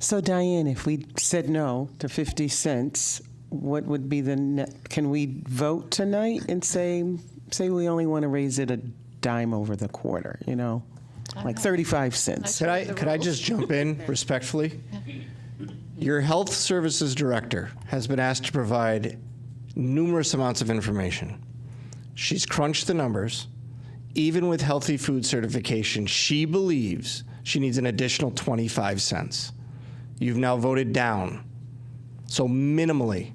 So Diane, if we said no to 50 cents, what would be can we vote tonight and say we only want to raise it a dime over the quarter, you know, like 35 cents? Could I just jump in respectfully? Your health services director has been asked to provide numerous amounts of information. She's crunched the numbers. Even with healthy food certification, she believes she needs an additional 25 cents. You've now voted down. So minimally,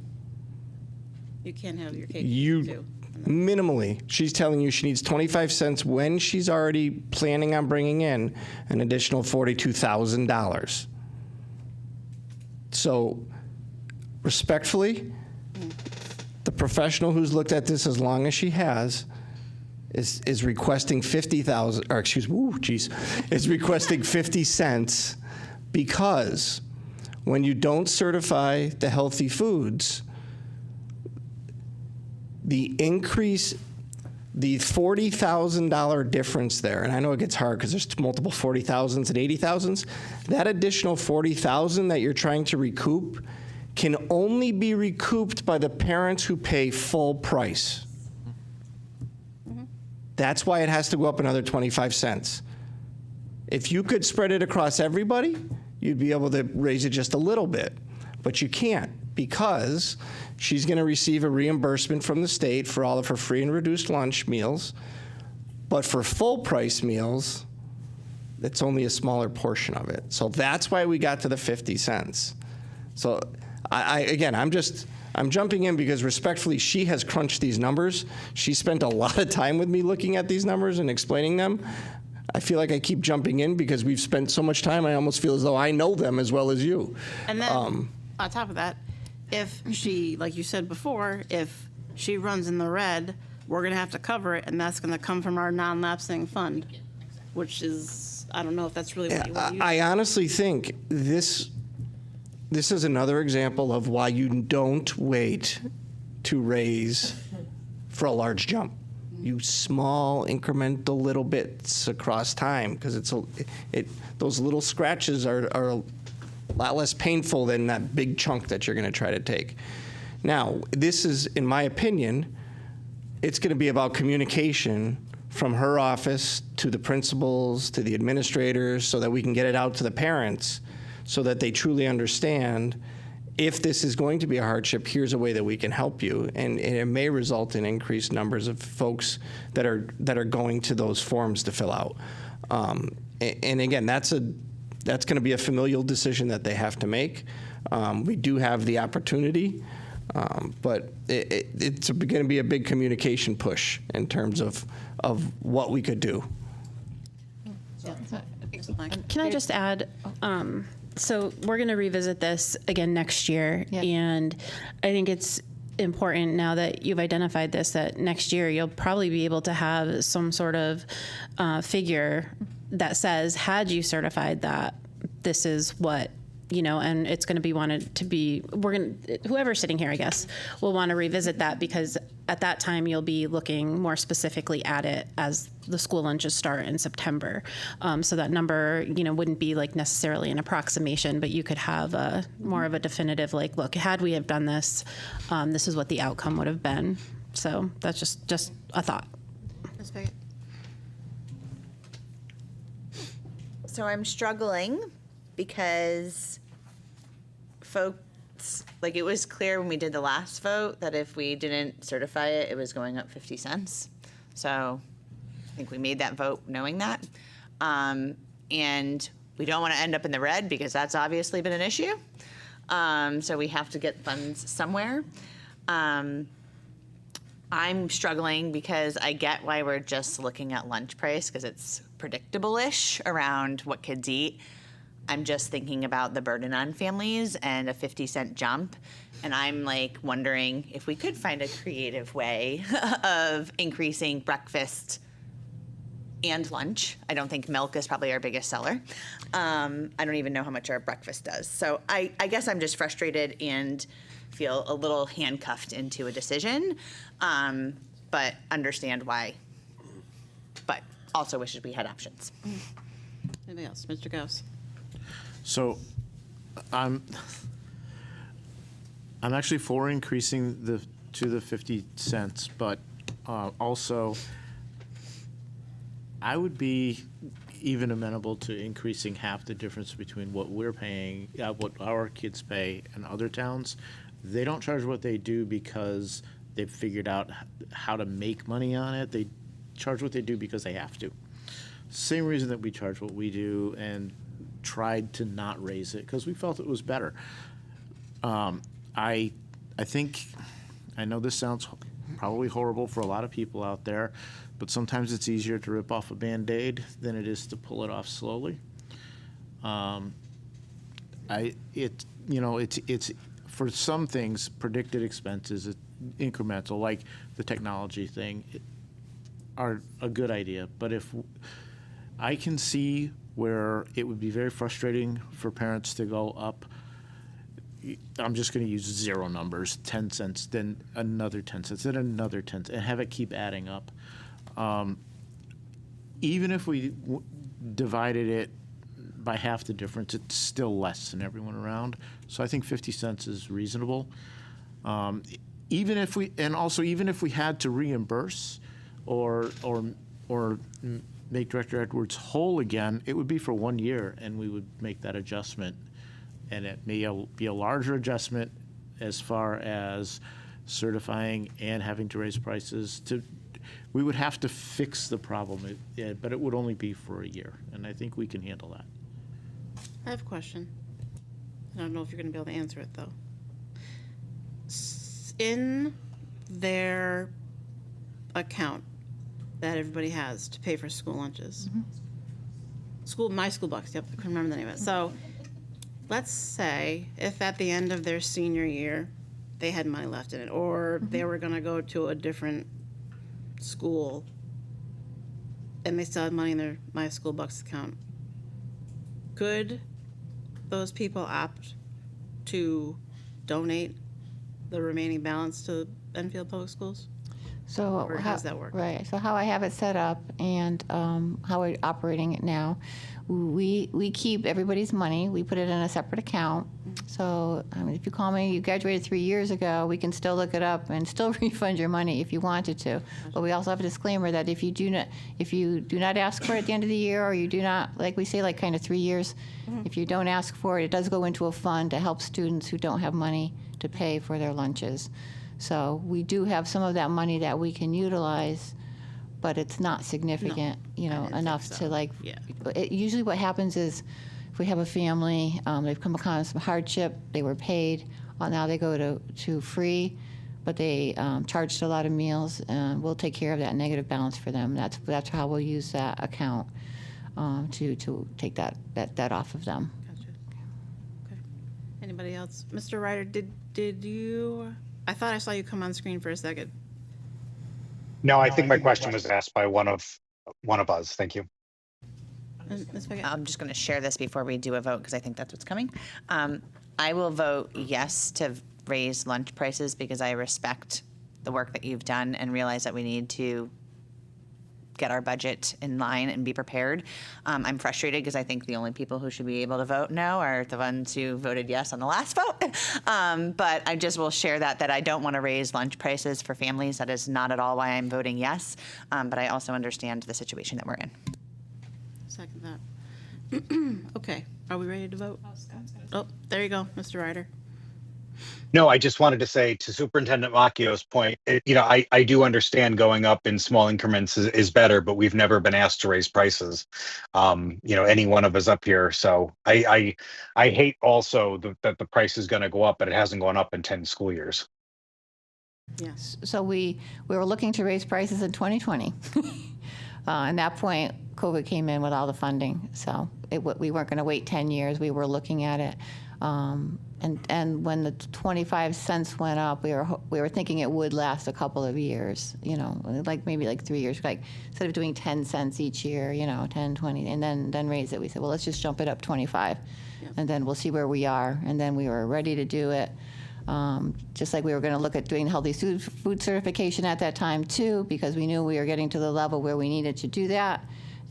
You can't have your cake too. Minimally, she's telling you she needs 25 cents when she's already planning on bringing in an additional $42,000. So, respectfully, the professional who's looked at this as long as she has is requesting 50,000, or excuse me, is requesting 50 cents because when you don't certify the healthy foods, the increase, the $40,000 difference there, and I know it gets hard because there's multiple 40,000s and 80,000s, that additional 40,000 that you're trying to recoup can only be recouped by the parents who pay full price. That's why it has to go up another 25 cents. If you could spread it across everybody, you'd be able to raise it just a little bit, but you can't because she's going to receive a reimbursement from the state for all of her free and reduced lunch meals, but for full price meals, it's only a smaller portion of it. So that's why we got to the 50 cents. So I'm jumping in because respectfully, she has crunched these numbers. She spent a lot of time with me looking at these numbers and explaining them. I feel like I keep jumping in because we've spent so much time, I almost feel as though I know them as well as you. And then, on top of that, if she, like you said before, if she runs in the red, we're going to have to cover it, and that's going to come from our non-lapsing fund, which is, I don't know if that's really what you want to use. I honestly think this is another example of why you don't wait to raise for a large jump. You small incremental little bits across time because those little scratches are a lot less painful than that big chunk that you're going to try to take. Now, this is, in my opinion, it's going to be about communication from her office to the principals, to the administrators, so that we can get it out to the parents so that they truly understand if this is going to be a hardship, here's a way that we can help you. And it may result in increased numbers of folks that are going to those forms to fill out. And again, that's That's going to be a familial decision that they have to make. We do have the opportunity, but it's going to be a big communication push in terms of what we could do. Can I just add? So we're going to revisit this again next year, and I think it's important now that you've identified this that next year you'll probably be able to have some sort of figure that says, had you certified that, this is what, and it's going to be wanted to be, whoever's sitting here, I guess, will want to revisit that, because at that time you'll be looking more specifically at it as the school lunches start in September. So that number, wouldn't be like necessarily an approximation, but you could have more of a definitive, like, look, had we have done this, this is what the outcome would have been. So that's just a thought. So I'm struggling because folks, like, it was clear when we did the last vote that if we didn't certify it, it was going up 50 cents. So I think we made that vote knowing that. And we don't want to end up in the red because that's obviously been an issue. So we have to get funds somewhere. I'm struggling because I get why we're just looking at lunch price, because it's predictable-ish around what kids eat. I'm just thinking about the burden on families and a 50-cent jump. And I'm like wondering if we could find a creative way of increasing breakfast and lunch. I don't think milk is probably our biggest seller. I don't even know how much our breakfast does. So I guess I'm just frustrated and feel a little handcuffed into a decision, but understand why. But also wishes we had options. Anybody else? Mr. Gauss. So I'm actually for increasing to the 50 cents, but also I would be even amenable to increasing half the difference between what we're paying, what our kids pay, and other towns. They don't charge what they do because they've figured out how to make money on it. They charge what they do because they have to. Same reason that we charge what we do, and tried to not raise it because we felt it was better. I think, I know this sounds probably horrible for a lot of people out there, but sometimes it's easier to rip off a Band-Aid than it is to pull it off slowly. It's for some things, predicted expenses, incremental, like the technology thing, are a good idea. But if I can see where it would be very frustrating for parents to go up, I'm just going to use zero numbers, 10 cents, then another 10 cents, then another 10 cents, and have it keep adding up. Even if we divided it by half the difference, it's still less than everyone around. So I think 50 cents is reasonable. Even if we had to reimburse or make Director Edwards whole again, it would be for 1 year, and we would make that adjustment. And it may be a larger adjustment as far as certifying and having to raise prices. We would have to fix the problem, but it would only be for a year, and I think we can handle that. I have a question. I don't know if you're going to be able to answer it, though. In their account that everybody has to pay for school lunches, my school bucks, yep, I couldn't remember the name of it. So let's say if at the end of their senior year they had money left in it, or they were going to go to a different school and they still had money in their My School Bucks account, could those people opt to donate the remaining balance to Enfield Public Schools? So or how does that work? Right. So how I have it set up and how we're operating it now, we keep everybody's money. We put it in a separate account. So if you call me, you graduated 3 years ago, we can still look it up and still refund your money if you wanted to. But we also have a disclaimer that if you do not ask for it at the end of the year, or you do not, like we say, like kind of 3 years, if you don't ask for it, it does go into a fund to help students who don't have money to pay for their lunches. So we do have some of that money that we can utilize, but it's not significant, enough to usually what happens is if we have a family, they've come upon some hardship, they were paid, now they go to free, but they charged a lot of meals, and we'll take care of that negative balance for them. That's how we'll use that account to take that off of them. Anybody else? Mr. Ryder, did you, I thought I saw you come on screen for a second. No, I think my question was asked by one of us. Thank you. Ms. Pickett? I'm just going to share this before we do a vote because I think that's what's coming. I will vote yes to raise lunch prices because I respect the work that you've done and realize that we need to get our budget in line and be prepared. I'm frustrated because I think the only people who should be able to vote no are the ones who voted yes on the last vote. But I just will share that I don't want to raise lunch prices for families. That is not at all why I'm voting yes. But I also understand the situation that we're in. Second that. Okay, are we ready to vote? Oh, there you go, Mr. Ryder. No, I just wanted to say to Superintendent Macchio's point, I do understand going up in small increments is better, but we've never been asked to raise prices. Any one of us up here. So I hate also that the price is going to go up, but it hasn't gone up in 10 school years. Yes. So we were looking to raise prices in 2020. At that point, COVID came in with all the funding. So we weren't going to wait 10 years. We were looking at it. And when the 25 cents went up, we were thinking it would last a couple of years, maybe 3 years, instead of doing 10 cents each year, 10, 20, and then raise it. We said, well, let's just jump it up 25, and then we'll see where we are. And then we were ready to do it. Just like we were going to look at doing healthy food certification at that time too, because we knew we were getting to the level where we needed to do that.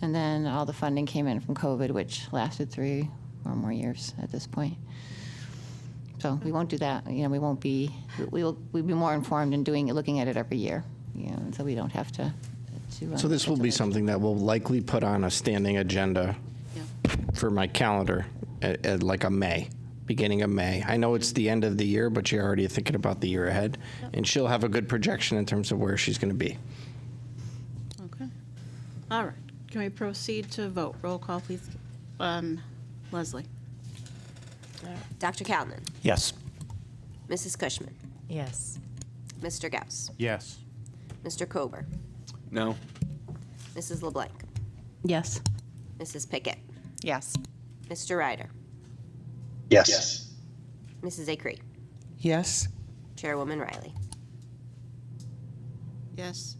And then all the funding came in from COVID, which lasted 3 or more years at this point. So we won't do that. We'll be more informed in looking at it every year. So we don't have to. So this will be something that we'll likely put on a standing agenda for my calendar at like beginning of May. I know it's the end of the year, but you're already thinking about the year ahead, and she'll have a good projection in terms of where she's going to be. Okay. All right. Can we proceed to vote? Roll call, please. Leslie. Dr. Kalman. Yes. Mrs. Cushman. Yes. Mr. Gauss. Yes. Mr. Kober. No. Mrs. LeBlanc. Yes. Mrs. Pickett. Yes. Mr. Ryder. Yes. Mrs. Acree. Yes. Chairwoman Riley. Yes.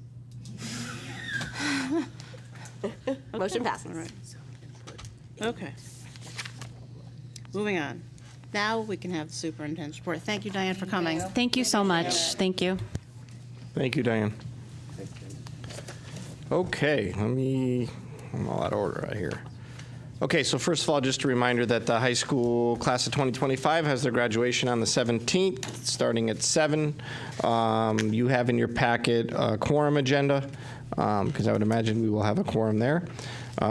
Motion passes. All right. Okay. Moving on. Now we can have the superintendent's report. Thank you, Diane, for coming. Thank you so much. Thank you. Thank you, Diane. Okay, I'm all out of order right here. Okay, so first of all, just a reminder that the high school class of 2025 has their graduation on the 17th, starting at 7. You have in your packet a quorum agenda, because I would imagine we will have a quorum there.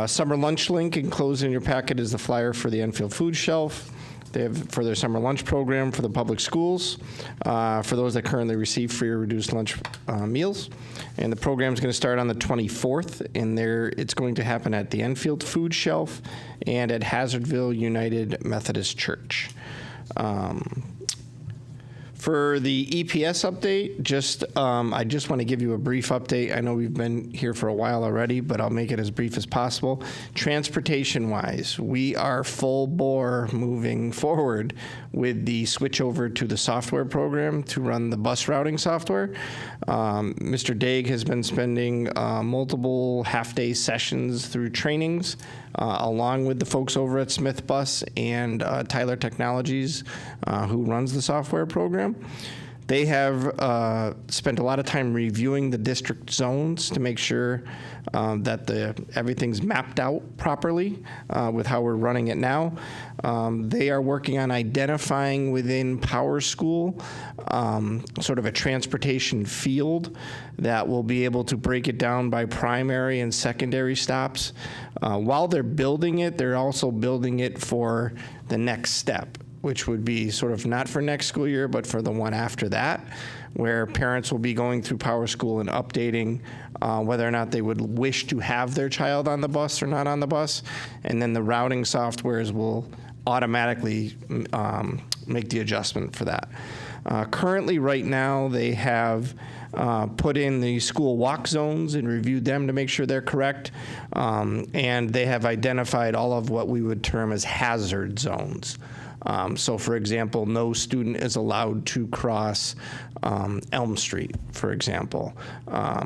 Summer lunch link enclosed in your packet is the flyer for the Enfield Food Shelf. They have for their summer lunch program for the public schools, for those that currently receive free or reduced lunch meals. And the program is going to start on the 24th, and it's going to happen at the Enfield Food Shelf and at Hazardville United Methodist Church. For the EPS update, I just want to give you a brief update. I know we've been here for a while already, but I'll make it as brief as possible. Transportation-wise, we are full bore moving forward with the switch over to the software program to run the bus routing software. Mr. Daig has been spending multiple half-day sessions through trainings, along with the folks over at Smith Bus and Tyler Technologies, who runs the software program. They have spent a lot of time reviewing the district zones to make sure that everything's mapped out properly with how we're running it now. They are working on identifying within Power School sort of a transportation field that will be able to break it down by primary and secondary stops. While they're building it, they're also building it for the next step. which would be sort of not for next school year, but for the one after that, where parents will be going through PowerSchool and updating whether or not they would wish to have their child on the bus or not on the bus. And then the routing softwares will automatically make the adjustment for that. Currently, right now, they have put in the school walk zones and reviewed them to make sure they're correct. And they have identified all of what we would term as hazard zones. So, for example, no student is allowed to cross Elm Street, for example.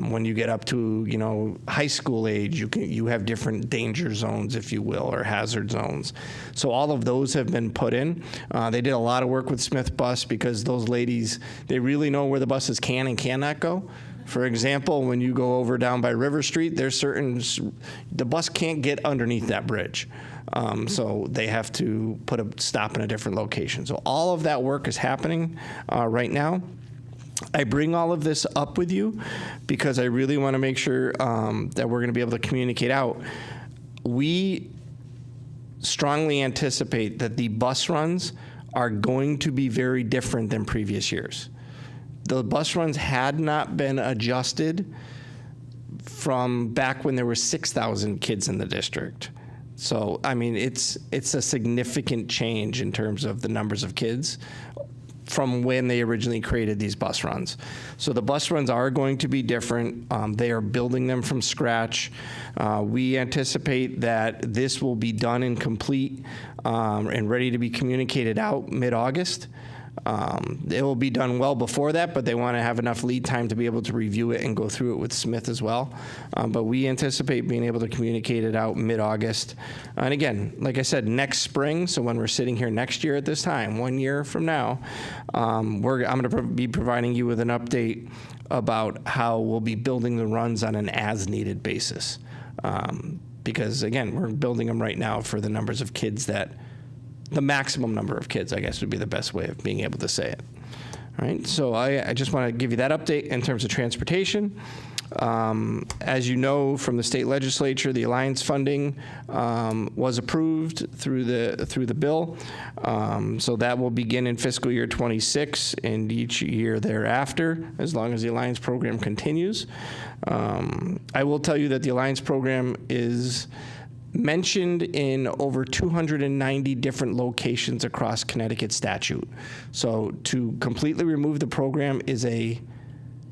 When you get up to, high school age, you have different danger zones, if you will, or hazard zones. So all of those have been put in. They did a lot of work with Smith Bus because those ladies, they really know where the buses can and cannot go. For example, when you go over down by River Street, the bus can't get underneath that bridge. So they have to put a stop in a different location. So all of that work is happening right now. I bring all of this up with you because I really want to make sure that we're going to be able to communicate out. We strongly anticipate that the bus runs are going to be very different than previous years. The bus runs had not been adjusted from back when there were 6,000 kids in the district. So, I mean, it's a significant change in terms of the numbers of kids from when they originally created these bus runs. So the bus runs are going to be different. They are building them from scratch. We anticipate that this will be done and complete and ready to be communicated out mid-August. It will be done well before that, but they want to have enough lead time to be able to review it and go through it with Smith as well. But we anticipate being able to communicate it out mid-August. And again, like I said, next spring, so when we're sitting here next year at this time, 1 year from now, I'm going to be providing you with an update about how we'll be building the runs on an as-needed basis. Because again, we're building them right now for the numbers of kids the maximum number of kids, I guess, would be the best way of being able to say it. All right, so I just want to give you that update in terms of transportation. As you know from the state legislature, the Alliance funding was approved through the bill. So that will begin in fiscal year 26 and each year thereafter, as long as the Alliance program continues. I will tell you that the Alliance program is mentioned in over 290 different locations across Connecticut statute. So to completely remove the program is a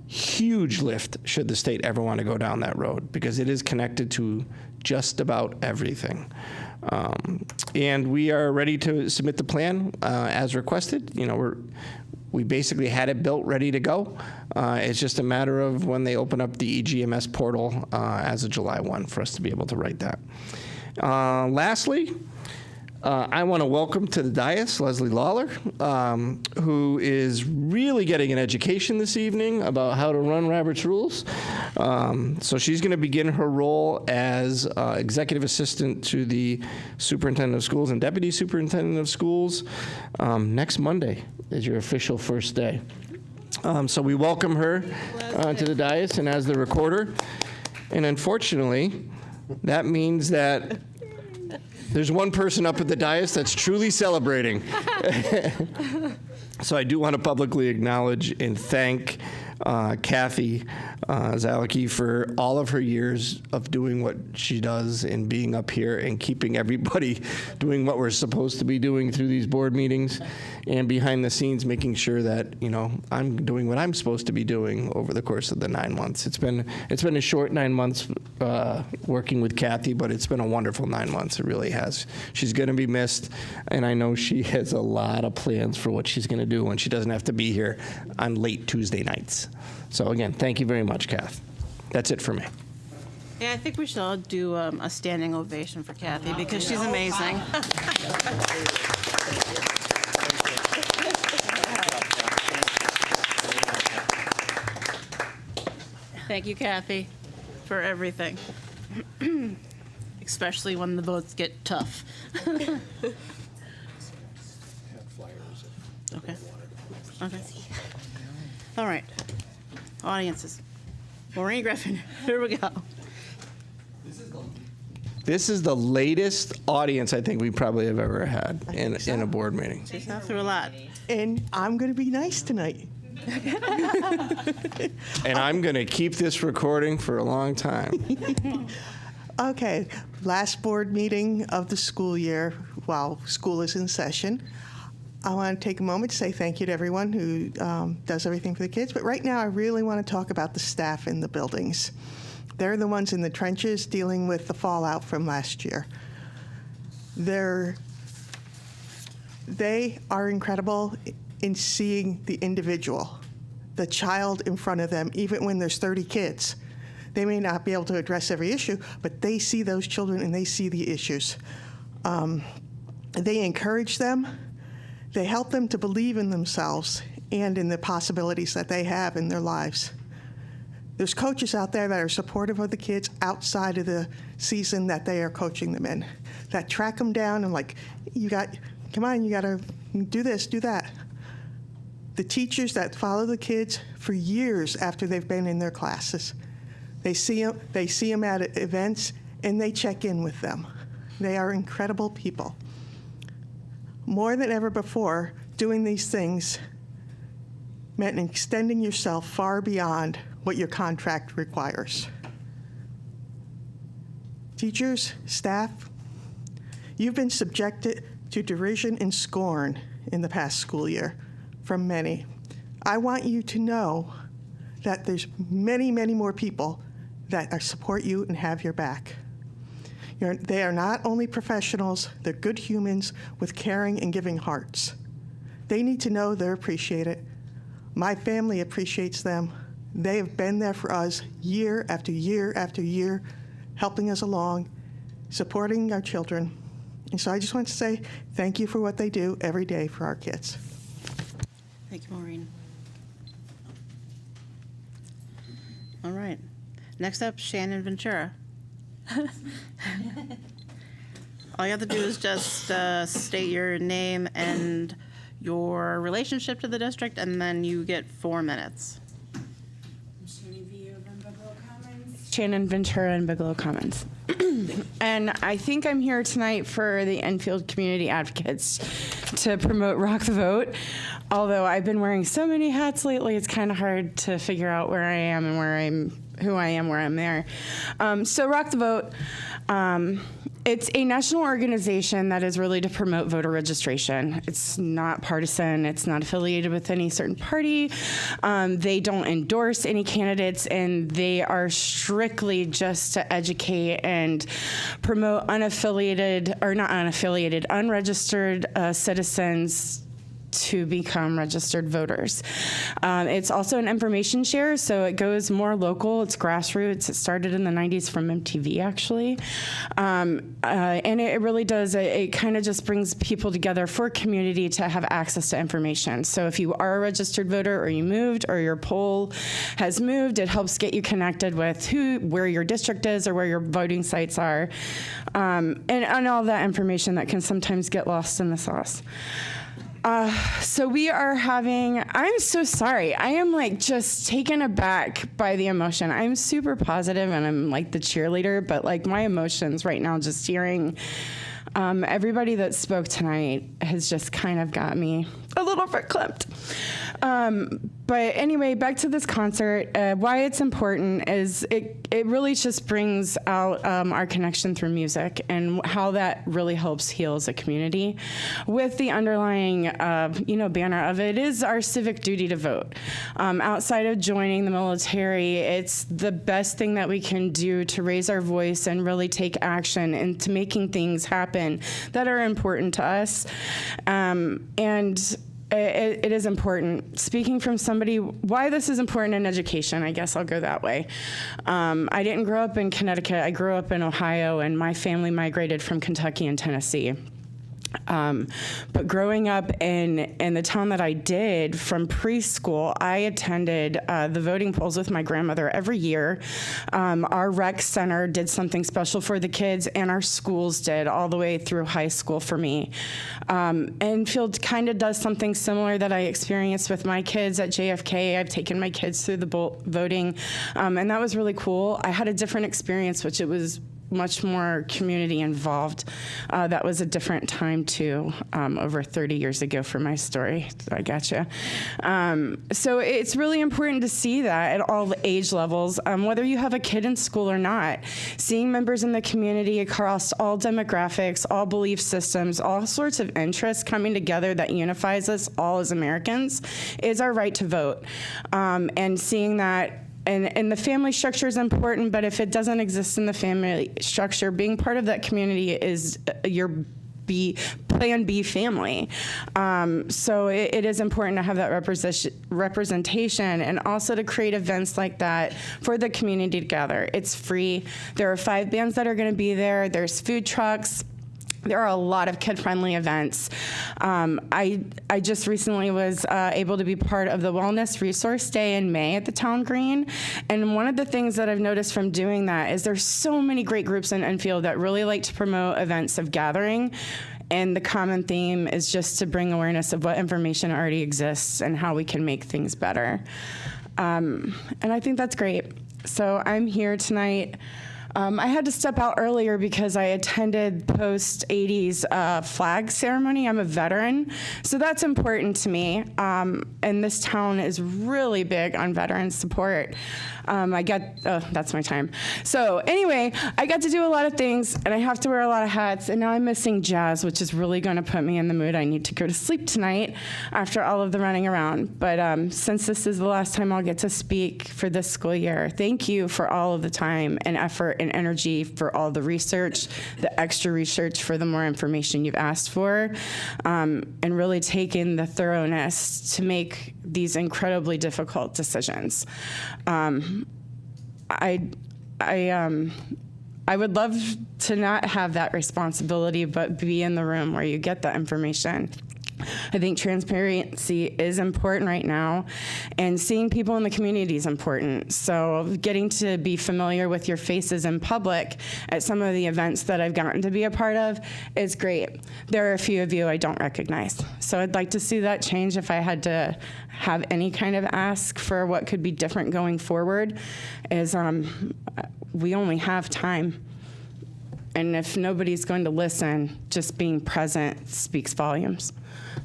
huge lift should the state ever want to go down that road, because it is connected to just about everything. And we are ready to submit the plan as requested. We basically had it built, ready to go. It's just a matter of when they open up the EGMS portal as of July 1 for us to be able to write that. Lastly, I want to welcome to the dais Leslie Lawler, who is really getting an education this evening about how to run Robert's Rules. So she's going to begin her role as executive assistant to the superintendent of schools and deputy superintendent of schools. Next Monday is your official first day. So we welcome her to the dais and as the recorder. And unfortunately, that means that there's one person up at the dais that's truly celebrating. So I do want to publicly acknowledge and thank Kathy Zalicki for all of her years of doing what she does and being up here and keeping everybody doing what we're supposed to be doing through these board meetings, and behind the scenes making sure that I'm doing what I'm supposed to be doing over the course of the 9 months. It's been a short 9 months working with Kathy, but it's been a wonderful 9 months. It really has. She's going to be missed, and I know she has a lot of plans for what she's going to do when she doesn't have to be here on late Tuesday nights. So again, thank you very much, Kath. That's it for me. Yeah, I think we should all do a standing ovation for Kathy because she's amazing. Thank you, Kathy, for everything, especially when the votes get tough. Okay. Okay. All right. Audiences. Maureen Griffin, here we go. This is the latest audience I think we probably have ever had in a board meeting. She's not through a lot. And I'm going to be nice tonight. And I'm going to keep this recording for a long time. Okay, last board meeting of the school year while school is in session. I want to take a moment to say thank you to everyone who does everything for the kids, but right now I really want to talk about the staff in the buildings. They're the ones in the trenches dealing with the fallout from last year. They are incredible in seeing the individual, the child in front of them, even when there's 30 kids. They may not be able to address every issue, but they see those children and they see the issues. They encourage them. They help them to believe in themselves and in the possibilities that they have in their lives. There's coaches out there that are supportive of the kids outside of the season that they are coaching them in, that track them down and like, come on, you gotta do this, do that. The teachers that follow the kids for years after they've been in their classes. They see them at events and they check in with them. They are incredible people. More than ever before, doing these things meant extending yourself far beyond what your contract requires. Teachers, staff, you've been subjected to derision and scorn in the past school year from many. I want you to know that there's many, many more people that support you and have your back. They are not only professionals, they're good humans with caring and giving hearts. They need to know they're appreciated. My family appreciates them. They have been there for us year after year after year, helping us along, supporting our children. And so I just want to say thank you for what they do every day for our kids. Thank you, Maureen. All right. Next up, Shannon Ventura. All you have to do is just state your name and your relationship to the district, and then you get 4 minutes. Shannon Ventura in Bigelow Commons. And I think I'm here tonight for the Enfield Community Advocates to promote Rock the Vote. Although I've been wearing so many hats lately, it's kind of hard to figure out where I am and who I am, where I'm there. So Rock the Vote, it's a national organization that is really to promote voter registration. It's not partisan. It's not affiliated with any certain party. They don't endorse any candidates, and they are strictly just to educate and promote unregistered citizens to become registered voters. It's also an information share, so it goes more local. It's grassroots. It started in the 90s from MTV, actually. And it really does, it kind of just brings people together for community to have access to information. So if you are a registered voter or you moved or your poll has moved, it helps get you connected with where your district is or where your voting sites are, and all that information that can sometimes get lost in the sauce. So we are I'm so sorry. I am like just taken aback by the emotion. I'm super positive and I'm like the cheerleader, but like my emotions right now, just hearing everybody that spoke tonight has just kind of got me a little bit clipped. But anyway, back to this concert. Why it's important is it really just brings out our connection through music and how that really helps heal as a community. With the underlying, banner of it is our civic duty to vote. Outside of joining the military, it's the best thing that we can do to raise our voice and really take action into making things happen that are important to us. It is important. Speaking from somebody, why this is important in education, I guess I'll go that way. I didn't grow up in Connecticut. I grew up in Ohio, and my family migrated from Kentucky and Tennessee. But growing up in the town that I did, from preschool, I attended the voting polls with my grandmother every year. Our rec center did something special for the kids, and our schools did all the way through high school for me. Enfield kind of does something similar that I experienced with my kids at JFK. I've taken my kids through the voting, and that was really cool. I had a different experience, which it was much more community involved. That was a different time too, over 30 years ago for my story. I gotcha. So it's really important to see that at all the age levels, whether you have a kid in school or not. Seeing members in the community across all demographics, all belief systems, all sorts of interests coming together that unifies us all as Americans is our right to vote. And seeing that, and the family structure is important, but if it doesn't exist in the family structure, being part of that community is your Plan B family. So it is important to have that representation and also to create events like that for the community to gather. It's free. There are 5 bands that are going to be there. There's food trucks. There are a lot of kid-friendly events. I just recently was able to be part of the Wellness Resource Day in May at the Town Green. And one of the things that I've noticed from doing that is there's so many great groups in Enfield that really like to promote events of gathering. And the common theme is just to bring awareness of what information already exists and how we can make things better. And I think that's great. So I'm here tonight. I had to step out earlier because I attended post-80s flag ceremony. I'm a veteran, so that's important to me. And this town is really big on veteran support. That's my time. So anyway, I got to do a lot of things, and I have to wear a lot of hats, and now I'm missing jazz, which is really going to put me in the mood. I need to go to sleep tonight after all of the running around. But since this is the last time I'll get to speak for this school year, thank you for all of the time and effort and energy, for all the research, the extra research, for the more information you've asked for, and really taking the thoroughness to make these incredibly difficult decisions. I would love to not have that responsibility, but be in the room where you get that information. I think transparency is important right now, and seeing people in the community is important. So getting to be familiar with your faces in public at some of the events that I've gotten to be a part of is great. There are a few of you I don't recognize. So I'd like to see that change if I had to have any kind of ask for what could be different going forward, is we only have time. And if nobody's going to listen, just being present speaks volumes.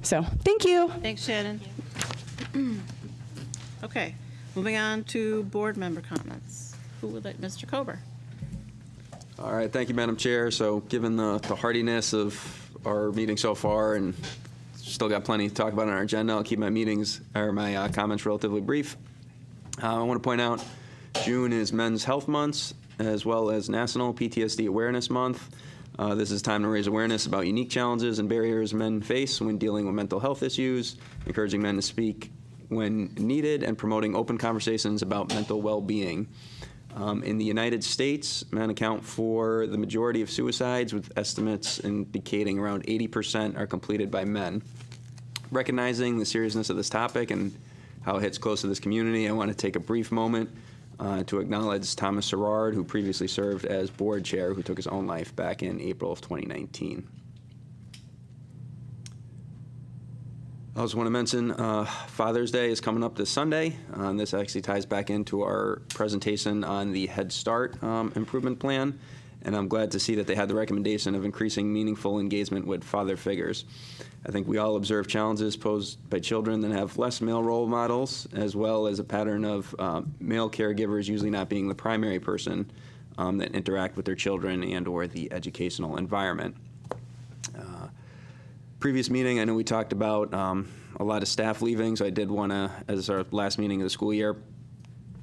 So, thank you. Thanks, Shannon. Okay, moving on to board member comments. Who would like, Mr. Kober? All right, thank you, Madam Chair. So given the hardiness of our meeting so far, and still got plenty to talk about on our agenda, I'll keep my comments relatively brief. I want to point out June is Men's Health Month, as well as National PTSD Awareness Month. This is time to raise awareness about unique challenges and barriers men face when dealing with mental health issues, encouraging men to speak when needed, and promoting open conversations about mental well-being. In the United States, men account for the majority of suicides, with estimates indicating around 80% are completed by men. Recognizing the seriousness of this topic and how it hits close to this community, I want to take a brief moment to acknowledge Thomas Serrard, who previously served as board chair, who took his own life back in April of 2019. I also want to mention Father's Day is coming up this Sunday. This actually ties back into our presentation on the Head Start improvement plan, and I'm glad to see that they had the recommendation of increasing meaningful engagement with father figures. I think we all observe challenges posed by children that have less male role models, as well as a pattern of male caregivers usually not being the primary person that interact with their children and or the educational environment. Previous meeting, I know we talked about a lot of staff leaving, so I did want to, as our last meeting of the school year,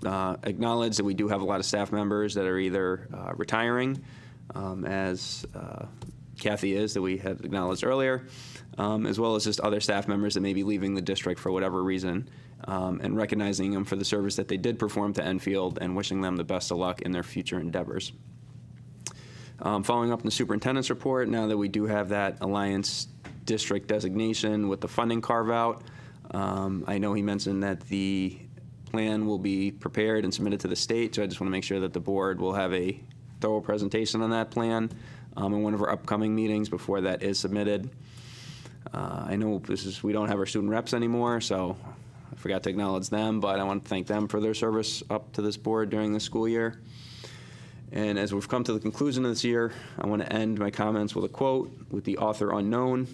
acknowledge that we do have a lot of staff members that are either retiring, as Kathy is, that we had acknowledged earlier, as well as just other staff members that may be leaving the district for whatever reason, and recognizing them for the service that they did perform to Enfield and wishing them the best of luck in their future endeavors. Following up on the superintendent's report, now that we do have that Alliance district designation with the funding carve-out, I know he mentioned that the plan will be prepared and submitted to the state, so I just want to make sure that the board will have a thorough presentation on that plan in one of our upcoming meetings before that is submitted. I know we don't have our student reps anymore, so I forgot to acknowledge them, but I want to thank them for their service up to this board during the school year. And as we've come to the conclusion of this year, I want to end my comments with a quote with the author unknown.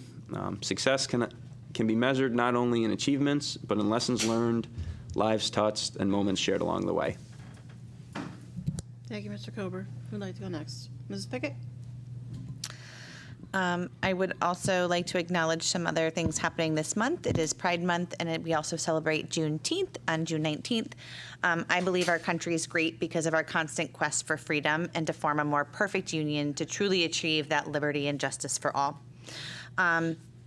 Success can be measured not only in achievements, but in lessons learned, lives touched, and moments shared along the way. Thank you, Mr. Kober. Who'd like to go next? Mrs. Pickett? I would also like to acknowledge some other things happening this month. It is Pride Month, and we also celebrate Juneteenth on June 19th. I believe our country is great because of our constant quest for freedom and to form a more perfect union to truly achieve that liberty and justice for all.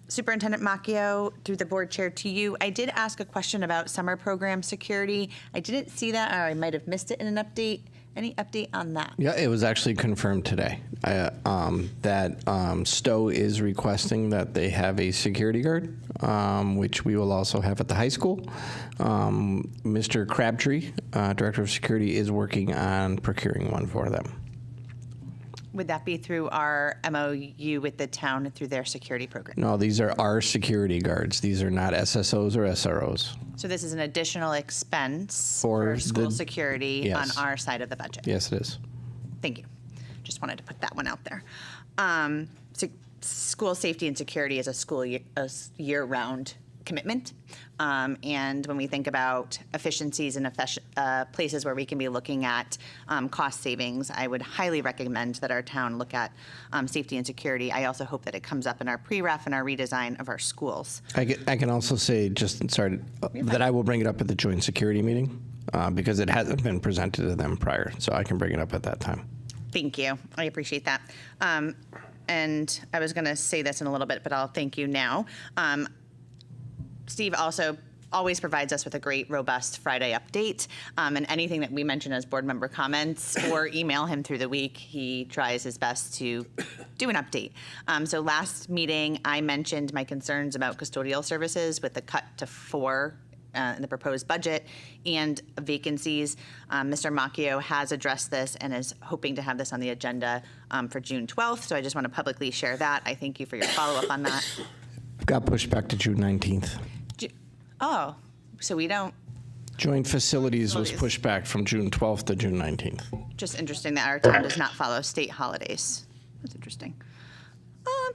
Superintendent Macchio, through the board chair to you, I did ask a question about summer program security. I didn't see that, or I might have missed it in an update. Any update on that? Yeah, it was actually confirmed today that Stowe is requesting that they have a security guard, which we will also have at the high school. Mr. Crabtree, Director of Security, is working on procuring one for them. Would that be through our MOU with the town through their security program? No, these are our security guards. These are not SSOs or SROs. So this is an additional expense For for school the- security Yes. on our side of the budget? Yes, it is. Thank you. Just wanted to put that one out there. School safety and security is a year-round commitment. And when we think about efficiencies and places where we can be looking at cost savings, I would highly recommend that our town look at safety and security. I also hope that it comes up in our pre-ref and our redesign of our schools. I can also say, that I will bring it up at the joint security meeting because it hasn't been presented to them prior, so I can bring it up at that time. Thank you. I appreciate that. And I was going to say this in a little bit, but I'll thank you now. Steve also always provides us with a great, robust Friday update. And anything that we mention as board member comments or email him through the week, he tries his best to do an update. So last meeting, I mentioned my concerns about custodial services with the cut to 4 in the proposed budget and vacancies. Mr. Macchio has addressed this and is hoping to have this on the agenda for June 12th. So I just want to publicly share that. I thank you for your follow-up on that. Got pushed back to June 19th. Oh, so we don't, Joint facilities was pushed back from June 12th to June 19th. just interesting that our town does not follow state holidays. That's interesting.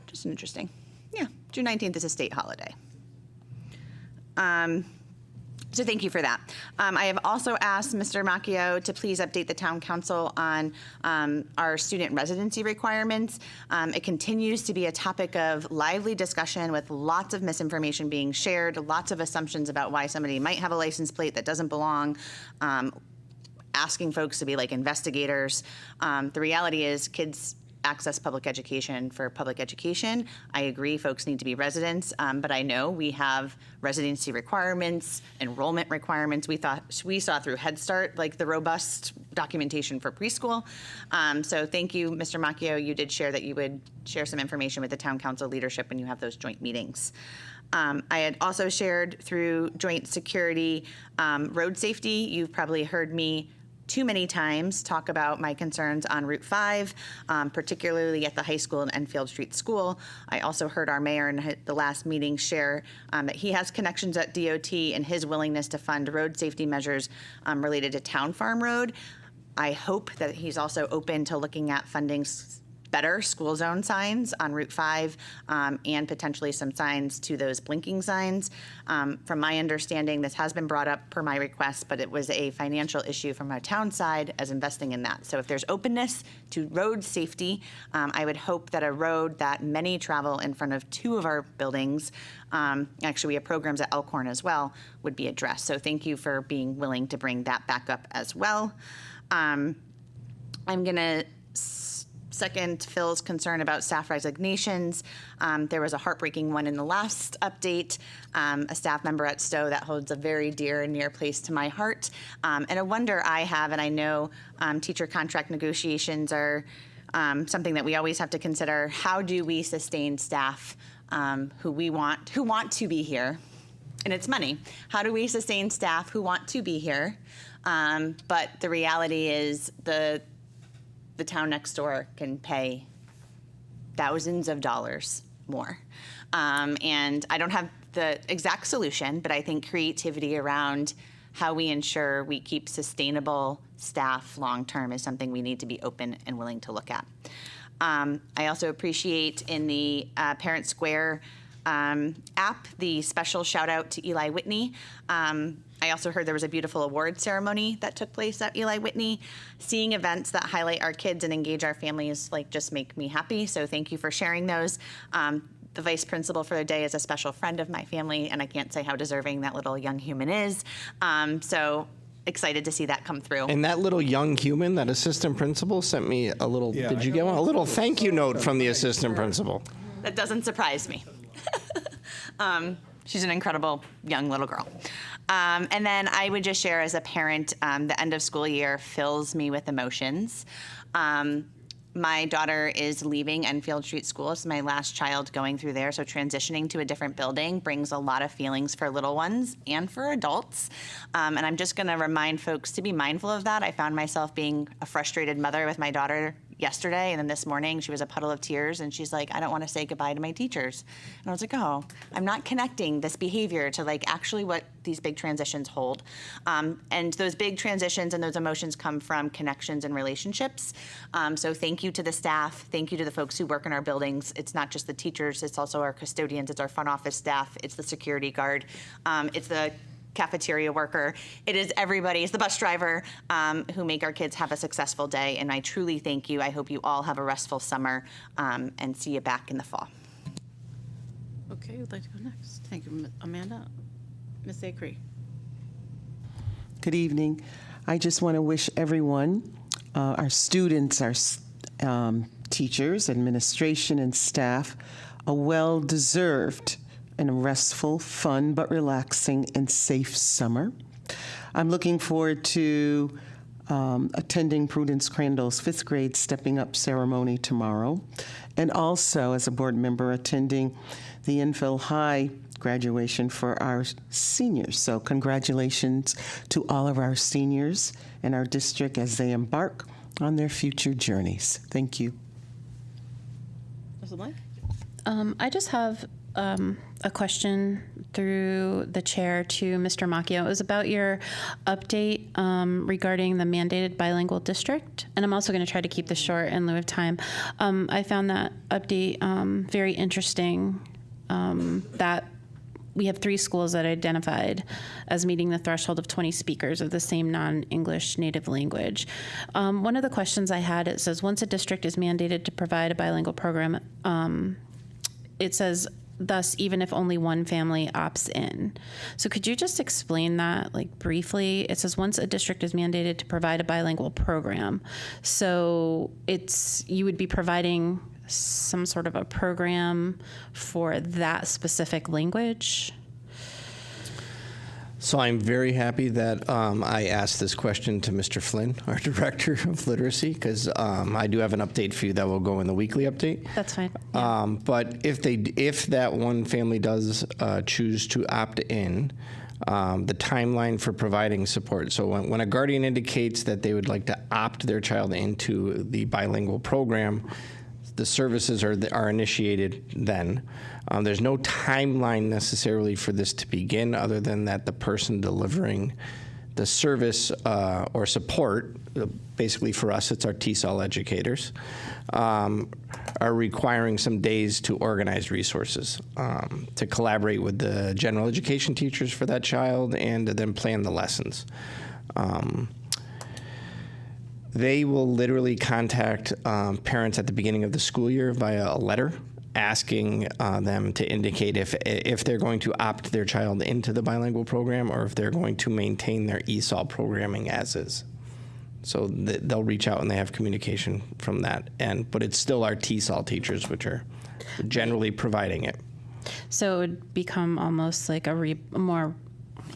Just interesting. Yeah, June 19th is a state holiday. So thank you for that. I have also asked Mr. Macchio to please update the town council on our student residency requirements. It continues to be a topic of lively discussion with lots of misinformation being shared, lots of assumptions about why somebody might have a license plate that doesn't belong, asking folks to be like investigators. The reality is kids access public education for public education. I agree folks need to be residents, but I know we have residency requirements, enrollment requirements. We saw through Head Start like the robust documentation for preschool. So thank you, Mr. Macchio. You did share that you would share some information with the town council leadership when you have those joint meetings. I had also shared through joint security road safety. You've probably heard me too many times talk about my concerns on Route 5, particularly at the high school and Enfield Street School. I also heard our mayor in the last meeting share that he has connections at DOT and his willingness to fund road safety measures related to Town Farm Road. I hope that he's also open to looking at funding better school zone signs on Route 5 and potentially some signs to those blinking signs. From my understanding, this has been brought up per my request, but it was a financial issue from our town side as investing in that. So if there's openness to road safety, I would hope that a road that many travel in front of 2 of our buildings, actually we have programs at Elkhorn as well, would be addressed. So thank you for being willing to bring that back up as well. I'm gonna second Phil's concern about staff resignations. There was a heartbreaking one in the last update, a staff member at Stowe that holds a very dear and near place to my heart. And a wonder I have, and I know teacher contract negotiations are something that we always have to consider. How do we sustain staff who want to be here? And it's money. How do we sustain staff who want to be here? But the reality is the town next door can pay thousands of dollars more. And I don't have the exact solution, but I think creativity around how we ensure we keep sustainable staff long-term is something we need to be open and willing to look at. I also appreciate in the Parent Square app the special shout out to Eli Whitney. I also heard there was a beautiful award ceremony that took place at Eli Whitney. Seeing events that highlight our kids and engage our families just make me happy. So thank you for sharing those. The vice principal for the day is a special friend of my family, and I can't say how deserving that little young human is. So excited to see that come through. And that little young human, that assistant principal, sent me a little, did you get one? A little thank you note from the assistant principal. That doesn't surprise me. She's an incredible young little girl. And then I would just share as a parent, the end of school year fills me with emotions. My daughter is leaving Enfield Street School. It's my last child going through there, so transitioning to a different building brings a lot of feelings for little ones and for adults. And I'm just gonna remind folks to be mindful of that. I found myself being a frustrated mother with my daughter yesterday, and then this morning she was a puddle of tears, and she's like, I don't want to say goodbye to my teachers. And I was like, oh, I'm not connecting this behavior to actually what these big transitions hold. And those big transitions and those emotions come from connections and relationships. So thank you to the staff. Thank you to the folks who work in our buildings. It's not just the teachers, it's also our custodians, it's our front office staff, it's the security guard, it's the cafeteria worker. It is everybody. It's the bus driver who make our kids have a successful day. And I truly thank you. I hope you all have a restful summer and see you back in the fall. Okay, who'd like to go next? Thank you, Amanda. Ms. Acree. Good evening. I just want to wish everyone, our students, our teachers, administration, and staff, a well-deserved and a restful, fun, but relaxing and safe summer. I'm looking forward to attending Prudence Crandall's 5th grade Stepping Up ceremony tomorrow, and also as a board member attending the Enfield High graduation for our seniors. So congratulations to all of our seniors in our district as they embark on their future journeys. Thank you. I just have a question through the chair to Mr. Macchio. It was about your update regarding the mandated bilingual district, and I'm also going to try to keep this short in lieu of time. I found that update very interesting, that we have 3 schools that identified as meeting the threshold of 20 speakers of the same non-English native language. One of the questions I had, it says, once a district is mandated to provide a bilingual program, it says, thus, even if only one family opts in. So could you just explain that briefly? It says once a district is mandated to provide a bilingual program. So you would be providing some sort of a program for that specific language? So I'm very happy that I asked this question to Mr. Flynn, our Director of Literacy, because I do have an update for you that will go in the weekly update. That's fine. But if that one family does choose to opt in, the timeline for providing support. So when a guardian indicates that they would like to opt their child into the bilingual program, the services are initiated then. There's no timeline necessarily for this to begin, other than that the person delivering the service or support, basically for us it's our TESOL educators, are requiring some days to organize resources, to collaborate with the general education teachers for that child, and to then plan the lessons. They will literally contact parents at the beginning of the school year via a letter, asking them to indicate if they're going to opt their child into the bilingual program or if they're going to maintain their ESOL programming as is. So they'll reach out and they have communication from that. And but it's still our TESOL teachers which are generally providing it. So it would become almost like a more,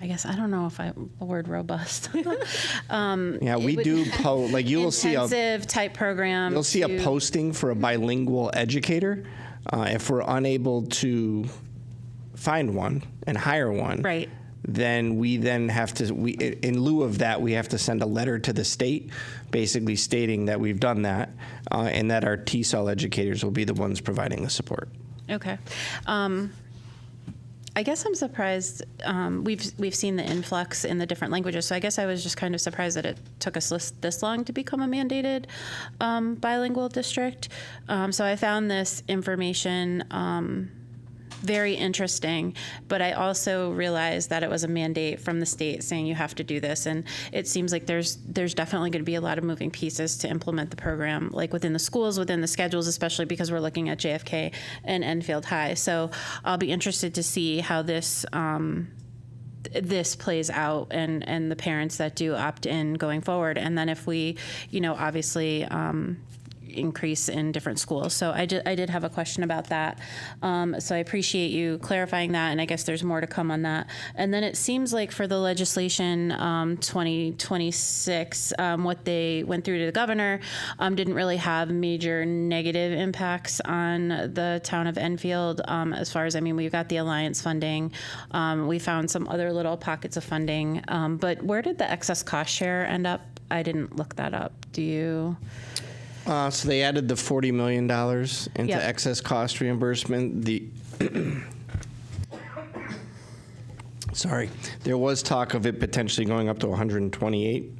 I guess, I don't know if the word robust. Yeah, we do like you will see a intensive type program. You'll see a posting for a bilingual educator. If we're unable to find one and hire one, right, then we have to, in lieu of that, we have to send a letter to the state basically stating that we've done that and that our TESOL educators will be the ones providing the support. Okay. I guess I'm surprised. We've seen the influx in the different languages, so I guess I was just kind of surprised that it took us this long to become a mandated bilingual district. So I found this information very interesting, but I also realized that it was a mandate from the state saying you have to do this, and it seems like there's definitely going to be a lot of moving pieces to implement the program, like within the schools, within the schedules, especially because we're looking at JFK and Enfield High. So I'll be interested to see how this plays out and the parents that do opt in going forward, and then if we, obviously increase in different schools. So I did have a question about that. So I appreciate you clarifying that, and I guess there's more to come on that. And then it seems like for the legislation 2026, what they went through to the governor didn't really have major negative impacts on the town of Enfield. As far as, we've got the Alliance funding. We found some other little pockets of funding. But where did the excess cost share end up? I didn't look that up. Do you? So they added the $40 million into Yep. excess cost reimbursement. Sorry, there was talk of it potentially going up to 128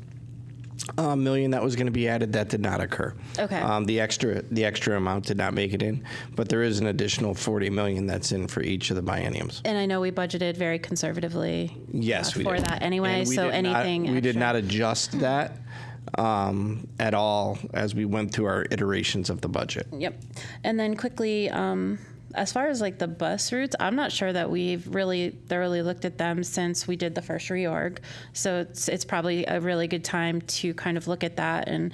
million that was going to be added. That did not occur. Okay. The extra amount did not make it in, but there is an additional 40 million that's in for each of the bienniums. And I know we budgeted very conservatively Yes, we for did. that anyway, And we so did not- anything we did extra- not adjust that at all as we went through our iterations of the budget. Yep. And then quickly, as far as like the bus routes, I'm not sure that we've really thoroughly looked at them since we did the first reorg. So it's probably a really good time to kind of look at that. And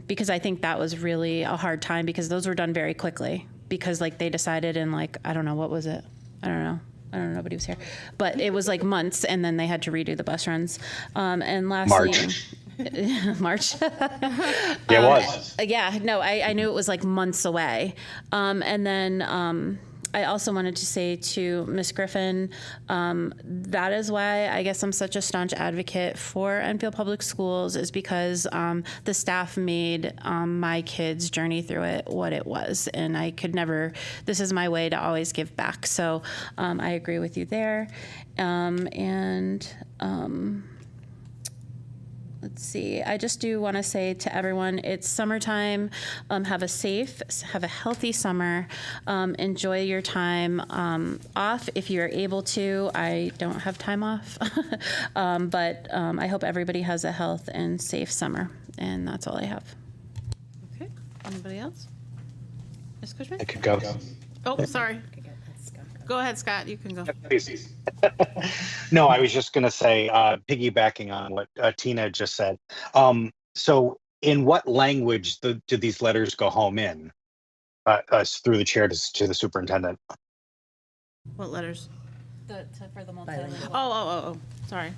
because I think that was really a hard time because those were done very quickly because like they decided in like, I don't know, what was it? I don't know. Nobody was here. But it was like months, and then they had to redo the bus runs. And lastly, March. Yeah, it was. Yeah, no, I knew it was like months away. And then I also wanted to say to Ms. Griffin, that is why I guess I'm such a staunch advocate for Enfield Public Schools is because the staff made my kids' journey through it what it was. And I could never, this is my way to always give back. So I agree with you there. Let's see. I just do want to say to everyone, it's summertime. Have a healthy summer. Enjoy your time off if you're able to. I don't have time off, but I hope everybody has a health and safe summer. And that's all I have. Okay. Anybody else? Ms. Cushman? I could go. Oh, sorry. Go ahead, Scott. You can go. Please. No, I was just going to say, piggybacking on what Tina just said. So in what language do these letters go home in? Through the chair to the superintendent. What letters? For the multilingual. Oh. Sorry.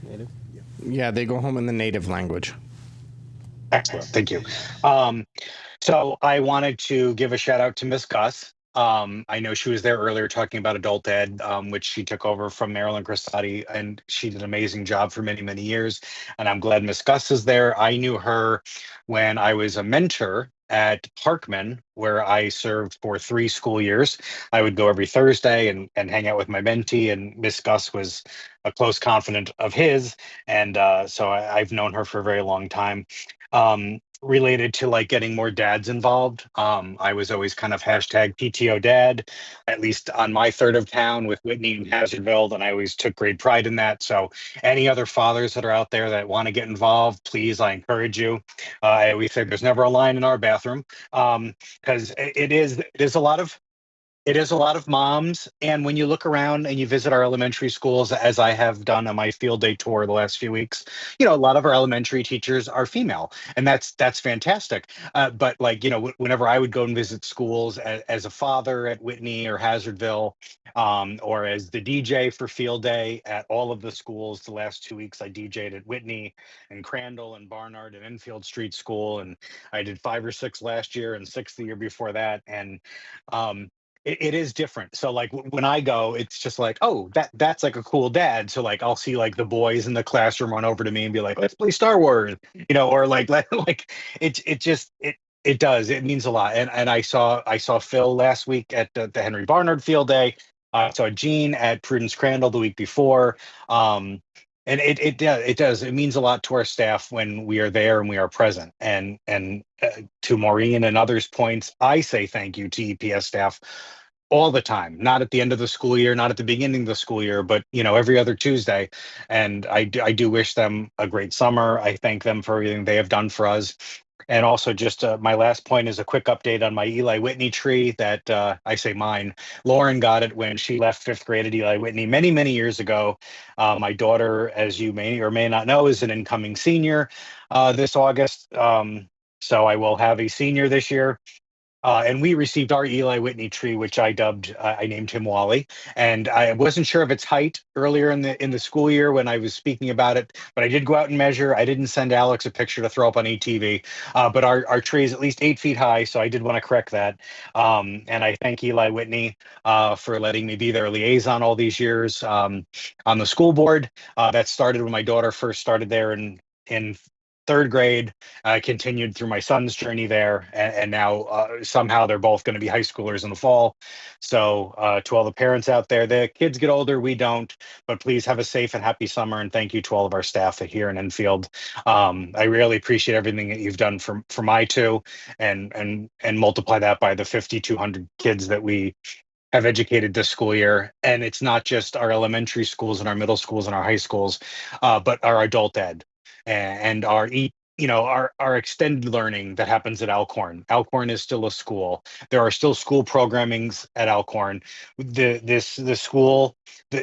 Yeah, they go home in the native language. Excellent. Thank you. So I wanted to give a shout out to Miss Gus. I know she was there earlier talking about adult ed, which she took over from Marilyn Cristati, and she did an amazing job for many, many years. And I'm glad Miss Gus is there. I knew her when I was a mentor at Parkman, where I served for 3 school years. I would go every Thursday and hang out with my mentee, and Miss Gus was a close confidant of his. And so I've known her for a very long time. Related to like getting more dads involved. I was always kind of hashtag PTO dad, at least on my third of town with Whitney and Hazardville, and I always took great pride in that. So any other fathers that are out there that want to get involved, please, I encourage you. I always say there's never a line in our bathroom because it is a lot of moms. And when you look around and you visit our elementary schools, as I have done on my field day tour the last few weeks, a lot of our elementary teachers are female, and that's fantastic. But like, whenever I would go and visit schools as a father at Whitney or Hazardville, or as the DJ for field day at all of the schools, the last 2 weeks I DJ'd at Whitney and Crandall and Barnard and Enfield Street School. And I did 5 or 6 last year and 6 the year before that. And, it is different. So like when I go, it's just like, oh, that's like a cool dad. So like I'll see like the boys in the classroom run over to me and be like, let's play Star Wars, or like it does. It means a lot. And I saw Phil last week at the Henry Barnard field day. I saw Jean at Prudence Crandall the week before. And it does. It means a lot to our staff when we are there and we are present. And to Maureen and others' points, I say thank you to EPS staff all the time, not at the end of the school year, not at the beginning of the school year, but every other Tuesday. And I do wish them a great summer. I thank them for everything they have done for us. And also just my last point is a quick update on my Eli Whitney tree that I say mine. Lauren got it when she left 5th grade at Eli Whitney many, many years ago. My daughter, as you may or may not know, is an incoming senior this August. So I will have a senior this year. And we received our Eli Whitney tree, which I named him Wally. And I wasn't sure of its height earlier in the school year when I was speaking about it, but I did go out and measure. I didn't send Alex a picture to throw up on ETV, but our tree is at least 8 feet high, so I did want to correct that. And I thank Eli Whitney for letting me be their liaison all these years on the school board. That started when my daughter first started there in 3rd grade. I continued through my son's journey there, and now somehow they're both going to be high schoolers in the fall. So to all the parents out there, the kids get older, we don't, but please have a safe and happy summer, and thank you to all of our staff here in Enfield. I really appreciate everything that you've done for my two, and multiply that by the 5,200 kids that we have educated this school year. And it's not just our elementary schools and our middle schools and our high schools, but our adult ed and our extended learning that happens at Alcorn. Alcorn is still a school. There are still school programmings at Alcorn. The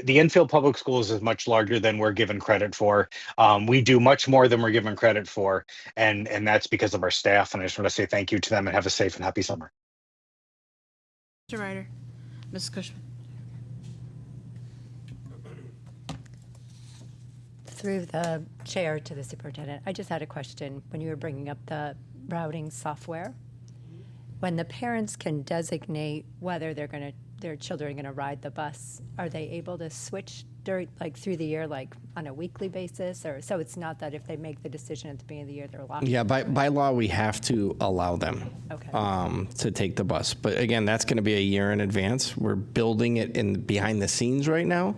Enfield Public Schools is much larger than we're given credit for. We do much more than we're given credit for, and that's because of our staff. And I just want to say thank you to them and have a safe and happy summer. Mr. Ryder, Mrs. Cushman. Through the chair to the superintendent, I just had a question when you were bringing up the routing software. When the parents can designate whether their children are going to ride the bus, are they able to switch through the year, like on a weekly basis? Or so it's not that if they make the decision at the beginning of the year, they're locked? Yeah, by law, we have to allow them to take the bus. But again, that's going to be a year in advance. We're building it behind the scenes right now.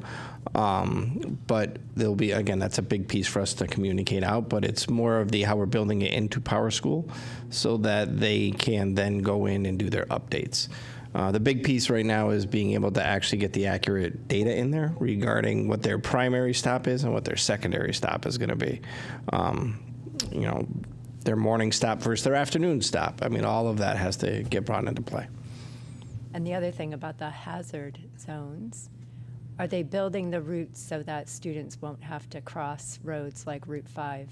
But there'll be, again, that's a big piece for us to communicate out, but it's more of how we're building it into PowerSchool so that they can then go in and do their updates. The big piece right now is being able to actually get the accurate data in there regarding what their primary stop is and what their secondary stop is going to be. Their morning stop versus their afternoon stop. I mean, all of that has to get brought into play. And the other thing about the hazard zones, are they building the routes so that students won't have to cross roads like Route 5?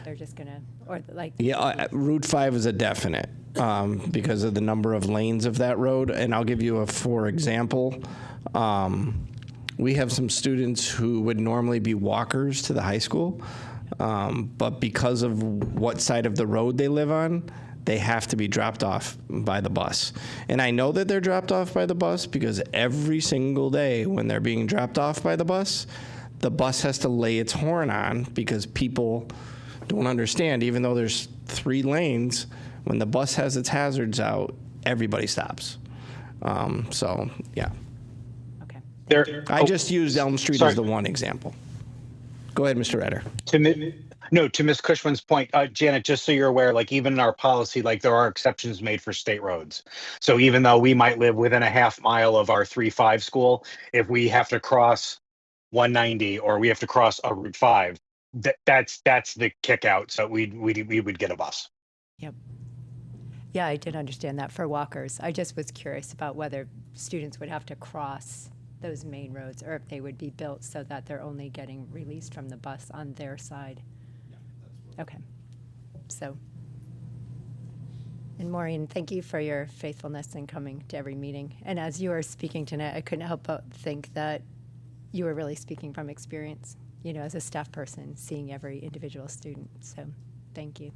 They're just going to, or like... Yeah, Route 5 is a definite because of the number of lanes of that road. And I'll give you for example. We have some students who would normally be walkers to the high school, but because of what side of the road they live on, they have to be dropped off by the bus. And I know that they're dropped off by the bus because every single day when they're being dropped off by the bus has to lay its horn on because people don't understand, even though there's 3 lanes, when the bus has its hazards out, everybody stops. So, yeah. Okay. I just used Elm Street as the one example. Go ahead, Mr. Ryder. To Ms. Cushman's point, Janet, just so you're aware, like even in our policy, like there are exceptions made for state roads. So even though we might live within a half mile of our 3-5 school, if we have to cross 190 or we have to cross a Route 5, that's the kick out. So we would get a bus. Yep. Yeah, I did understand that for walkers. I just was curious about whether students would have to cross those main roads or if they would be built so that they're only getting released from the bus on their side. Okay. So, and Maureen, thank you for your faithfulness in coming to every meeting. And as you were speaking tonight, I couldn't help but think that you were really speaking from experience, as a staff person, seeing every individual student. So, thank you.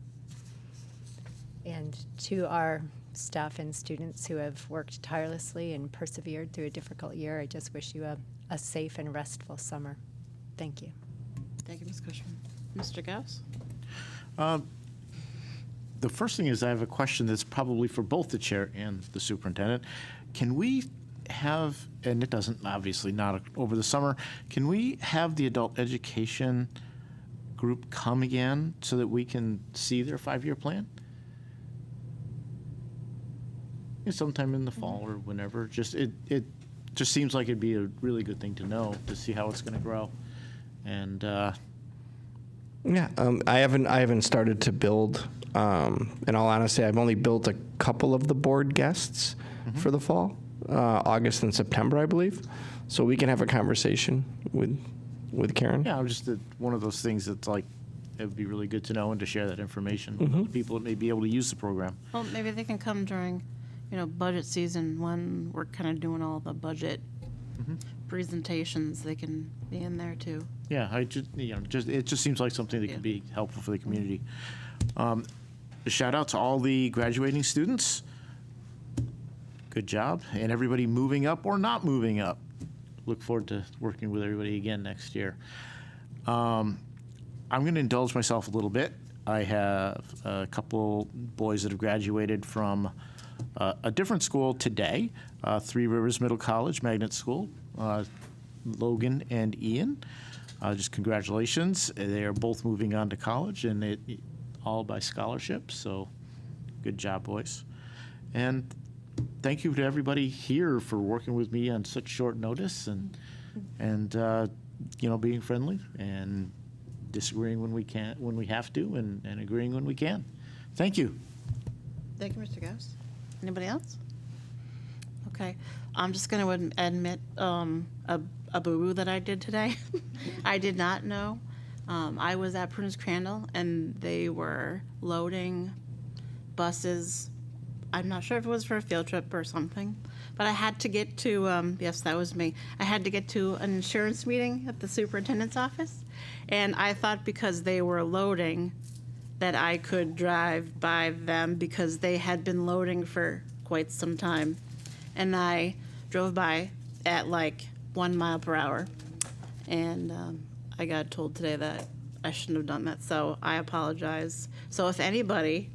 And to our staff and students who have worked tirelessly and persevered through a difficult year, I just wish you a safe and restful summer. Thank you. Thank you, Ms. Cushman. Mr. Gauss? The first thing is I have a question that's probably for both the chair and the superintendent. Can we have, and it doesn't, obviously not over the summer, can we have the adult education group come again so that we can see their 5-year plan? Sometime in the fall or whenever. Just it just seems like it'd be a really good thing to know, to see how it's going to grow. And Yeah, I haven't started to build. In all honesty, I've only built a couple of the board guests for the fall, August and September, I believe. So we can have a conversation with Karen. yeah, just one of those things that's like, it would be really good to know and to share that information with the people that may be able to use the program. Well, maybe they can come during, budget season when we're kind of doing all the budget presentations. They can be in there too. Yeah, it just seems like something that could be helpful for the community. A shout out to all the graduating students. Good job, and everybody moving up or not moving up. Look forward to working with everybody again next year. I'm going to indulge myself a little bit. I have a couple boys that have graduated from a different school today, Three Rivers Middle College, Magnet School, Logan and Ian. Just congratulations. They are both moving on to college, and it all by scholarship, so good job, boys. And thank you to everybody here for working with me on such short notice and being friendly and disagreeing when we have to, and agreeing when we can. Thank you. Thank you, Mr. Gauss. Anybody else? Okay. I'm just going to admit a boo-boo that I did today. I did not know. I was at Prudence Crandall, and they were loading buses. I'm not sure if it was for a field trip or something, but I had to get to, yes, that was me. I had to get to an insurance meeting at the superintendent's office, and I thought because they were loading that I could drive by them because they had been loading for quite some time. And I drove by at like 1 mile per hour. And I got told today that I shouldn't have done that, so I apologize. So if anybody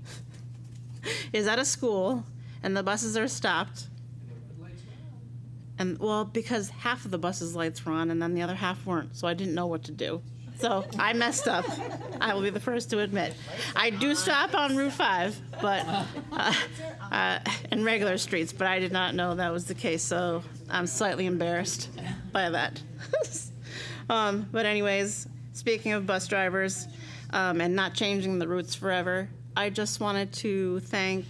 is at a school and the buses are stopped, and well, because half of the buses' lights were on and then the other half weren't, so I didn't know what to do. So I messed up. I will be the first to admit. I do stop on Route 5, but in regular streets, but I did not know that was the case, so I'm slightly embarrassed by that. But anyways, speaking of bus drivers and not changing the routes forever, I just wanted to thank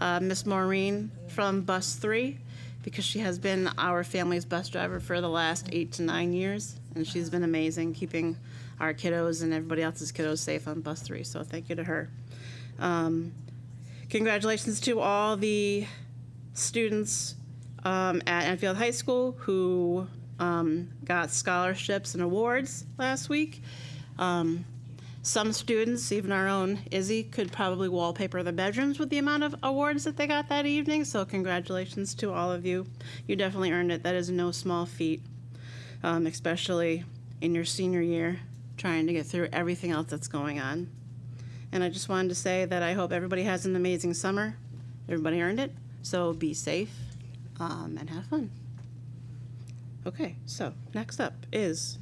Miss Maureen from Bus 3 because she has been our family's bus driver for the last 8 to 9 years, and she's been amazing keeping our kiddos and everybody else's kiddos safe on Bus 3, so thank you to her. Congratulations to all the students at Enfield High School who got scholarships and awards last week. Some students, even our own Izzy, could probably wallpaper the bedrooms with the amount of awards that they got that evening, so congratulations to all of you. You definitely earned it. That is no small feat, especially in your senior year, trying to get through everything else that's going on. And I just wanted to say that I hope everybody has an amazing summer. Everybody earned it, so be safe and have fun. Okay, so next up is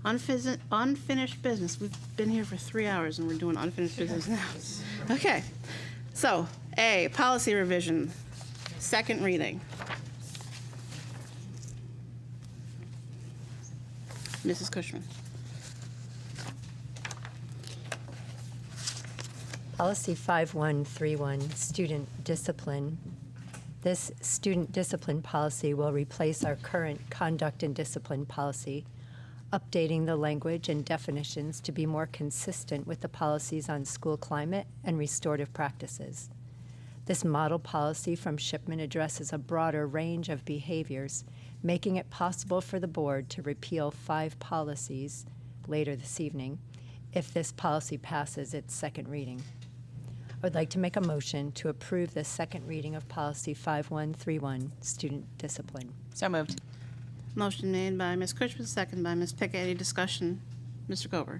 unfinished business. We've been here for 3 hours and we're doing unfinished business now. Okay, so A, policy revision, second reading. Mrs. Cushman. Policy 5131, student discipline. This student discipline policy will replace our current conduct and discipline policy, updating the language and definitions to be more consistent with the policies on school climate and restorative practices. This model policy from Shipman addresses a broader range of behaviors, making it possible for the board to repeal 5 policies later this evening if this policy passes its second reading. I would like to make a motion to approve the second reading of policy 5131, student discipline. So moved. Motion made by Ms. Cushman, second by Ms. Pickett. Any discussion? Mr. Gover.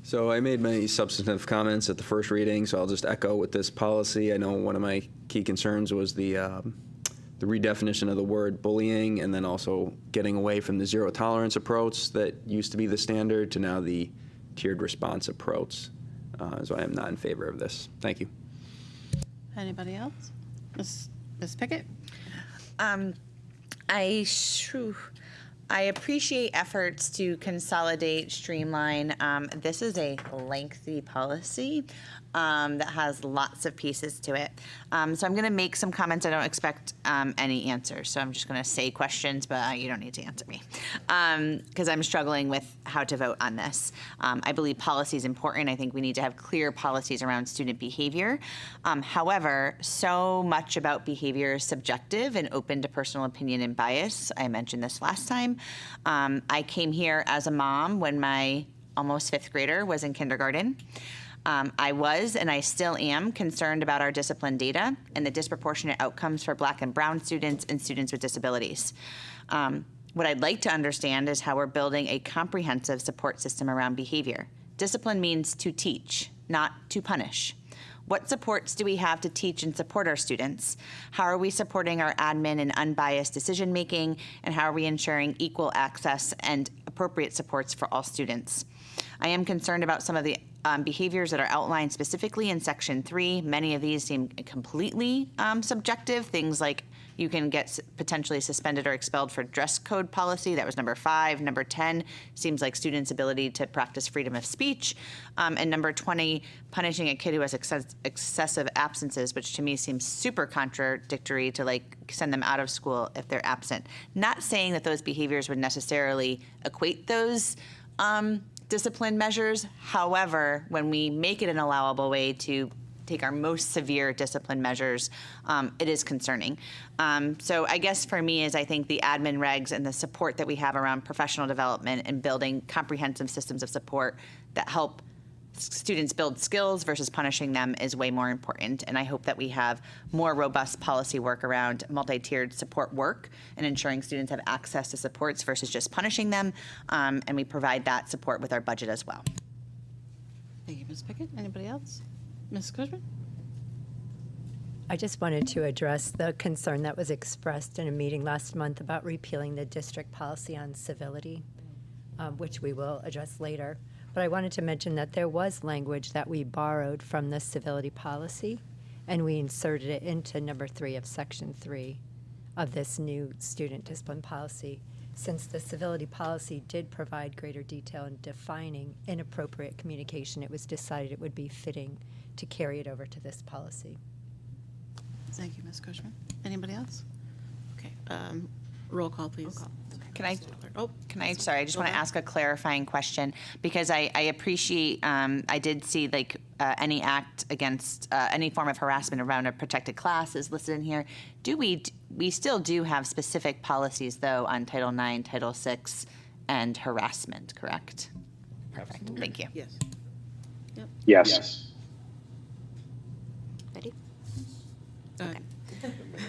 So I made many substantive comments at the first reading, so I'll just echo with this policy. I know one of my key concerns was the the redefinition of the word bullying, and then also getting away from the zero tolerance approach that used to be the standard to now the tiered response approach. So I am not in favor of this. Thank you. Anybody else? Ms. Pickett? I appreciate efforts to consolidate, streamline. This is a lengthy policy that has lots of pieces to it. So I'm going to make some comments. I don't expect any answers. So I'm just going to say questions, but you don't need to answer me because I'm struggling with how to vote on this. I believe policy is important. I think we need to have clear policies around student behavior. However, so much about behavior is subjective and open to personal opinion and bias. I mentioned this last time. I came here as a mom when my almost fifth grader was in kindergarten. I was, and I still am, concerned about our discipline data and the disproportionate outcomes for Black and Brown students and students with disabilities. What I'd like to understand is how we're building a comprehensive support system around behavior. Discipline means to teach, not to punish. What supports do we have to teach and support our students? How are we supporting our admin and unbiased decision making? And how are we ensuring equal access and appropriate supports for all students? I am concerned about some of the behaviors that are outlined specifically in Section 3. Many of these seem completely subjective. Things like you can get potentially suspended or expelled for dress code policy. That was number 5. Number 10 seems like students' ability to practice freedom of speech. And number 20, punishing a kid who has excessive absences, which to me seems super contradictory to like send them out of school if they're absent. Not saying that those behaviors would necessarily equate those discipline measures. However, when we make it an allowable way to take our most severe discipline measures, it is concerning. So I guess for me is I think the admin regs and the support that we have around professional development and building comprehensive systems of support that help students build skills versus punishing them is way more important. And I hope that we have more robust policy work around multi-tiered support work and ensuring students have access to supports versus just punishing them. And we provide that support with our budget as well. Thank you, Ms. Pickett. Anybody else? Ms. Cushman? I just wanted to address the concern that was expressed in a meeting last month about repealing the district policy on civility, which we will address later. But I wanted to mention that there was language that we borrowed from the civility policy, and we inserted it into number 3 of Section 3 of this new student discipline policy. Since the civility policy did provide greater detail in defining inappropriate communication, it was decided it would be fitting to carry it over to this policy. Thank you, Ms. Cushman. Anybody else? Okay, roll call, please. Roll call. Sorry, I just want to ask a clarifying question because I appreciate, I did see like any act against any form of harassment around a protected class is listed in here. We still do have specific policies though on Title IX, Title VI, and harassment, correct? Perfect, thank you. Yes. Yep. Yes. Ready? Okay.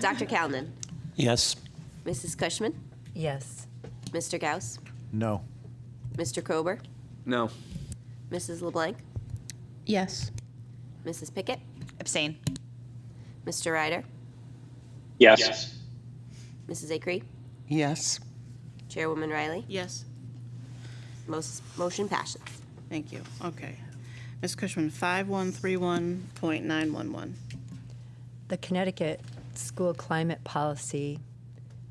Dr. Kalman? Yes. Mrs. Cushman? Yes. Mr. Gauss? No. Mr. Kober? No. Mrs. LeBlanc? Yes. Mrs. Pickett? Abstain. Mr. Ryder? Yes. Mrs. Acree? Yes. Chairwoman Riley? Yes. Motion passes. Thank you. Okay. Ms. Cushman, 5131.911. The Connecticut School Climate Policy,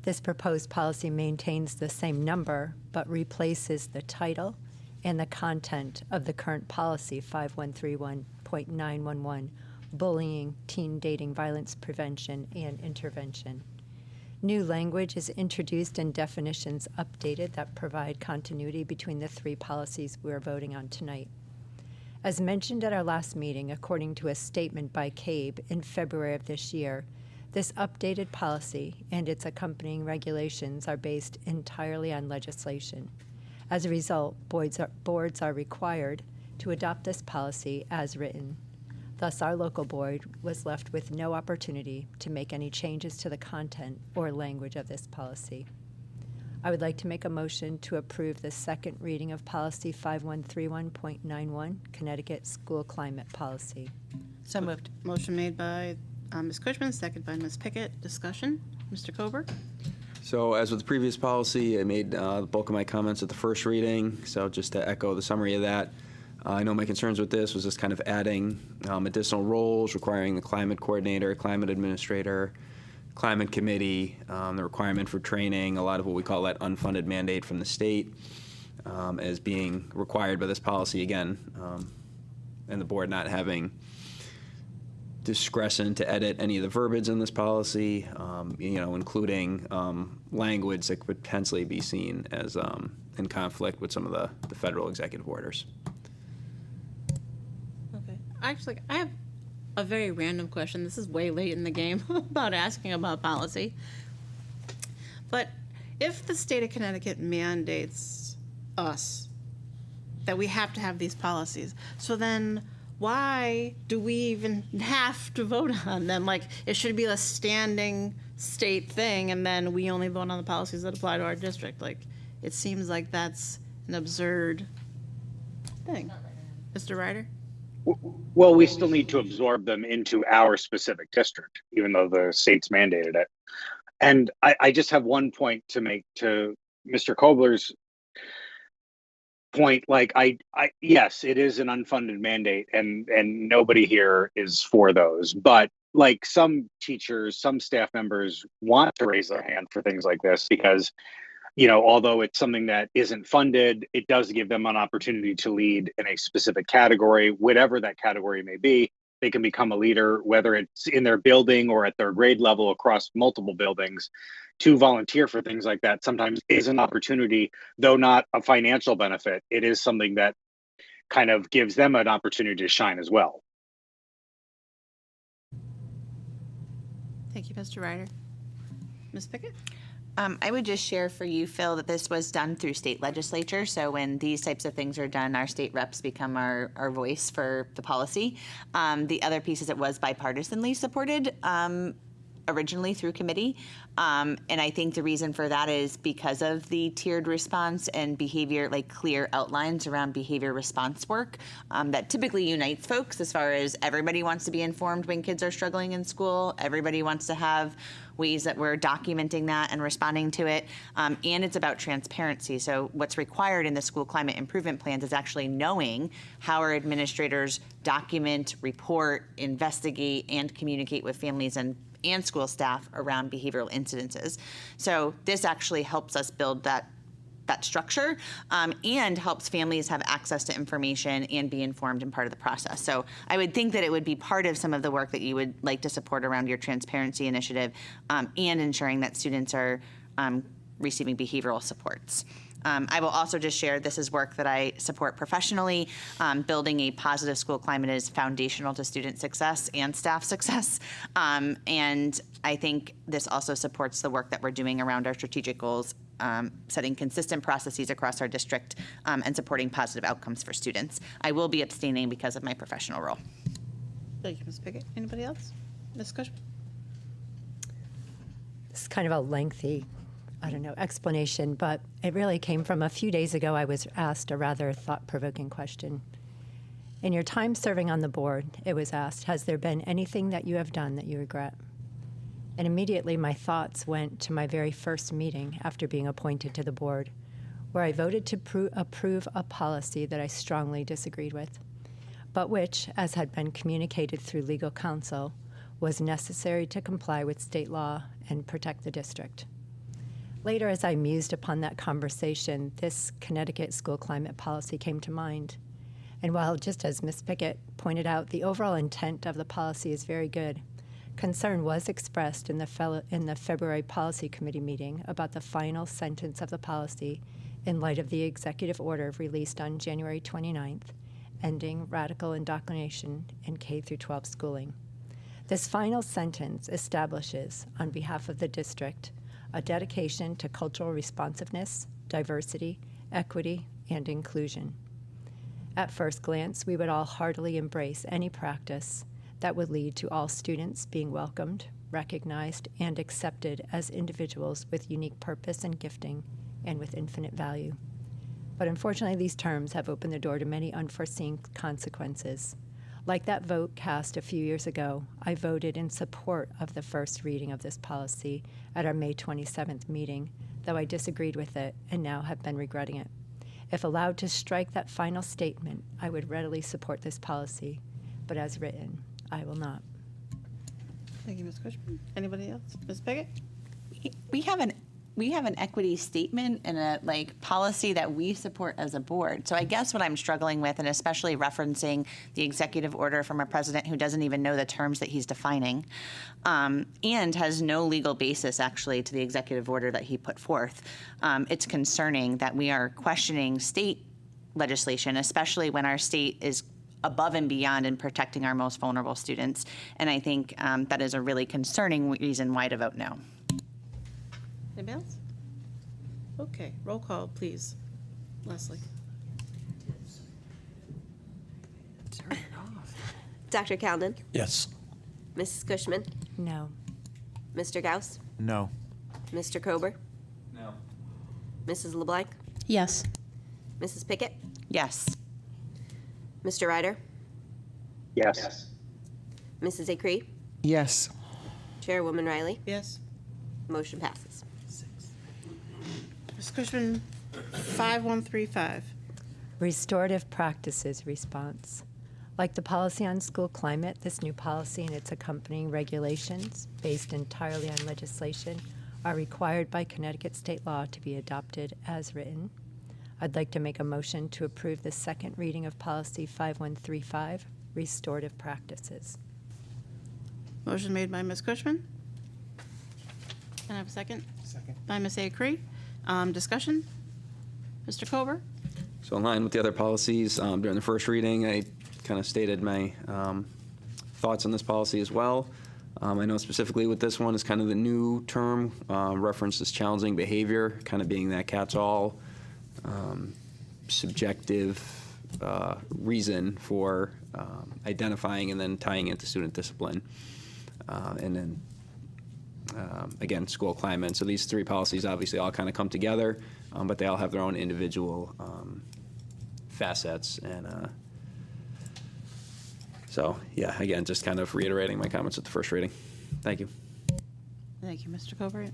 this proposed policy maintains the same number but replaces the title and the content of the current policy 5131.911, bullying, teen dating, violence prevention, and intervention. New language is introduced and definitions updated that provide continuity between the 3 policies we're voting on tonight. As mentioned at our last meeting, according to a statement by CABE in February of this year, this updated policy and its accompanying regulations are based entirely on legislation. As a result, boards are required to adopt this policy as written. Thus, our local board was left with no opportunity to make any changes to the content or language of this policy. I would like to make a motion to approve the second reading of Policy 5131.91, Connecticut School Climate Policy. So moved. Motion made by Ms. Cushman, second by Ms. Pickett. Discussion? Mr. Coburn? So as with the previous policy, I made the bulk of my comments at the first reading. So just to echo the summary of that, I know my concerns with this was just kind of adding additional roles, requiring the climate coordinator, climate administrator, climate committee, the requirement for training, a lot of what we call that unfunded mandate from the state as being required by this policy again, and the board not having discretion to edit any of the verbiage in this policy, including language that could potentially be seen as in conflict with some of the federal executive orders. Okay. Actually, I have a very random question. This is way late in the game about asking about policy. But if the state of Connecticut mandates us that we have to have these policies, so then why do we even have to vote on them? Like, it should be a standing state thing, and then we only vote on the policies that apply to our district. Like, it seems like that's an absurd thing. Mr. Ryder? Well, we still need to absorb them into our specific district, even though the state's mandated it. And I just have one point to make to Mr. Kobler's point. Like, yes, it is an unfunded mandate, and nobody here is for those. But like, some teachers, some staff members want to raise their hand for things like this because, although it's something that isn't funded, it does give them an opportunity to lead in a specific category, whatever that category may be. They can become a leader, whether it's in their building or at their grade level across multiple buildings. To volunteer for things like that sometimes is an opportunity, though not a financial benefit. It is something that kind of gives them an opportunity to shine as well. Thank you, Mr. Ryder. Ms. Pickett? I would just share for you, Phil, that this was done through state legislature. So when these types of things are done, our state reps become our voice for the policy. The other piece is it was bipartisanly supported originally through committee. And I think the reason for that is because of the tiered response and behavior, like clear outlines around behavior response work that typically unites folks as far as everybody wants to be informed when kids are struggling in school. Everybody wants to have ways that we're documenting that and responding to it. And it's about transparency. So what's required in the school climate improvement plans is actually knowing how our administrators document, report, investigate, and communicate with families and school staff around behavioral incidences. So this actually helps us build that structure and helps families have access to information and be informed and part of the process. So I would think that it would be part of some of the work that you would like to support around your transparency initiative and ensuring that students are receiving behavioral supports. I will also just share this is work that I support professionally. Building a positive school climate is foundational to student success and staff success. And I think this also supports the work that we're doing around our strategic goals, setting consistent processes across our district and supporting positive outcomes for students. I will be abstaining because of my professional role. Thank you, Ms. Pickett. Anybody else? Ms. Cushman? This is kind of a lengthy explanation, but it really came from a few days ago. I was asked a rather thought-provoking question. In your time serving on the board, it was asked, has there been anything that you have done that you regret? And immediately my thoughts went to my very first meeting after being appointed to the board, where I voted to approve a policy that I strongly disagreed with, but which, as had been communicated through legal counsel, was necessary to comply with state law and protect the district. Later, as I mused upon that conversation, this Connecticut school climate policy came to mind. And while, just as Ms. Pickett pointed out, the overall intent of the policy is very good, concern was expressed in the February Policy Committee meeting about the final sentence of the policy in light of the executive order released on January 29th, ending radical indoctrination in K-12 schooling. This final sentence establishes, on behalf of the district, a dedication to cultural responsiveness, diversity, equity, and inclusion. At first glance, we would all heartily embrace any practice that would lead to all students being welcomed, recognized, and accepted as individuals with unique purpose and gifting and with infinite value. But unfortunately, these terms have opened the door to many unforeseen consequences, Like that vote cast a few years ago, I voted in support of the first reading of this policy at our May 27th meeting, though I disagreed with it and now have been regretting it. If allowed to strike that final statement, I would readily support this policy, but as written, I will not. Thank you, Ms. Cushman. Anybody else? Ms. Pickett? We have an equity statement and a policy that we support as a board. So I guess what I'm struggling with, and especially referencing the executive order from a president who doesn't even know the terms that he's defining, and has no legal basis actually to the executive order that he put forth, it's concerning that we are questioning state legislation, especially when our state is above and beyond in protecting our most vulnerable students. And I think that is a really concerning reason why to vote no. Anybody else? Okay, roll call, please. Leslie. Dr. Calden? Yes. Mrs. Cushman? No. Mr. Gauss? No. Mr. Kober? No. Mrs. LeBlanc? Yes. Mrs. Pickett? Yes. Mr. Ryder? Yes. Mrs. Acree? Yes. Chairwoman Riley? Yes. Motion passes. Ms. Cushman, 5135. Restorative practices response. Like the policy on school climate, this new policy and its accompanying regulations, based entirely on legislation, are required by Connecticut state law to be adopted as written. I'd like to make a motion to approve the second reading of policy 5135, restorative practices. Motion made by Ms. Cushman. Can I have a second? Second. By Ms. Acree. Discussion? Mr. Kober? So in line with the other policies, during the first reading, I kind of stated my thoughts on this policy as well. I know specifically with this one is kind of the new term, references challenging behavior, kind of being that catch-all subjective reason for identifying and then tying it to student discipline. And then again, school climate. So these three policies obviously all kind of come together, but they all have their own individual facets. And so, yeah, again, just kind of reiterating my comments at the first reading. Thank you. Thank you, Mr. Kober.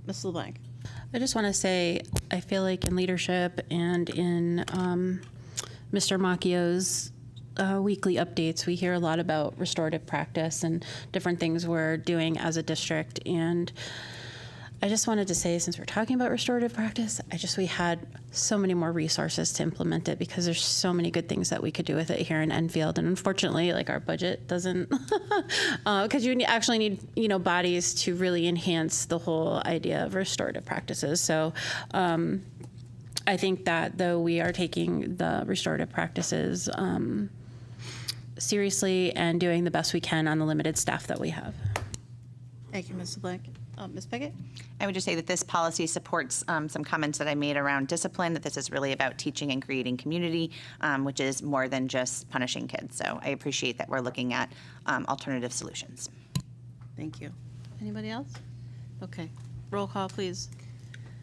Ms. LeBlanc? I just want to say, I feel like in leadership and in Mr. Macchio's weekly updates, we hear a lot about restorative practice and different things we're doing as a district. And I just wanted to say, since we're talking about restorative practice, we had so many more resources to implement it because there's so many good things that we could do with it here in Enfield. And unfortunately, our budget doesn't, because you actually need, bodies to really enhance the whole idea of restorative practices. So I think that though we are taking the restorative practices seriously and doing the best we can on the limited staff that we have. Thank you, Ms. LeBlanc. Ms. Pickett? I would just say that this policy supports some comments that I made around discipline, that this is really about teaching and creating community, which is more than just punishing kids. So I appreciate that we're looking at alternative solutions. Thank you. Anybody else? Okay. Roll call, please.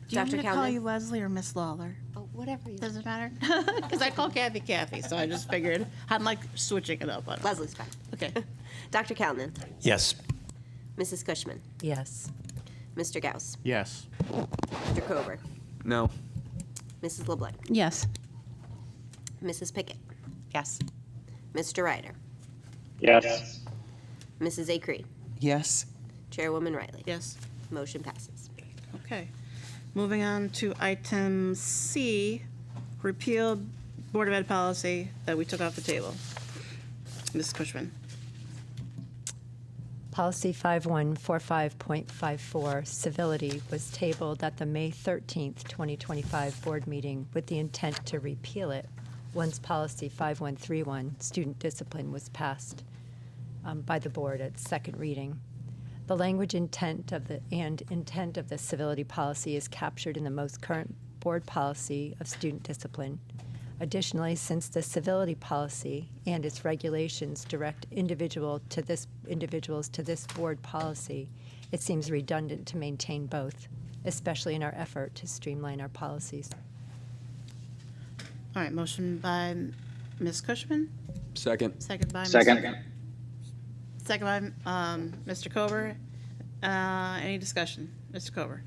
Do you want Dr. me to call Calden? you Leslie or Miss Lawler? Oh, whatever you Does it matter? Because I call Kathy, so I just figured I'm switching it up on her. Leslie's fine. Okay. Dr. Calden? Yes. Mrs. Cushman? Yes. Mr. Gauss? Yes. Mr. Kober? No. Mrs. LeBlanc? Yes. Mrs. Pickett? Yes. Mr. Ryder? Yes. Mrs. Acree? Yes. Chairwoman Riley? Yes. Motion passes. Okay. Moving on to item C, repeal Board of Ed policy that we took off the table. Ms. Cushman. Policy 5145.54, civility, was tabled at the May 13th, 2025 board meeting with the intent to repeal it once policy 5131, student discipline, was passed by the board at second reading. The language intent of the civility policy is captured in the most current board policy of student discipline. Additionally, since the civility policy and its regulations direct individuals to this board policy, it seems redundant to maintain both, especially in our effort to streamline our policies. All right, motion by Ms. Cushman, Second. second by Second. Second by Mr. Kober. Any discussion? Mr. Kober.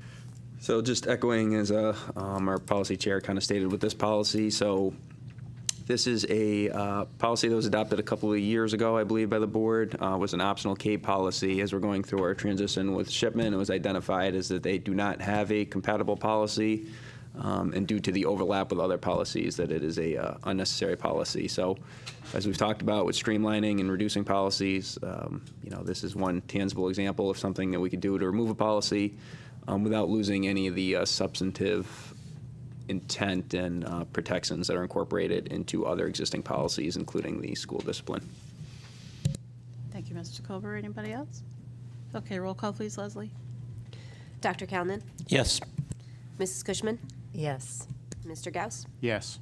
So just echoing as our policy chair kind of stated with this policy, so this is a policy that was adopted a couple of years ago, I believe, by the board. Was an optional K policy. As we're going through our transition with Shipman, it was identified as that they do not have a compatible policy, and due to the overlap with other policies, that it is a unnecessary policy. So, as we've talked about with streamlining and reducing policies, this is one tangible example of something that we could do to remove a policy without losing any of the substantive intent and protections that are incorporated into other existing policies, including the school discipline. Thank you, Mr. Kober. Anybody else? Okay, roll call, please, Leslie. Dr. Calnan? Yes. Mrs. Cushman? Yes. Mr. Gauss? Yes.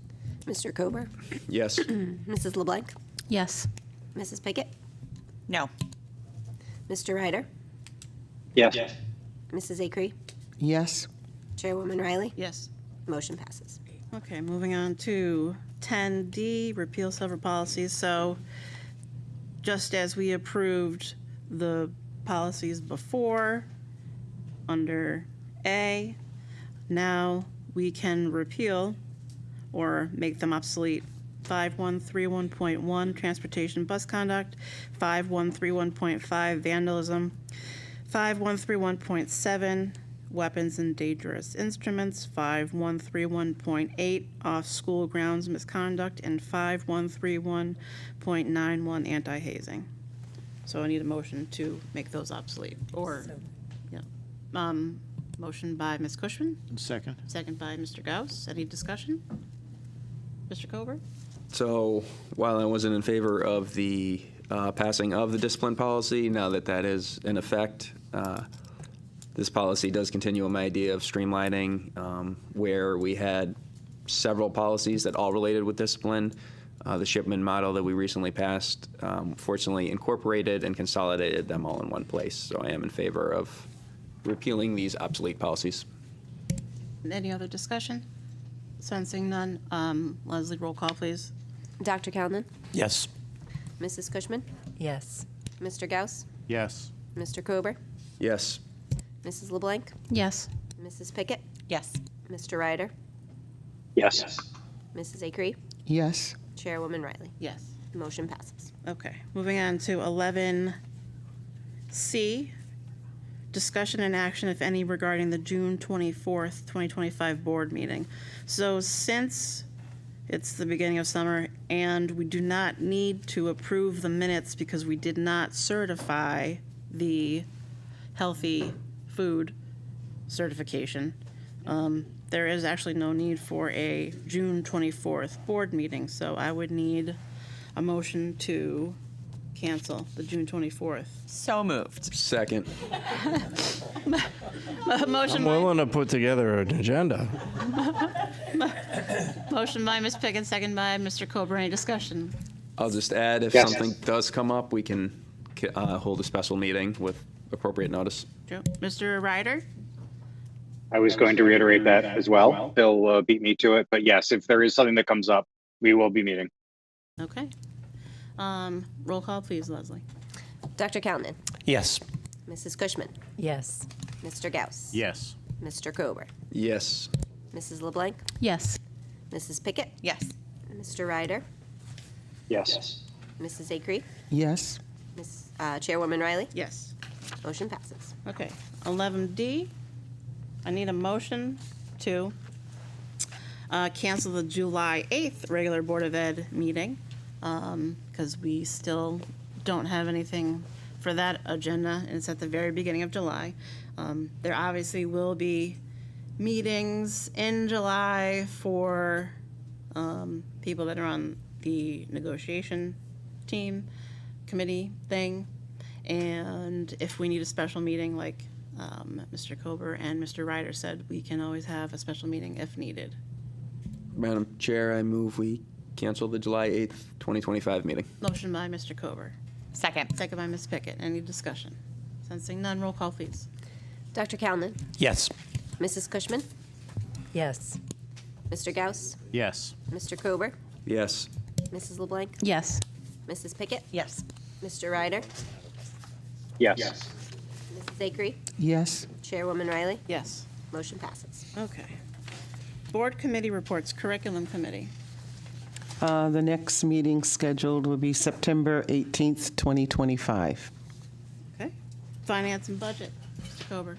Mr. Kober? Yes. Mrs. LeBlanc? Yes. Mrs. Pickett? No. Mr. Ryder? Yes. Mrs. Acree? Yes. Chairwoman Riley? Yes. Motion passes. Okay, moving on to 10D, repeal several policies. So just as we approved the policies before under A, now we can repeal or make them obsolete 5131.1, transportation bus conduct, 5131.5, vandalism, 5131.7, weapons and dangerous instruments, 5131.8, off-school grounds misconduct, and 5131.91, anti-hazing. So I need a motion to make those obsolete, or, yeah. Motion by Ms. Cushman, Second. second by Mr. Gauss. Any discussion? Mr. Kober? So while I wasn't in favor of the passing of the discipline policy, now that that is in effect, this policy does continue on my idea of streamlining, where we had several policies that all related with discipline. The Shipman model that we recently passed fortunately incorporated and consolidated them all in one place. So I am in favor of repealing these obsolete policies. Any other discussion? Sensing none, Leslie, roll call, please. Dr. Calnan? Yes. Mrs. Cushman? Yes. Mr. Gauss? Yes. Mr. Kober? Yes. Mrs. LeBlanc? Yes. Mrs. Pickett? Yes. Mr. Ryder? Yes. Mrs. Acree? Yes. Chairwoman Riley? Yes. Motion passes. Okay, moving on to 11C, discussion and action, if any, regarding the June 24th, 2025 board meeting. So since it's the beginning of summer and we do not need to approve the minutes because we did not certify the healthy food certification, there is actually no need for a June 24th board meeting. So I would need a motion to cancel the June 24th. So moved. Second. Motion I'm by, willing to put together an agenda. motion by Ms. Pickett, second by Mr. Kober. Any discussion? I'll just add, if Yes. something does come up, we can hold a special meeting with appropriate notice. Joe. Mr. Ryder? I was going to reiterate that as well. They'll beat me to it, but yes, if there is something that comes up, we will be meeting. Okay. Roll call, please, Leslie. Dr. Calnan? Yes. Mrs. Cushman? Yes. Mr. Gauss? Yes. Mr. Kober? Yes. Mrs. LeBlanc? Yes. Mrs. Pickett? Yes. Mr. Ryder? Yes. Mrs. Acree? Yes. Chairwoman Riley? Yes. Motion passes. Okay. 11D, I need a motion to cancel the July 8th regular Board of Ed meeting because we still don't have anything for that agenda, and it's at the very beginning of July. There obviously will be meetings in July for people that are on the negotiation team, committee thing, and if we need a special meeting, like Mr. Kober and Mr. Ryder said, we can always have a special meeting if needed. Madam Chair, I move we cancel the July 8th, 2025 meeting. Motion by Mr. Kober. Second. Second by Ms. Pickett. Any discussion? Sensing none, roll call, please. Dr. Calnan? Yes. Mrs. Cushman? Yes. Mr. Gauss? Yes. Mr. Kober? Yes. Mrs. LeBlanc? Yes. Mrs. Pickett? Yes. Mr. Ryder? Yes. Mrs. Acree? Yes. Chairwoman Riley? Yes. Motion passes. Okay. Board committee reports, curriculum committee. The next meeting scheduled will be September 18th, 2025. Okay. Finance and budget, Mr. Kober.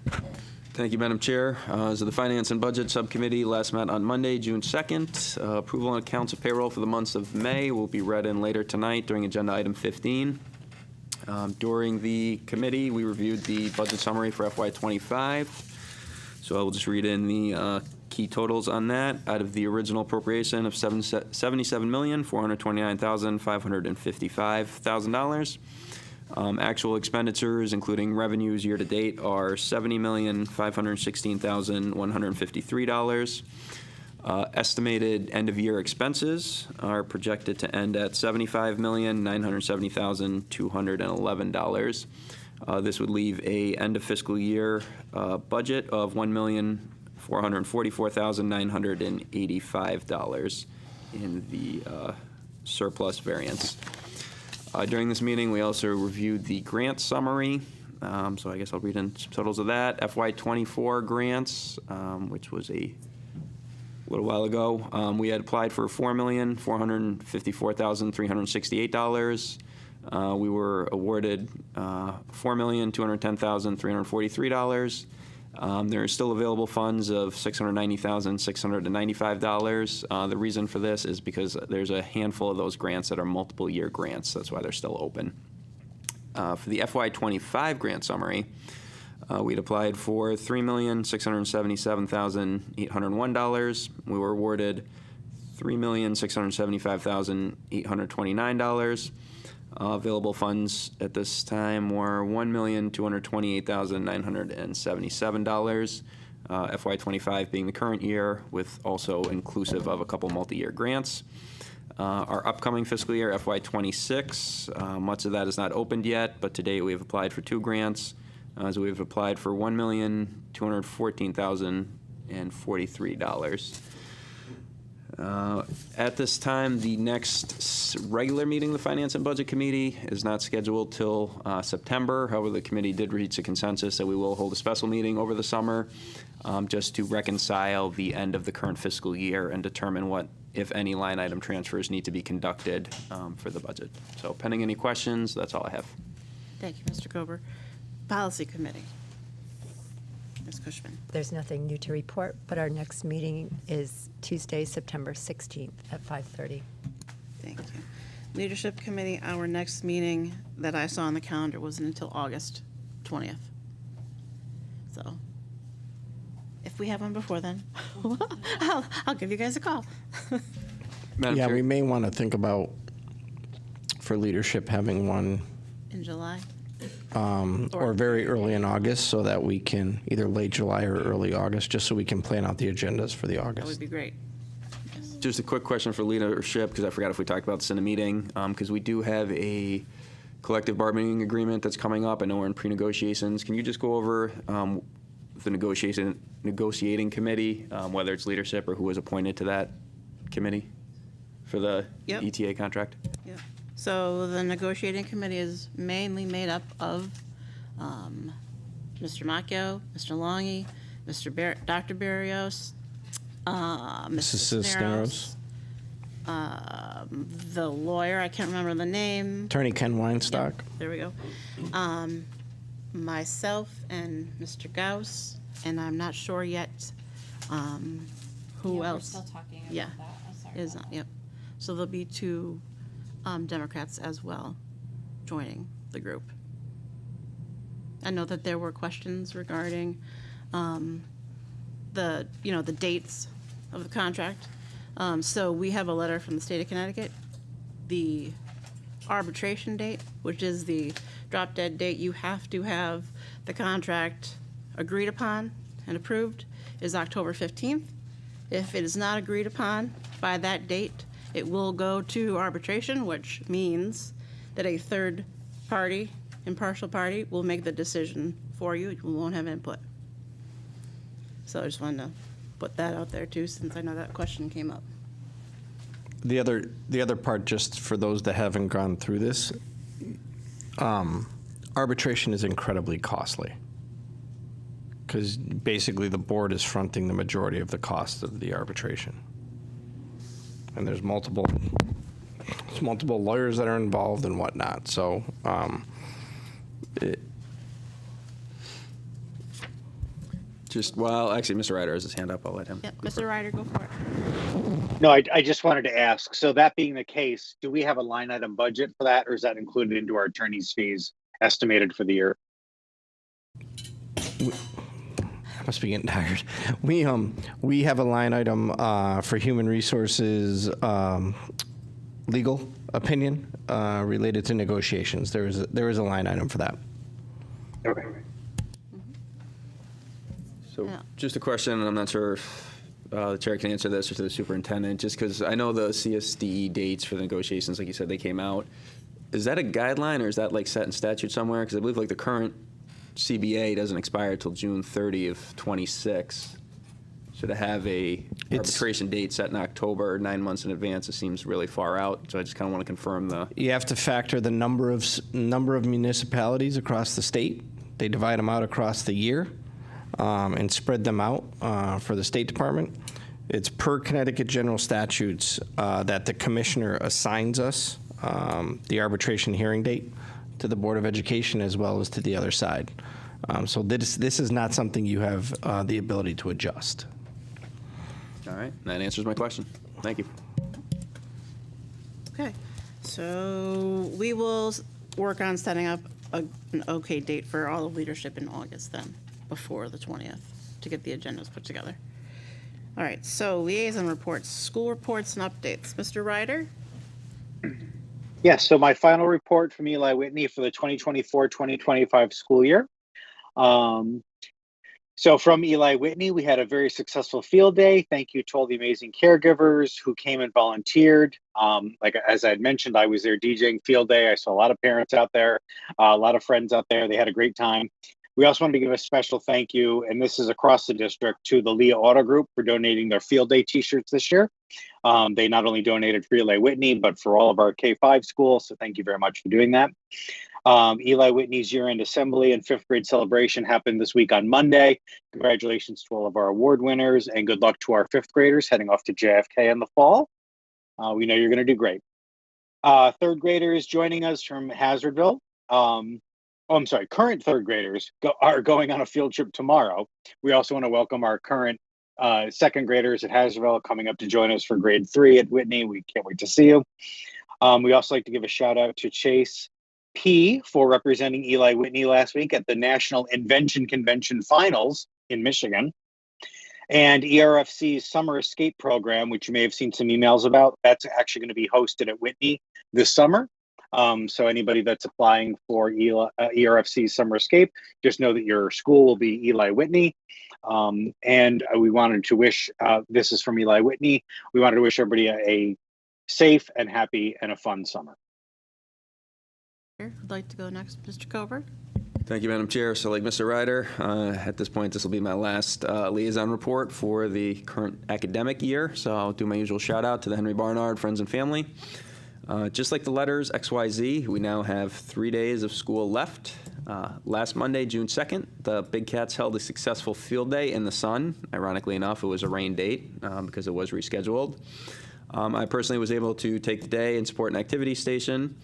Thank you, Madam Chair. So the Finance and Budget Subcommittee last met on Monday, June 2nd. Approval on accounts of payroll for the months of May will be read in later tonight during agenda item 15. During the committee, we reviewed the budget summary for FY25. So I will just read in the key totals on that. Out of the original appropriation of $77,429,555,000. Actual expenditures, including revenues year to date, are $70,516,153. Estimated end-of-year expenses are projected to end at $75,970,211. This would leave a end of fiscal year budget of $1,444,985 in the surplus variance. During this meeting, we also reviewed the grant summary. So I guess I'll read in some totals of that. FY24 grants, which was a little while ago, we had applied for $4,454,368. We were awarded $4,210,343. There are still available funds of $690,695. The reason for this is because there's a handful of those grants that are multiple year grants. That's why they're still open. For the FY25 grant summary, we'd applied for $3,677,801. We were awarded $3,675,829. Available funds at this time were $1,228,977. FY25 being the current year, with also inclusive of a couple multi-year grants. Our upcoming fiscal year, FY26, much of that is not opened yet, but to date we have applied for 2 grants. So we've applied for $1,214,043. At this time, the next regular meeting of the Finance and Budget Committee is not scheduled till September. However, the committee did reach a consensus that we will hold a special meeting over the summer just to reconcile the end of the current fiscal year and determine what, if any, line item transfers need to be conducted for the budget. So pending any questions, that's all I have. Thank you, Mr. Kober. Policy committee. Ms. Cushman. There's nothing new to report, but our next meeting is Tuesday, September 16th at 5:30. Thank you. Leadership committee, our next meeting that I saw on the calendar wasn't until August 20th. So if we have one before then, I'll give you guys a call. Yeah, we may want to think about, for leadership, having one In July. or very early in August, so that we can, either late July or early August, just so we can plan out the agendas for the That August. would be great. Just a quick question for leadership, because I forgot if we talked about this in a meeting, because we do have a collective bargaining agreement that's coming up. I know we're in pre-negotiations. Can you just go over the negotiating committee, whether it's leadership or who was appointed to that committee for the Yep. ETA contract? Yeah. So the negotiating committee is mainly made up of Mr. Macchio, Mr. Longy, Dr. Barrios, Mrs. Cisneros. the lawyer, I can't remember the name. Attorney Ken Weinstock. There we go. Myself and Mr. Gauss, and I'm not sure yet who else. We're still talking about Yeah, that. I'm sorry is about that. yep. So there'll be 2 Democrats as well joining the group. I know that there were questions regarding the dates of the contract. So we have a letter from the state of Connecticut. The arbitration date, which is the drop dead date you have to have the contract agreed upon and approved, is October 15th. If it is not agreed upon by that date, it will go to arbitration, which means that a third party, impartial party, will make the decision for you. You won't have input. So I just wanted to put that out there too, since I know that question came up. The other part, just for those that haven't gone through this, arbitration is incredibly costly because basically the board is fronting the majority of the cost of the arbitration, and there's multiple lawyers that are involved and whatnot. So. Actually, Mr. Ryder has his hand up. I'll let him. Yep, Mr. Ryder, go for it. No, I just wanted to ask, so that being the case, do we have a line item budget for that, or is that included into our attorney's fees estimated for the year? I must be getting tired. We have a line item for human resources legal opinion related to negotiations. There is a line item for that. Okay. So just a question, and I'm not sure if the chair can answer this or to the superintendent, just because I know the CSDE dates for the negotiations, like you said, they came out. Is that a guideline, or is that like set in statute somewhere? Because I believe like the current CBA doesn't expire till June 30 of 26. So to have a arbitration date set in October, 9 months in advance, it seems really far out. So I just kind of want to confirm the. You have to factor the number of municipalities across the state. They divide them out across the year. And spread them out for the State Department. It's per Connecticut general statutes that the commissioner assigns us the arbitration hearing date to the Board of Education as well as to the other side. So this is not something you have the ability to adjust. All right, that answers my question. Thank you. Okay, so we will work on setting up an okay date for all of leadership in August then, before the 20th, to get the agendas put together. All right, so liaison reports, school reports and updates. Mr. Ryder? Yes, so my final report from Eli Whitney for the 2024-2025 school year. So from Eli Whitney, we had a very successful field day. Thank you to all the amazing caregivers who came and volunteered. As I had mentioned, I was there DJing field day. I saw a lot of parents out there, a lot of friends out there. They had a great time. We also wanted to give a special thank you, and this is across the district, to the Leah Auto Group for donating their field day t-shirts this year. They not only donated for Eli Whitney, but for all of our K-5 schools. So thank you very much for doing that. Eli Whitney's year-end assembly and fifth grade celebration happened this week on Monday. Congratulations to all of our award winners, and good luck to our fifth graders heading off to JFK in the fall. We know you're going to do great. Third graders joining us from Hazardville. Current third graders are going on a field trip tomorrow. We also want to welcome our current second graders at Hazardville coming up to join us for grade 3 at Whitney. We can't wait to see you. We also like to give a shout out to Chase P for representing Eli Whitney last week at the National Invention Convention Finals in Michigan. And ERFC's Summer Escape Program, which you may have seen some emails about, that's actually going to be hosted at Whitney this summer. So anybody that's applying for ERFC's Summer Escape, just know that your school will be Eli Whitney. And we wanted to wish, this is from Eli Whitney, we wanted to wish everybody a safe and happy and a fun summer. I'd like to go next, Mr. Cover. Thank you, Madam Chair. So like Mr. Ryder, at this point, this will be my last liaison report for the current academic year. So I'll do my usual shout out to the Henry Barnard friends and family. Just like the letters XYZ, we now have 3 days of school left. Last Monday, June 2nd, the Big Cats held a successful field day in the sun. Ironically enough, it was a rain date because it was rescheduled. I personally was able to take the day and support an activity station.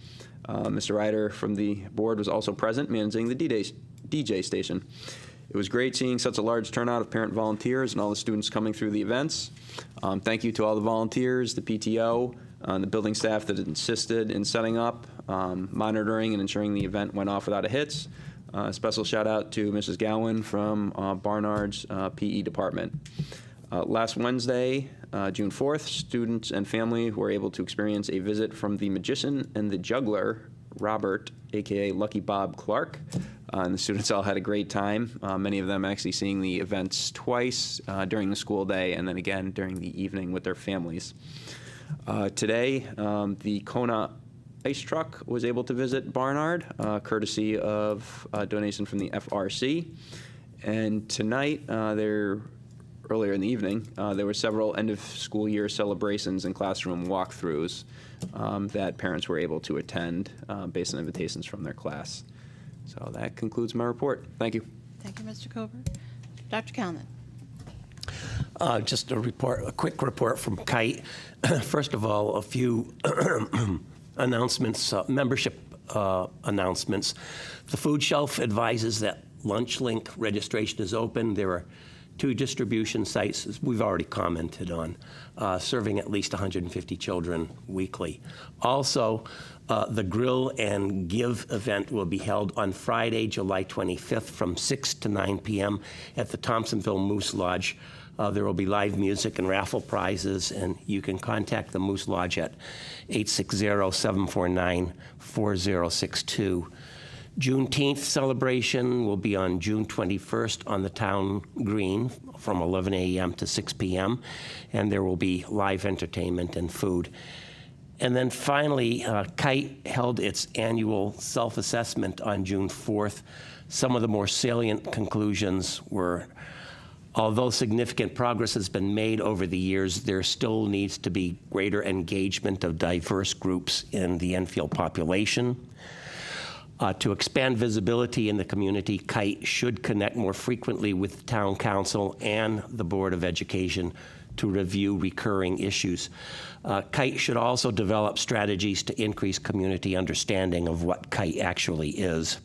Mr. Ryder from the board was also present, managing the DJ station. It was great seeing such a large turnout of parent volunteers and all the students coming through the events. Thank you to all the volunteers, the PTO, the building staff that insisted in setting up, monitoring, and ensuring the event went off without a hitch. Special shout out to Mrs. Gowan from Barnard's PE department. Last Wednesday, June 4th, students and family were able to experience a visit from the magician and the juggler, Robert, aka Lucky Bob Clark. And the students all had a great time, many of them actually seeing the events twice during the school day and then again during the evening with their families. Today, the Kona ice truck was able to visit Barnard, courtesy of a donation from the FRC. And tonight, they're earlier in the evening, there were several end-of-school year celebrations and classroom walkthroughs that parents were able to attend based on invitations from their class. So that concludes my report. Thank you. Thank you, Mr. Cover. Dr. Calnan. Just a quick report from KITE. First of all, a few announcements, membership announcements. The Food Shelf advises that LunchLink registration is open. There are 2 distribution sites, as we've already commented on, serving at least 150 children weekly. Also, the Grill and Give event will be held on Friday, July 25th from 6 to 9 p.m. at the Thompsonville Moose Lodge. There will be live music and raffle prizes, and you can contact the Moose Lodge at 860-749-4062. Juneteenth celebration will be on June 21st on the town green from 11 a.m. to 6 p.m., and there will be live entertainment and food. And then finally, KITE held its annual self-assessment on June 4th. Some of the more salient conclusions were, although significant progress has been made over the years, there still needs to be greater engagement of diverse groups in the Enfield population. To expand visibility in the community, KITE should connect more frequently with Town Council and the Board of Education to review recurring issues. KITE should also develop strategies to increase community understanding of what KITE actually is.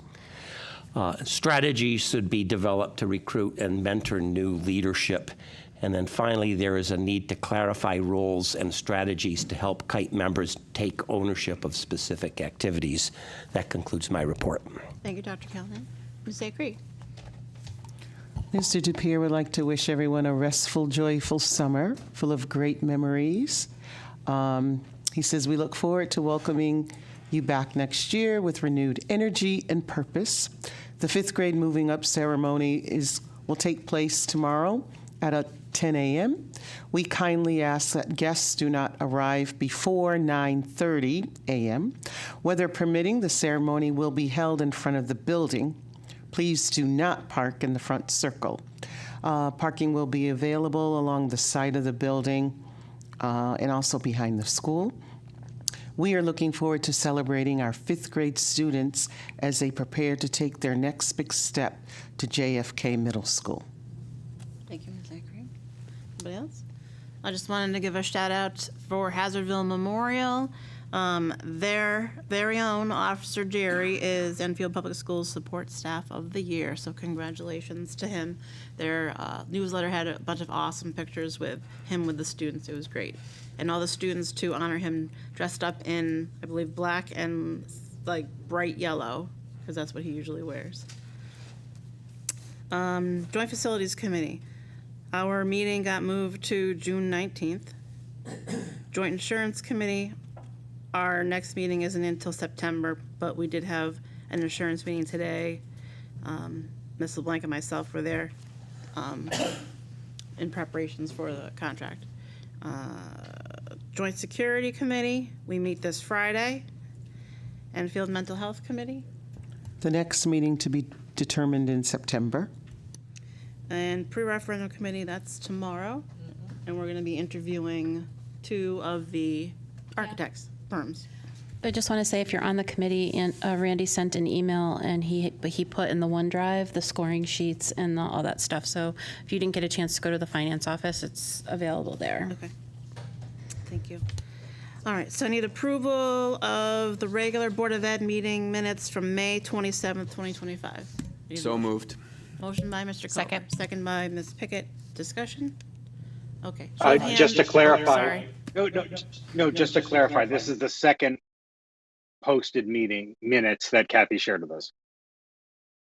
Strategies should be developed to recruit and mentor new leadership. And then finally, there is a need to clarify roles and strategies to help KITE members take ownership of specific activities. That concludes my report. Thank you, Dr. Calnan. Ms. Acree. Mr. DePere would like to wish everyone a restful, joyful summer full of great memories. He says, we look forward to welcoming you back next year with renewed energy and purpose. The 5th grade moving up ceremony will take place tomorrow at 10 a.m. We kindly ask that guests do not arrive before 9:30 a.m. Weather permitting, the ceremony will be held in front of the building. Please do not park in the front circle. Parking will be available along the side of the building and also behind the school. We are looking forward to celebrating our 5th grade students as they prepare to take their next big step to JFK Middle School. Thank you, Ms. Acree. Anybody else? I just wanted to give a shout out for Hazardville Memorial. Their very own Officer Jerry is Enfield Public Schools Support Staff of the Year, so congratulations to him. Their newsletter had a bunch of awesome pictures with him with the students. It was great. And all the students, to honor him, dressed up in, I believe, black and like bright yellow, because that's what he usually wears. Joint Facilities Committee. Our meeting got moved to June 19th. Joint Insurance Committee, our next meeting isn't until September, but we did have an insurance meeting today. Ms. LeBlanc and myself were there in preparations for the contract. Joint Security Committee, we meet this Friday. Enfield Mental Health Committee. The next meeting to be determined in September. And Pre-Referendum Committee, that's tomorrow. And we're going to be interviewing 2 of the architects firms. I just want to say, if you're on the committee, and Randy sent an email, and he put in the OneDrive the scoring sheets and all that stuff. So if you didn't get a chance to go to the finance office, it's available there. Okay. Thank you. All right, so I need approval of the regular Board of Ed meeting minutes from May 27th, 2025. So moved. Motion by Mr. Culver. Second by Ms. Pickett. Discussion? Okay. Just to clarify. Sorry. No, just to clarify, this is the second posted meeting minutes that Kathy shared with us.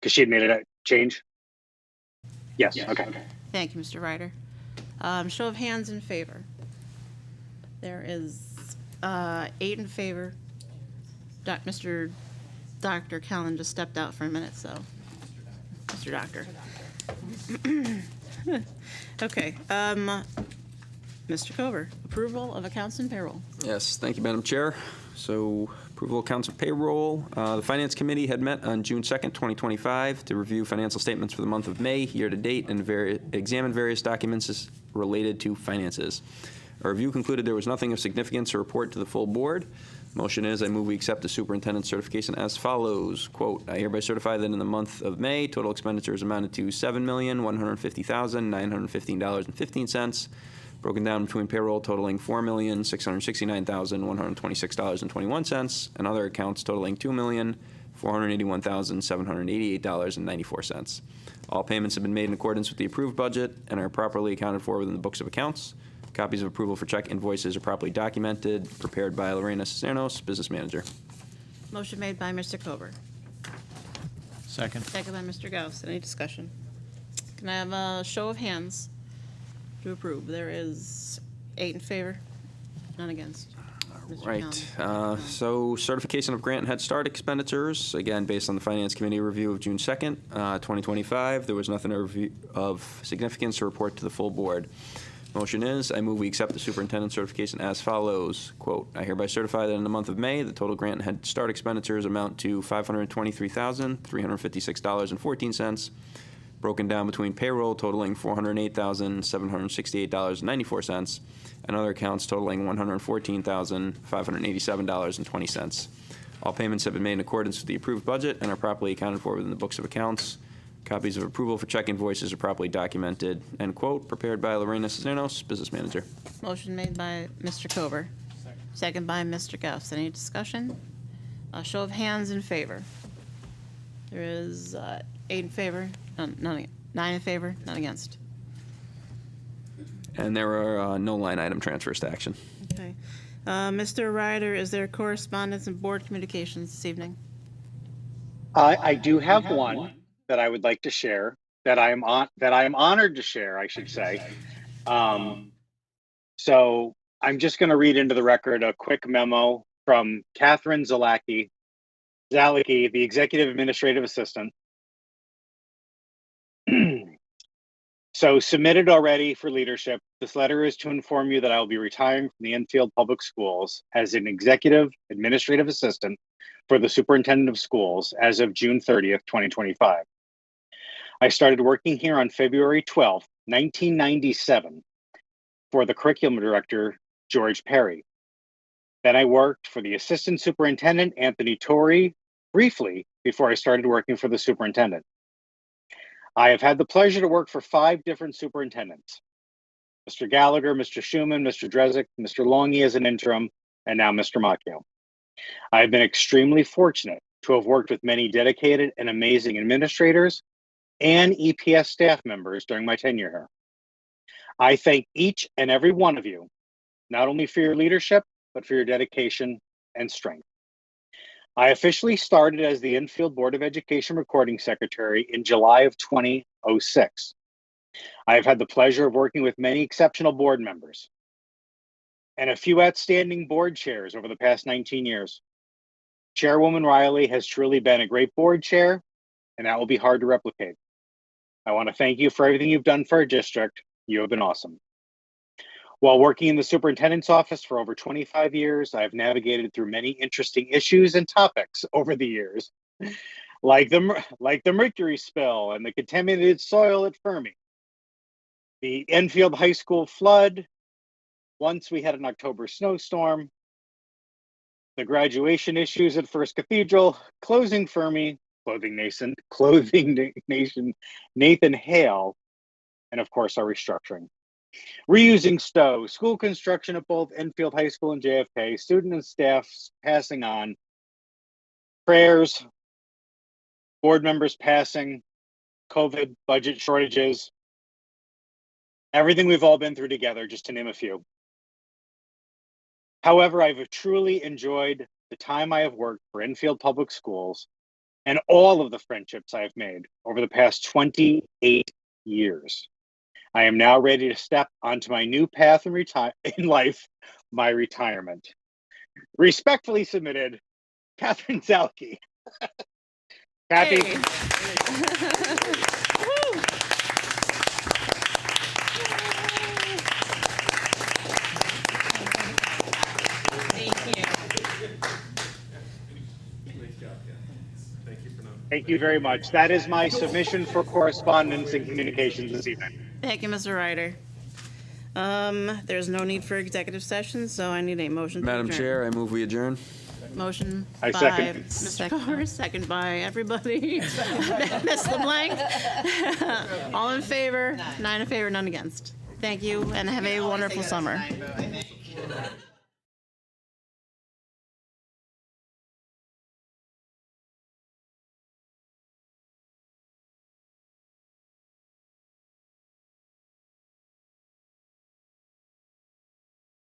Because she had made a change? Yes, okay. Thank you, Mr. Ryder. Show of hands in favor. There is 8 in favor. Mr. Dr. Callan just stepped out for a minute, so. Mr. Doctor. Okay. Mr. Cover, approval of accounts and payroll. Yes, thank you, Madam Chair. So Approval of accounts and payroll. The Finance Committee had met on June 2nd, 2025 to review financial statements for the month of May, year-to-date, and examine various documents related to finances. A review concluded there was nothing of significance to report to the full board. Motion is, I move we accept the superintendent's certification as follows. Quote, I hereby certify that in the month of May, total expenditures amounted to $7,150,915.15, broken down between payroll totaling $4,669,126.21, and other accounts totaling $2,481,788.94. All payments have been made in accordance with the approved budget and are properly accounted for within the books of accounts. Copies of approval for check invoices are properly documented, prepared by Lorena Cisneros, Business Manager. Motion made by Mr. Kober. Second. Second by Mr. Gauss. Any discussion? Can I have a show of hands to approve? There is 8 in favor, none against. Mr. Right. Callen. So certification of grant and Head Start expenditures, again, based on the Finance Committee review of June 2nd, 2025. There was nothing of significance to report to the full board. Motion is, I move we accept the superintendent's certification as follows. Quote, I hereby certify that in the month of May, the total grant and Head Start expenditures amount to $523,356.14, broken down between payroll totaling $408,768.94, and other accounts totaling $114,587.20. All payments have been made in accordance with the approved budget and are properly accounted for within the books of accounts. Copies of approval for check invoices are properly documented. End quote. Prepared by Lorena Cisneros, Business Manager. Motion made by Mr. Kober. Second by Mr. Gauss. Any discussion? A show of hands in favor. There is 8 in favor, none, 9 in favor, none against. And there are no line item transfers to action. Okay. Mr. Ryder, is there correspondence and board communications this evening? I do have one that I would like to share, that I am honored to share, I should say. So I'm just going to read into the record a quick memo from Catherine Zalaki, the Executive Administrative Assistant. So submitted already for leadership. This letter is to inform you that I will be retiring from the Enfield Public Schools as an Executive Administrative Assistant for the Superintendent of Schools as of June 30th, 2025. I started working here on February 12th, 1997 for the Curriculum Director, George Perry. Then I worked for the Assistant Superintendent, Anthony Torrey, briefly before I started working for the Superintendent. I have had the pleasure to work for 5 different superintendents: Mr. Gallagher, Mr. Schuman, Mr. Drezik, Mr. Longy as an interim, and now Mr. Macchio. I have been extremely fortunate to have worked with many dedicated and amazing administrators and EPS staff members during my tenure here. I thank each and every one of you, not only for your leadership, but for your dedication and strength. I officially started as the Enfield Board of Education Recording Secretary in July of 2006. I have had the pleasure of working with many exceptional board members and a few outstanding board chairs over the past 19 years. Chairwoman Riley has truly been a great board chair, and that will be hard to replicate. I want to thank you for everything you've done for our district. You have been awesome. While working in the superintendent's office for over 25 years, I have navigated through many interesting issues and topics over the years, like the mercury spill and the contaminated soil at Fermi, the Enfield High School flood, once we had an October snowstorm, the graduation issues at First Cathedral, closing Fermi, Clothing Nation, Nathan Hale, and of course our restructuring. Reusing Stowe, school construction at both Enfield High School and JFK, student and staff passing on, prayers, board members passing, COVID, budget shortages, everything we've all been through together, just to name a few. However, I've truly enjoyed the time I have worked for Enfield Public Schools and all of the friendships I have made over the past 28 years. I am now ready to step onto my new path in life, my retirement. Respectfully submitted, Catherine Zalaki. Kathy. Hey. Thank you. Thank you very much. That is my submission for correspondence and communications this evening. Thank you, Mr. Ryder. There's no need for executive session, so I need a motion to Madam adjourn. Chair, I move we adjourn. Motion I by second. Mr. Carr, second by everybody. Miss LeBlanc. All in favor? 9 in favor, none against. Thank you, and have a wonderful summer.